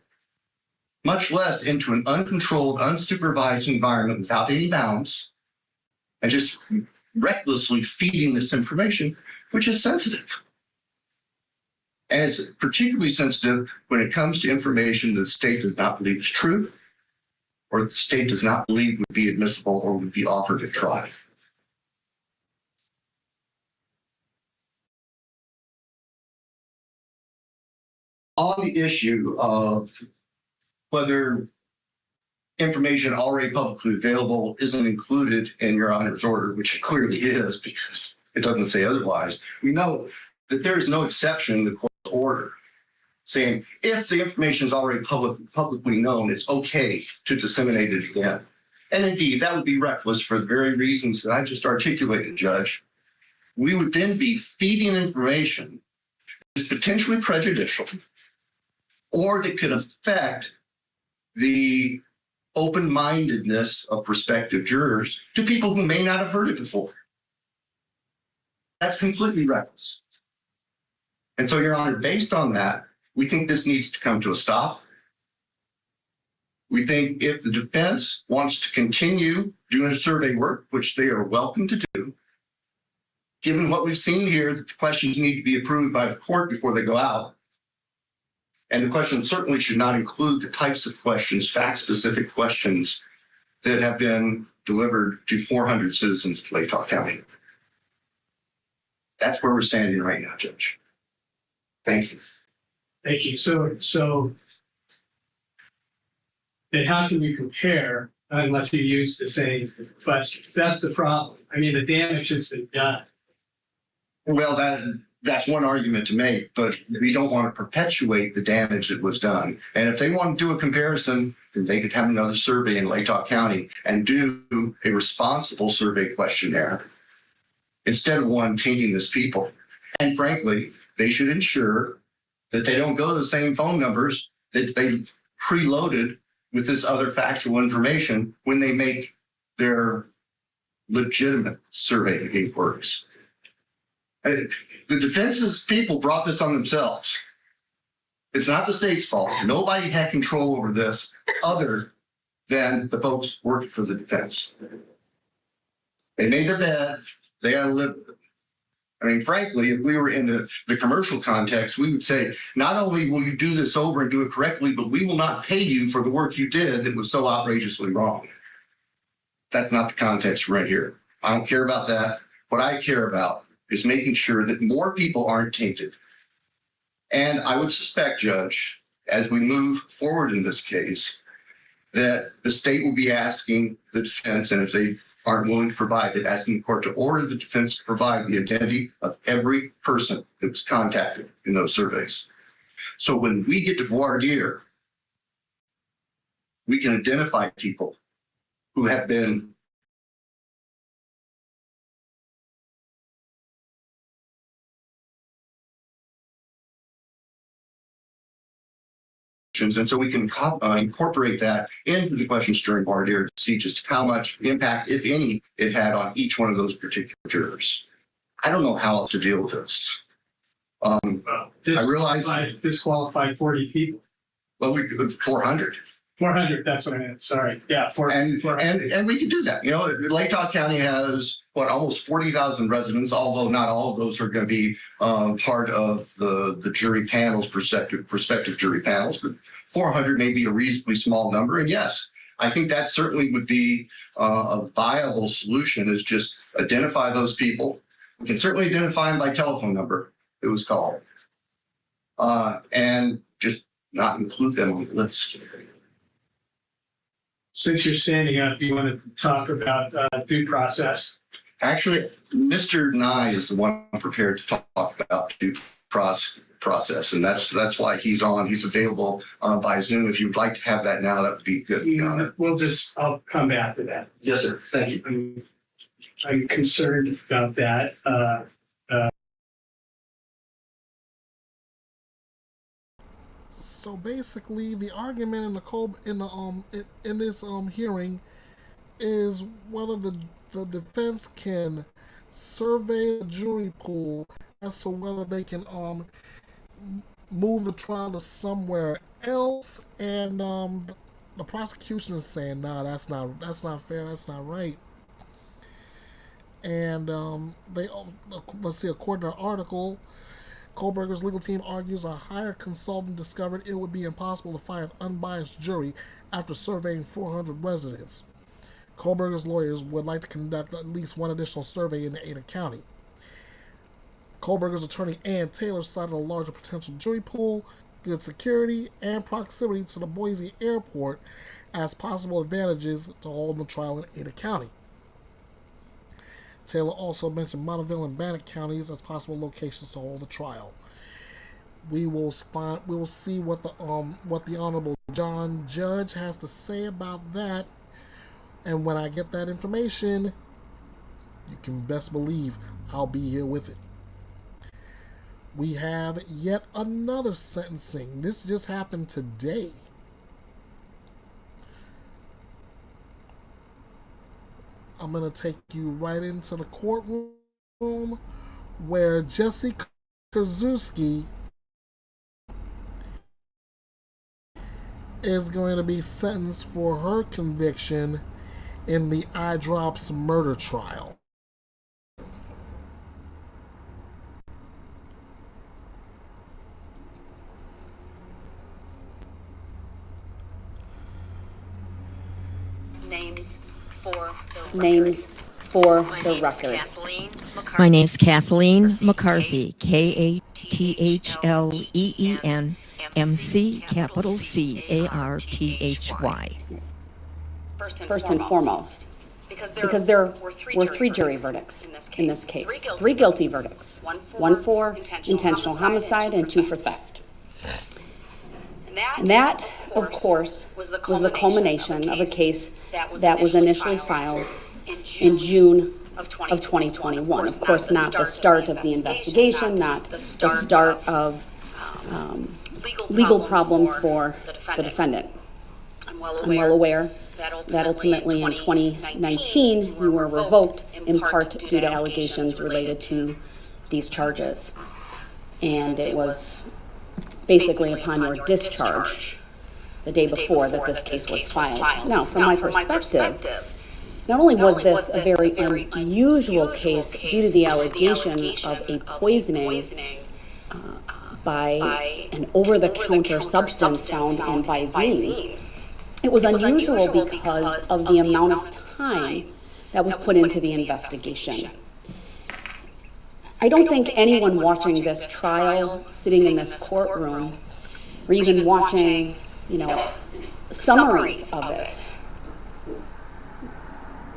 much less into an uncontrolled, unsupervised environment without any bounds, and just recklessly feeding this information, which is sensitive. And it's particularly sensitive when it comes to information that the state does not believe is true, or the state does not believe would be admissible or would be offered at trial. On the issue of whether information already publicly available isn't included in Your Honor's order, which it clearly is because it doesn't say otherwise, we know that there is no exception in the court's order saying if the information is already publicly known, it's okay to disseminate it again. And indeed, that would be reckless for the very reasons that I just articulated, Judge. We would then be feeding information that is potentially prejudicial or that could affect the open-mindedness of prospective jurors to people who may not have heard it before. That's completely reckless. And so, Your Honor, based on that, we think this needs to come to a stop. We think if the defense wants to continue doing survey work, which they are welcome to do, given what we've seen here, that the questions need to be approved by the court before they go out. And the question certainly should not include the types of questions, fact-specific questions that have been delivered to 400 citizens of Bethe'a County. That's where we're standing right now, Judge. Thank you. Thank you. So then how can you compare unless you use the same questions? That's the problem. I mean, the damage has been done. Well, that's one argument to make, but we don't want to perpetuate the damage that was done. And if they want to do a comparison, then they could have another survey in Bethe'a County and do a responsible survey questionnaire instead of one tainting this people. And frankly, they should ensure that they don't go to the same phone numbers that they preloaded with this other factual information when they make their legitimate survey inquiries. The defense's people brought this on themselves. It's not the state's fault. Nobody had control over this other than the folks working for the defense. They made their bed. They had to live with it. I mean, frankly, if we were in the commercial context, we would say, not only will you do this over and do it correctly, but we will not pay you for the work you did that was so outrageously wrong. That's not the context right here. I don't care about that. What I care about is making sure that more people aren't tainted. And I would suspect, Judge, as we move forward in this case, that the state will be asking the defense, and if they aren't willing to provide it, asking the court to order the defense to provide the identity of every person that was contacted in those surveys. So when we get to voir dire, we can identify people who have been and so we can incorporate that into the questions during voir dire to see just how much impact, if any, it had on each one of those particular jurors. I don't know how else to deal with this. I realize disqualified 40 people. Well, we could 400. 400. That's what I meant. Sorry. Yeah, 400. And we can do that. You know, Bethe'a County has almost 40,000 residents, although not all of those are going to be part of the jury panels, prospective jury panels, but 400 may be a reasonably small number. And yes, I think that certainly would be a viable solution, is just identify those people. We can certainly identify them by telephone number it was called, and just not include them on the list. Since you're standing up, do you want to talk about due process? Actually, Mr. Nye is the one prepared to talk about due process, and that's why he's on. He's available by Zoom. If you'd like to have that now, that would be good. I'll come back to that. Yes, sir. Thank you. I'm concerned about that. So basically, the argument in this hearing is whether the defense can survey the jury pool as to whether they can move the trial to somewhere else, and the prosecution is saying, "Nah, that's not fair, that's not right." And let's see, according to the article, Kohlberger's legal team argues a hired consultant discovered it would be impossible to find an unbiased jury after surveying 400 residents. Kohlberger's lawyers would like to conduct at least one additional survey in Ada County. Kohlberger's attorney Ann Taylor cited a larger potential jury pool, good security, and proximity to the Boise airport as possible advantages to holding the trial in Ada County. Taylor also mentioned Monteville and Bannock counties as possible locations to hold the trial. We will see what the Honorable John Judge has to say about that, and when I get that information, you can best believe I'll be here with it. We have yet another sentencing. This just happened today. I'm going to take you right into the courtroom where Jessie Krasuski is going to be sentenced for her conviction in the eye drops murder trial. Names for the record. My name is Kathleen McCarthy, KathleenMccarthy, capital Carthy. First and foremost, because there were three jury verdicts in this case. Three guilty verdicts. One for intentional homicide and two for theft. And that, of course, was the culmination of a case that was initially filed in June of 2021. Of course, not the start of the investigation, not the start of legal problems for the defendant. I'm well aware that ultimately in 2019 you were revoked in part due to allegations related to these charges. And it was basically upon your discharge the day before that this case was filed. Now, from my perspective, not only was this a very unusual case due to the allegation of a poisoning by an over-the-counter substance found in Visine, it was unusual because of the amount of time that was put into the investigation. I don't think anyone watching this trial, sitting in this courtroom, or even watching, summaries of it,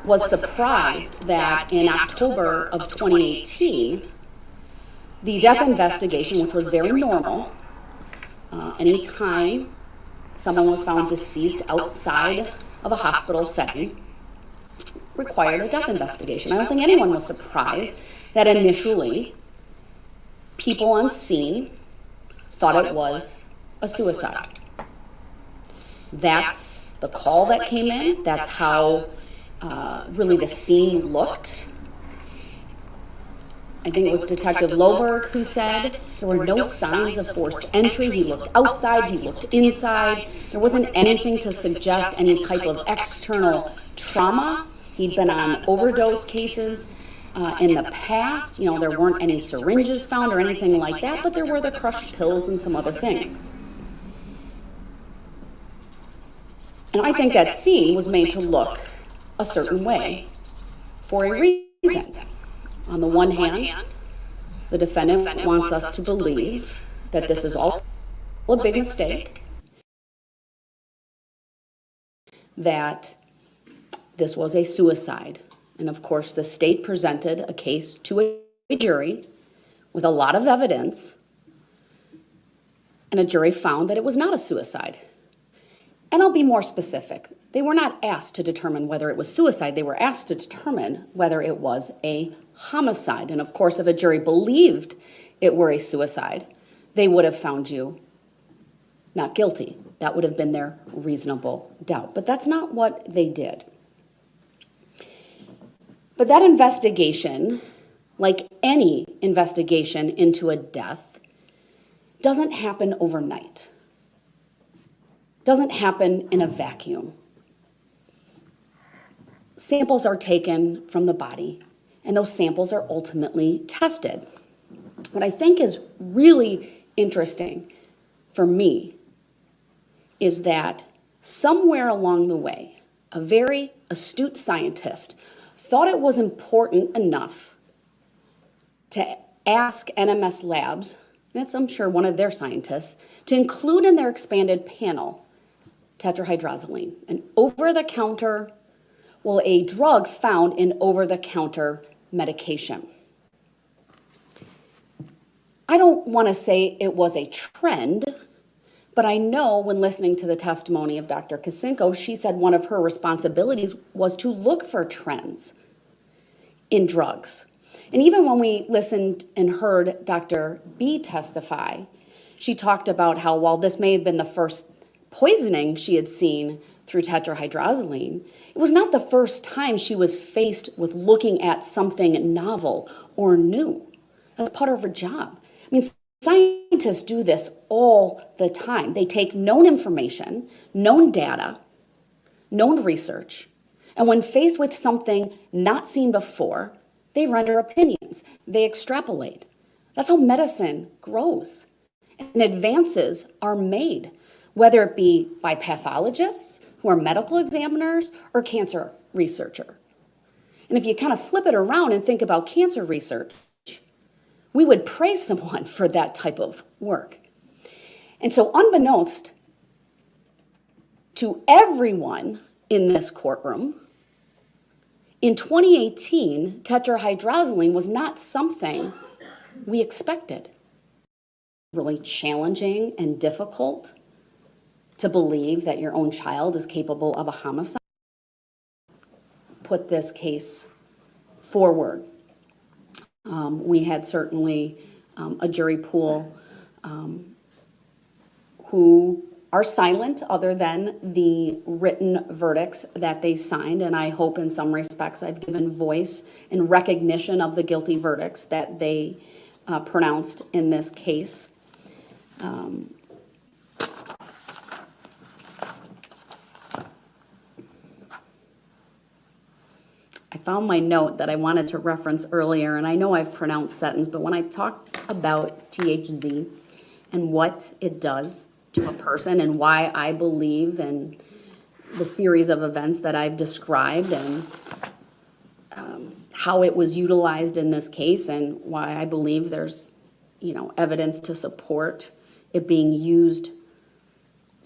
was surprised that in October of 2018, the death investigation, which was very normal, anytime someone was found deceased outside of a hospital setting, required a death investigation. I don't think anyone was surprised that initially people on scene thought it was a suicide. That's the call that came in. That's how really the scene looked. I think it was Detective Loberg who said there were no signs of forced entry. He looked outside, he looked inside. There wasn't anything to suggest any type of external trauma. He'd been on overdose cases in the past. There weren't any syringes found or anything like that, but there were the crushed pills and some other things. And I think that scene was made to look a certain way for a reason. On the one hand, the defendant wants us to believe that this is all a big mistake, that this was a suicide. And of course, the state presented a case to a jury with a lot of evidence, and a jury found that it was not a suicide. And I'll be more specific. They were not asked to determine whether it was suicide. They were asked to determine whether it was a homicide. And of course, if a jury believed it were a suicide, they would have found you not guilty. That would have been their reasonable doubt. But that's not what they did. But that investigation, like any investigation into a death, doesn't happen overnight. Doesn't happen in a vacuum. Samples are taken from the body, and those samples are ultimately tested. What I think is really interesting for me is that somewhere along the way, a very astute scientist thought it was important enough to ask NMS Labs, and it's, I'm sure, one of their scientists, to include in their expanded panel tetrahydrozoline, an over-the-counter, well, a drug found in over-the-counter medication. I don't want to say it was a trend, but I know when listening to the testimony of Dr. Kacinko, she said one of her responsibilities was to look for trends in drugs. And even when we listened and heard Dr. B testify, she talked about how while this may have been the first poisoning she had seen through tetrahydrozoline, it was not the first time she was faced with looking at something novel or new. That's part of her job. I mean, scientists do this all the time. They take known information, known data, known research, and when faced with something not seen before, they render opinions. They extrapolate. That's how medicine grows. And advances are made, whether it be by pathologists, who are medical examiners, or cancer researcher. And if you kind of flip it around and think about cancer research, we would praise someone for that type of work. And so unbeknownst to everyone in this courtroom, in 2018, tetrahydrozoline was not something we expected. Really challenging and difficult to believe that your own child is capable of a homicide. Put this case forward. We had certainly a jury pool who are silent other than the written verdicts that they signed, and I hope in some respects I've given voice and recognition of the guilty verdicts that they pronounced in this case. I found my note that I wanted to reference earlier, and I know I've pronounced sentence, but when I talked about THZ and what it does to a person and why I believe in the series of events that I've described and how it was utilized in this case and why I believe there's, evidence to support it being used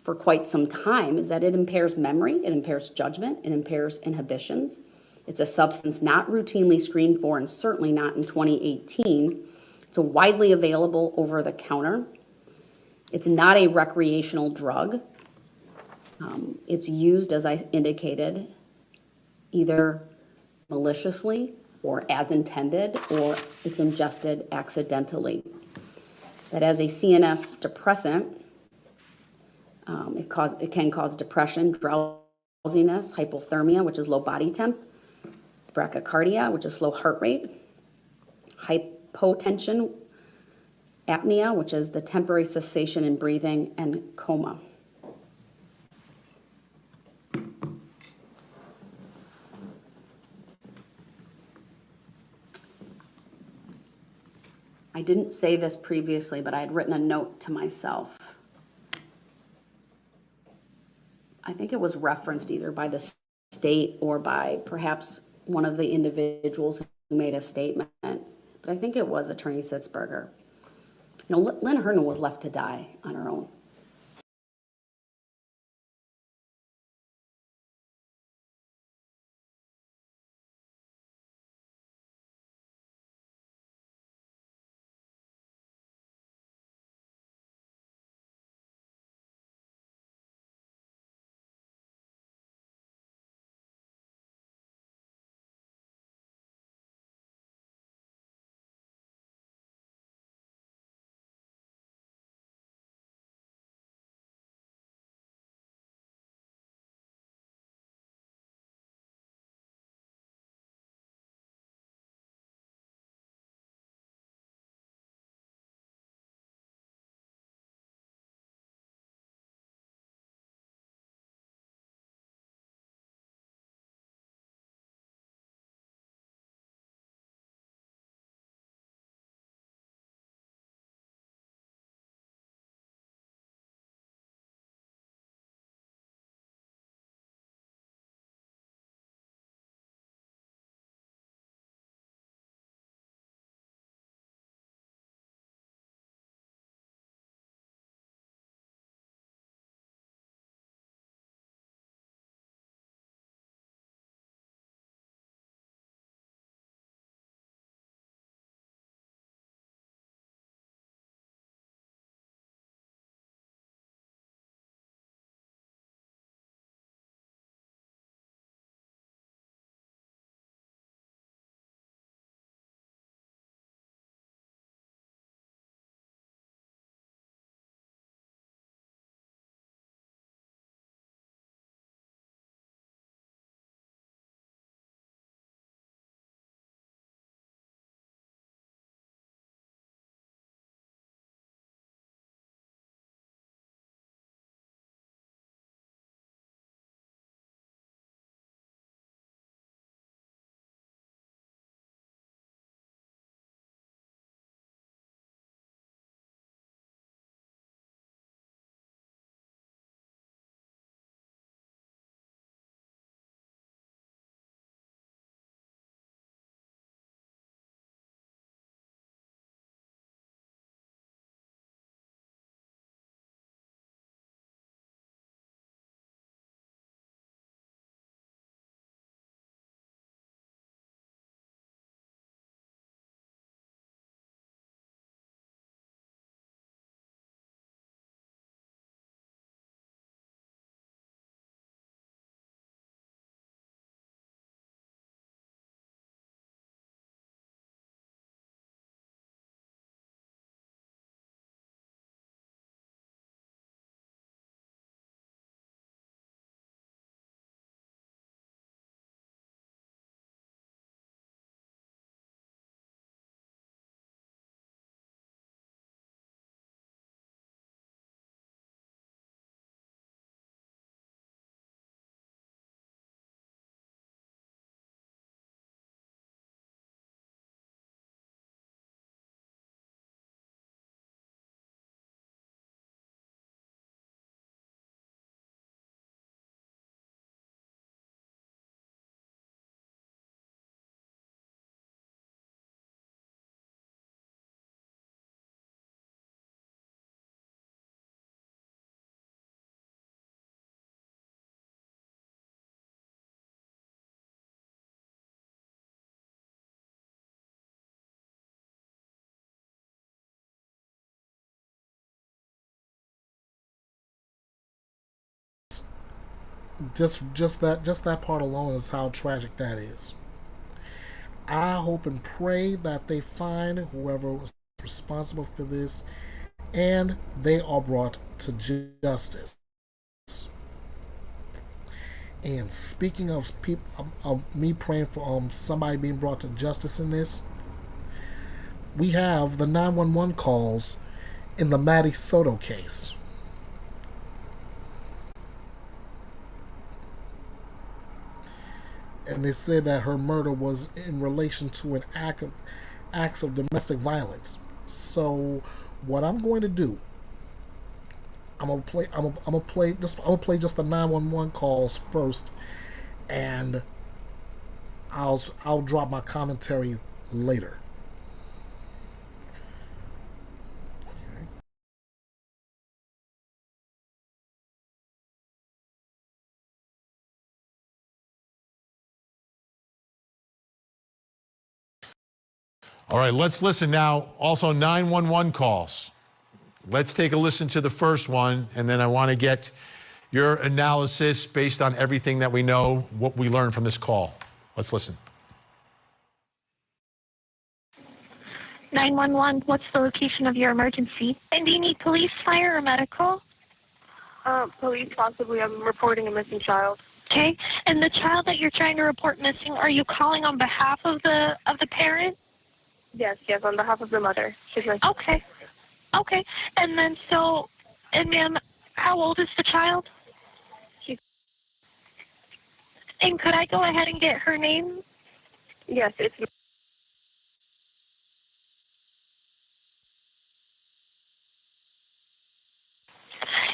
for quite some time, is that it impairs memory, it impairs judgment, it impairs inhibitions. It's a substance not routinely screened for and certainly not in 2018. It's a widely available over-the-counter. It's not a recreational drug. It's used, as I indicated, either maliciously or as intended, or it's ingested accidentally. That as a CNS depressant, it can cause depression, drowsiness, hypothermia, which is low body temp, brachycardia, which is slow heart rate, hypotension, apnea, which is the temporary cessation in breathing, and coma. I didn't say this previously, but I had written a note to myself. I think it was referenced either by the state or by perhaps one of the individuals who made a statement, but I think it was Attorney Sitzberger. Lynn Herndon was left to die on her own. Just that part alone is how tragic that is. I hope and pray that they find whoever was responsible for this and they are brought to justice. And speaking of me praying for somebody being brought to justice in this, we have the 911 calls in the Maddie Soto case. And they said that her murder was in relation to an acts of domestic violence. So what I'm going to do, I'm gonna play just the 911 calls first, and I'll drop my commentary later. All right, let's listen now. Also, 911 calls. Let's take a listen to the first one, and then I want to get your analysis based on everything that we know, what we learned from this call. Let's listen. 911, what's the location of your emergency? And do you need police, fire, or medical? Police, possibly. I'm reporting a missing child. Okay, and the child that you're trying to report missing, are you calling on behalf of the parent? Yes, on behalf of the mother. She's missing. Okay, and then and ma'am, how old is the child? And could I go ahead and get her name? Yes, it's...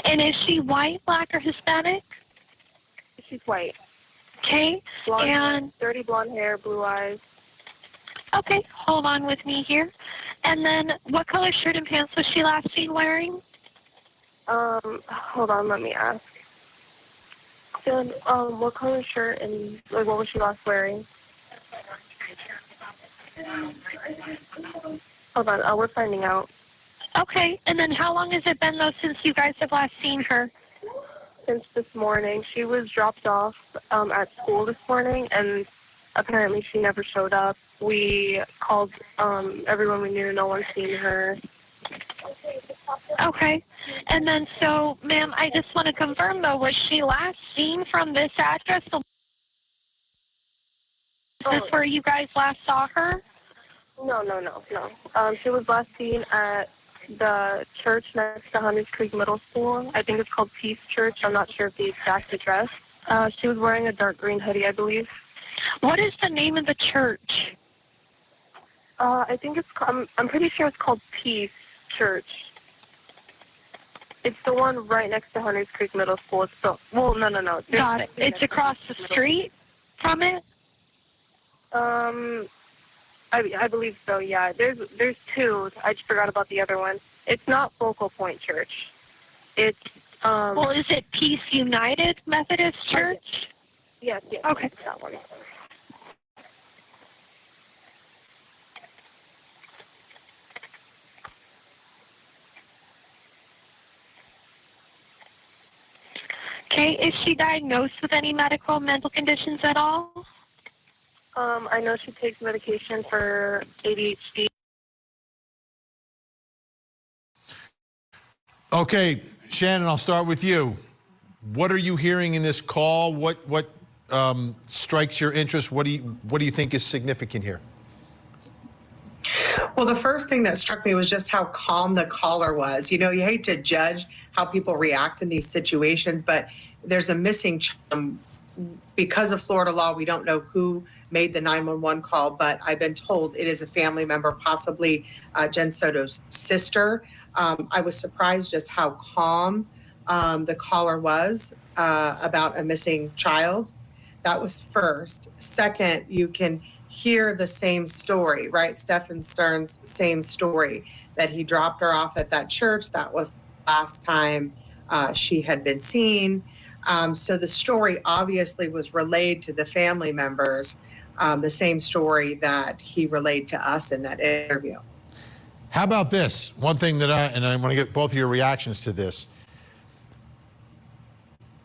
And is she white, black, or Hispanic? She's white. Okay, Blonde, dirty blonde hair, blue eyes. Okay, hold on with me here. And then, what color shirt and pants was she last seen wearing? Hold on, let me ask. Then, what color shirt and, what was she last wearing? Hold on, we're finding out. Okay, and then how long has it been, though, since you guys have last seen her? Since this morning. She was dropped off at school this morning, and apparently she never showed up. We called everyone we knew. No one's seen her. Okay. And then, ma'am, I just want to confirm, though, was she last seen from this address? Is this where you guys last saw her? No. She was last seen at the church next to Hunters Creek Middle School. I think it's called Peace Church. I'm not sure of the exact address. She was wearing a dark green hoodie, I believe. What is the name of the church? I think I'm pretty sure it's called Peace Church. It's the one right next to Hunters Creek Middle School. No. Got it. It's across the street from it? I believe so, yeah. There's two. I just forgot about the other one. It's not Focal Point Church. It's, well, is it Peace United Methodist Church? Yes. Okay. That one. Okay, is she diagnosed with any medical or mental conditions at all? I know she takes medication for ADHD. Okay, Shannon, I'll start with you. What are you hearing in this call? What strikes your interest? What do you think is significant here? Well, the first thing that struck me was just how calm the caller was. You know, you hate to judge how people react in these situations, but there's a missing child. Because of Florida law, we don't know who made the 911 call, but I've been told it is a family member, possibly Jen Soto's sister. I was surprised just how calm the caller was about a missing child. That was first. Second, you can hear the same story, right? Stephen Stern's same story, that he dropped her off at that church. That was the last time she had been seen. So the story obviously was relayed to the family members, the same story that he relayed to us in that interview. How about this? One thing that I want to get both of your reactions to this.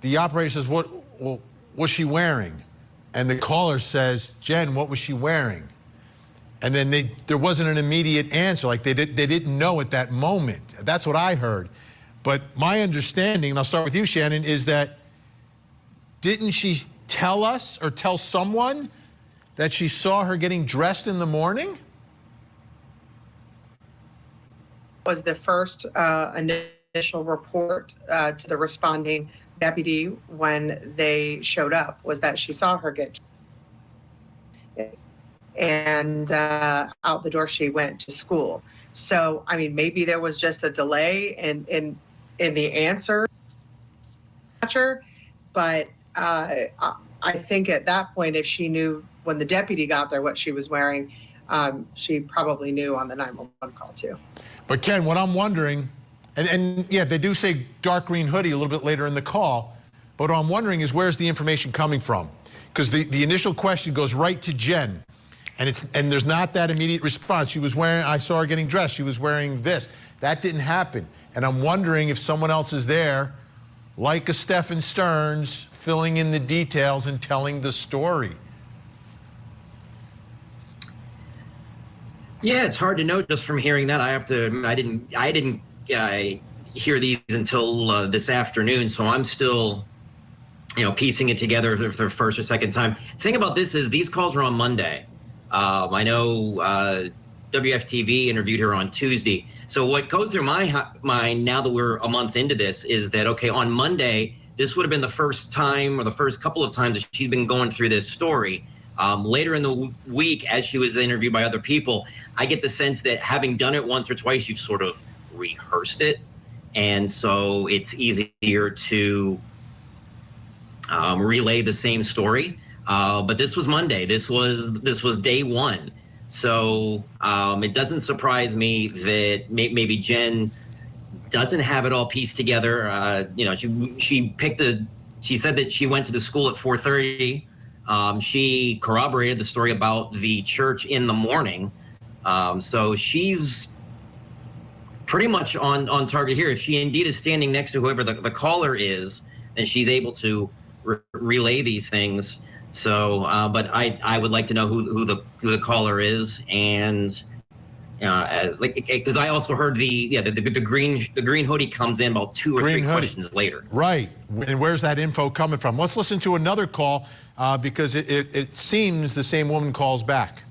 The operator says, well, what's she wearing? And the caller says, Jen, what was she wearing? And then there wasn't an immediate answer, like they didn't know at that moment. That's what I heard. But my understanding, and I'll start with you, Shannon, is that didn't she tell us or tell someone that she saw her getting dressed in the morning? Was the first initial report to the responding deputy when they showed up, was that she saw her get, and out the door she went to school. So, I mean, maybe there was just a delay in the answer, but I think at that point, if she knew when the deputy got there what she was wearing, she probably knew on the 911 call too. But Ken, what I'm wondering, and yeah, they do say dark green hoodie a little bit later in the call, but what I'm wondering is where's the information coming from? Because the initial question goes right to Jen, and there's not that immediate response. She was wearing, I saw her getting dressed, she was wearing this. That didn't happen. And I'm wondering if someone else is there, like a Stephen Stearns, filling in the details and telling the story. Yeah, it's hard to know just from hearing that. I have to admit, I didn't hear these until this afternoon, so I'm still, piecing it together for the first or second time. The thing about this is these calls are on Monday. I know WFTV interviewed her on Tuesday. So what goes through my mind now that we're a month into this is that, okay, on Monday, this would have been the first time or the first couple of times that she's been going through this story. Later in the week, as she was interviewed by other people, I get the sense that having done it once or twice, you've sort of rehearsed it. And so it's easier to relay the same story. But this was Monday. This was day one. So it doesn't surprise me that maybe Jen doesn't have it all pieced together. She said that she went to the school at 4:30. She corroborated the story about the church in the morning. So she's pretty much on target here. If she indeed is standing next to whoever the caller is, then she's able to relay these things. So, but I would like to know who the caller is, and because I also heard the green hoodie comes in about 2 or 3 questions later. Right, and where's that info coming from? Let's listen to another call because it seems the same woman calls back.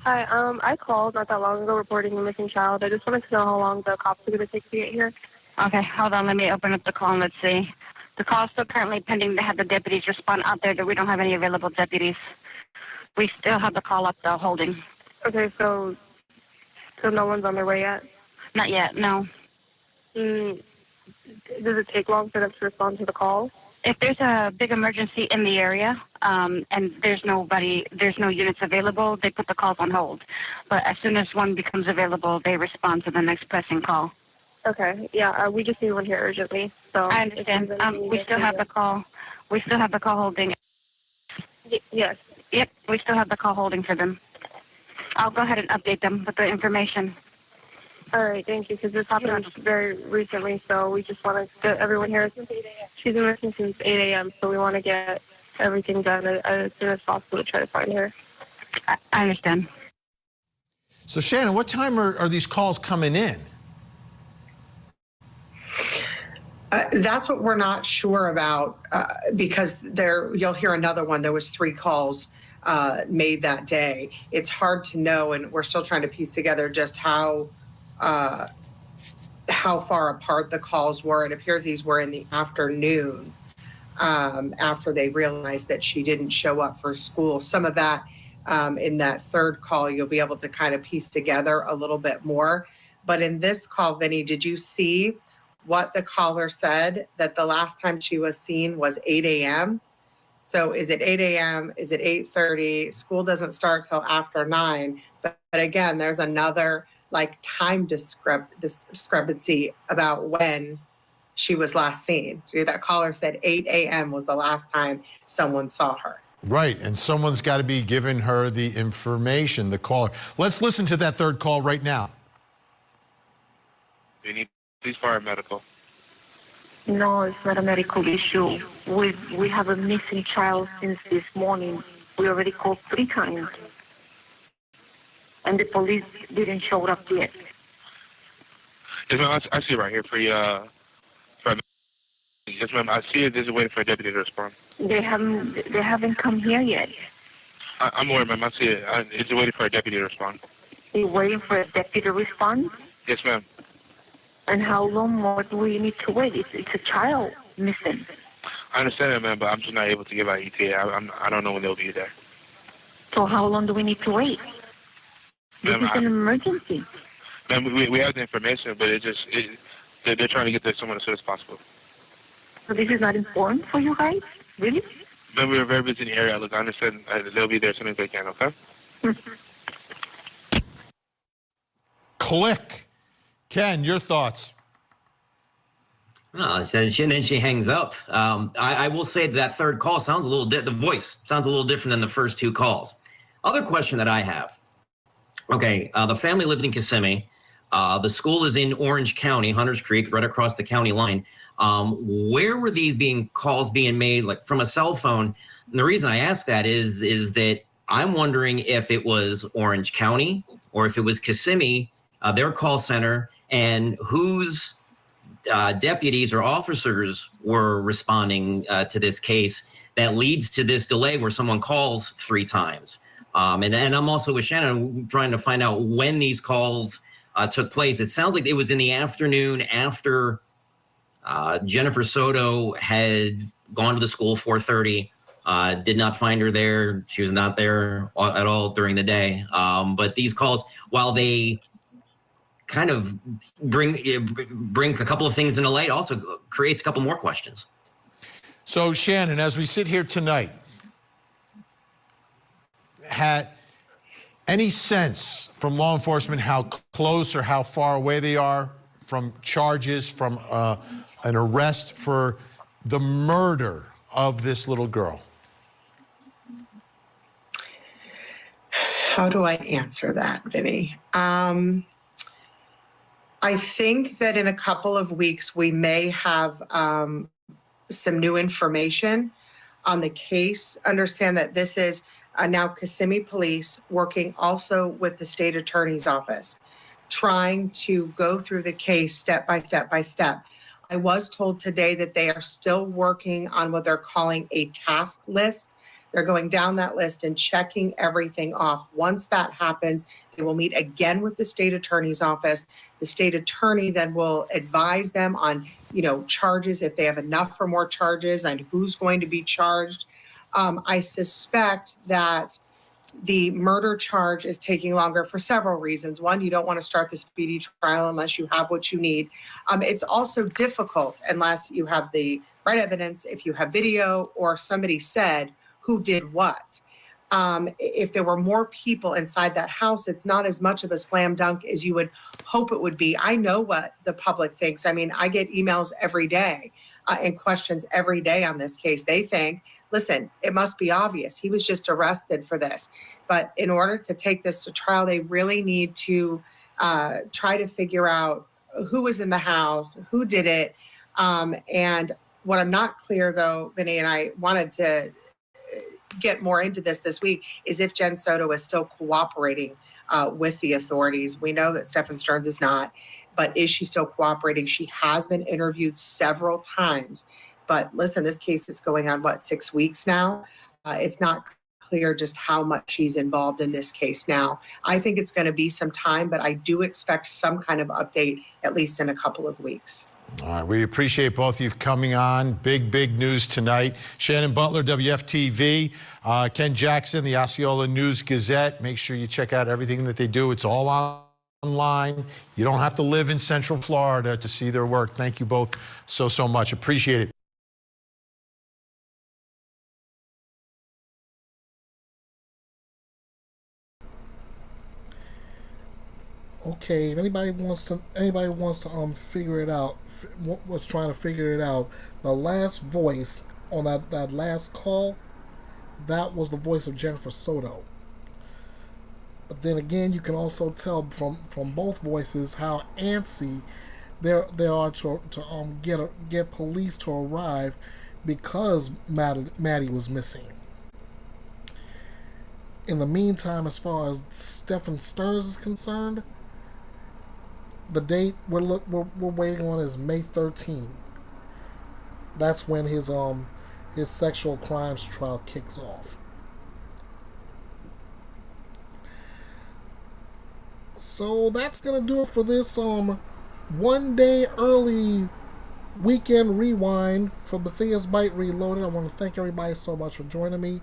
Hi, I called not that long ago reporting a missing child. I just wanted to know how long the cops are going to take to get here. Okay, hold on. Let me open up the call and let's see. The call is still currently pending to have the deputies respond out there. That we don't have any available deputies. We still have the call up, though, holding. Okay, so no one's on their way yet? Not yet, no. Does it take long for them to respond to the call? If there's a big emergency in the area and there's no units available, they put the calls on hold. But as soon as one becomes available, they respond to the next pressing call. Okay, yeah, we just need one here urgently. So I understand. We still have the call. We still have the call holding. Yes. Yep, we still have the call holding for them. I'll go ahead and update them with the information. All right, thank you, because this happened very recently, so we just want to get everyone here. She's been missing since 8 a.m., so we want to get everything done as soon as possible to try to find her. I understand. So, Shannon, what time are these calls coming in? That's what we're not sure about because you'll hear another one. There was 3 calls made that day. It's hard to know, and we're still trying to piece together just how far apart the calls were. It appears these were in the afternoon after they realized that she didn't show up for school. Some of that in that third call, you'll be able to kind of piece together a little bit more. But in this call, Vinny, did you see what the caller said, that the last time she was seen was 8 a.m.? So is it 8 a.m.? Is it 8:30? School doesn't start till after 9. But again, there's another time discrepancy about when she was last seen. That caller said 8 a.m. was the last time someone saw her. Right, and someone's got to be giving her the information, the caller. Let's listen to that third call right now. Do you need police, fire, medical? No, it's not a medical issue. We have a missing child since this morning. We already called 3 times. And the police didn't show up yet. Yes, ma'am, I see it right here for you. Yes, ma'am, I see it. Just waiting for a deputy to respond. They haven't come here yet. I'm aware, ma'am. I see it. It's waiting for a deputy to respond. You're waiting for a deputy to respond? Yes, ma'am. And how long more do we need to wait? It's a child missing. I understand that, ma'am, but I'm just not able to give out ETA. I don't know when they'll be there. So how long do we need to wait? This Ma'am, is an emergency. Ma'am, we have the information, but they're trying to get there someone as soon as possible. So this is not important for you guys? Really? Ma'am, we're very busy in the area. Look, I understand they'll be there as soon as they can, okay? Click. Ken, your thoughts? Oh, and then she hangs up. I will say that third call sounds a little the voice sounds a little different than the first 2 calls. Other question that I have. Okay, the family lived in Kissimmee. The school is in Orange County, Hunters Creek, right across the county line. Where were these calls being made, like from a cell phone? And the reason I ask that is that I'm wondering if it was Orange County or if it was Kissimmee, their call center, and whose deputies or officers were responding to this case that leads to this delay where someone calls 3 times. And I'm also with Shannon trying to find out when these calls took place. It sounds like it was in the afternoon after Jennifer Soto had gone to the school 4:30. Did not find her there. She was not there at all during the day. But these calls, while they kind of bring a couple of things into light, also creates a couple more questions. So, Shannon, as we sit here tonight, had any sense from law enforcement how close or how far away they are from charges, from an arrest for the murder of this little girl? How do I answer that, Vinny? I think that in a couple of weeks, we may have some new information on the case. Understand that this is now Kissimmee Police working also with the state attorney's office, trying to go through the case step by step by step. I was told today that they are still working on what they're calling a task list. They're going down that list and checking everything off. Once that happens, they will meet again with the state attorney's office. The state attorney then will advise them on, charges, if they have enough for more charges and who's going to be charged. I suspect that the murder charge is taking longer for several reasons. One, you don't want to start the speedy trial unless you have what you need. It's also difficult unless you have the right evidence, if you have video or somebody said who did what. If there were more people inside that house, it's not as much of a slam dunk as you would hope it would be. I know what the public thinks. I mean, I get emails every day and questions every day on this case. They think, listen, it must be obvious. He was just arrested for this. But in order to take this to trial, they really need to try to figure out who was in the house, who did it. And what I'm not clear, though, Vinny, and I wanted to get more into this week, is if Jen Soto is still cooperating with the authorities. We know that Stephen Stearns is not, but is she still cooperating? She has been interviewed several times. But listen, this case is going on, 6 weeks now? It's not clear just how much she's involved in this case now. I think it's going to be some time, but I do expect some kind of update, at least in a couple of weeks. All right, we appreciate both of you coming on. Big news tonight. Shannon Butler, WFTV. Ken Jackson, the Osceola News Gazette. Make sure you check out everything that they do. It's all online. You don't have to live in Central Florida to see their work. Thank you both so much. Appreciate it. Okay, if anybody wants to figure it out, was trying to figure it out, the last voice on that last call, that was the voice of Jennifer Soto. But then again, you can also tell from both voices how antsy there are to get police to arrive because Maddie was missing. In the meantime, as far as Stephen Stearns is concerned, the date we're waiting on is May 13th. That's when his sexual crimes trial kicks off. So that's gonna do it for this 1 day early weekend rewind for Bethea'S Byte Reloaded. I want to thank everybody so much for joining me.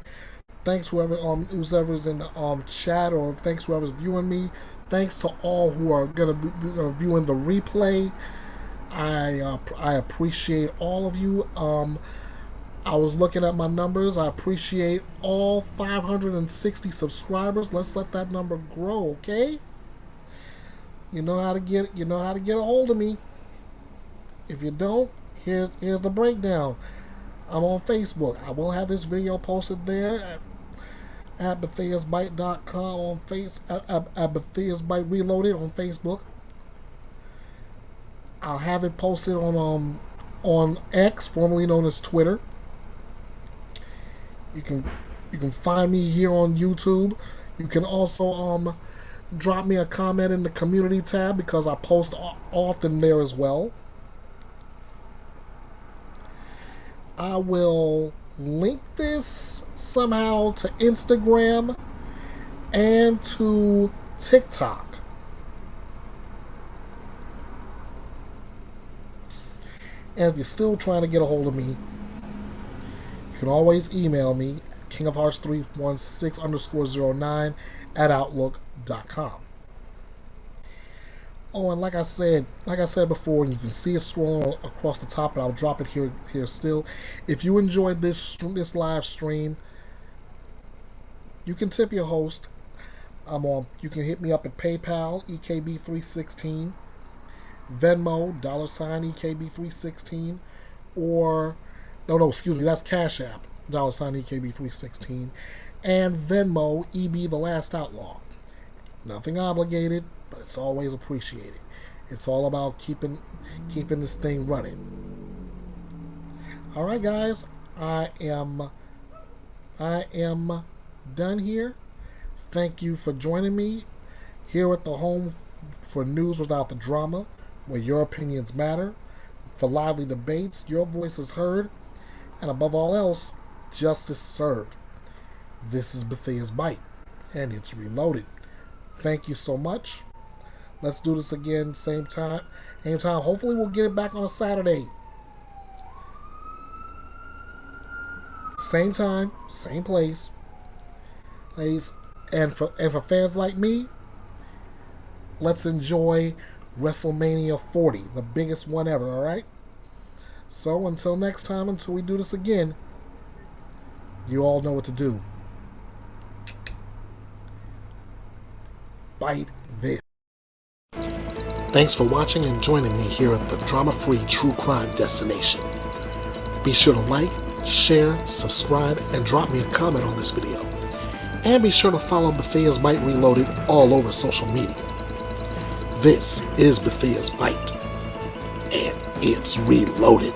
Thanks whoever's in the chat, or thanks whoever's viewing me. Thanks to all who are gonna be viewing the replay. I appreciate all of you. I was looking at my numbers. I appreciate all 560 subscribers. Let's let that number grow, okay? You know how to get a hold of me. If you don't, here's the breakdown. I'm on Facebook. I will have this video posted there at Bethea'sByte.com on at Bethea'S Byte Reloaded on Facebook. I'll have it posted on X, formerly known as Twitter. You can find me here on YouTube. You can also drop me a comment in the community tab because I post often there as well. I will link this somehow to Instagram and to TikTok. And if you're still trying to get a hold of me, you can always email me at kingofhearts316_09 at outlook.com. Oh, and like I said before, and you can see it scrolling across the top, and I'll drop it here still. If you enjoyed this live stream, you can tip your host. You can hit me up at PayPal, EKB316, Venmo, $EKB316, or excuse me, that's Cash App, $EKB316, and Venmo, EB the Last Outlaw. Nothing obligated, but it's always appreciated. It's all about keeping this thing running. All right, guys, I am done here. Thank you for joining me here at the home for news without the drama, where your opinions matter, for lively debates, your voice is heard, and above all else, justice served. This is Bethea'S Byte, and it's reloaded. Thank you so much. Let's do this again, same time. Hopefully we'll get it back on a Saturday. Same time, same place. And for fans like me, let's enjoy WrestleMania 40, the biggest one ever, alright? So until next time, until we do this again, you all know what to do. Bite this. Thanks for watching and joining me here at the drama-free true crime destination. Be sure to like, share, subscribe, and drop me a comment on this video. And be sure to follow Bethea'S Byte Reloaded all over social media. This is Bethea'S Byte, and it's reloaded.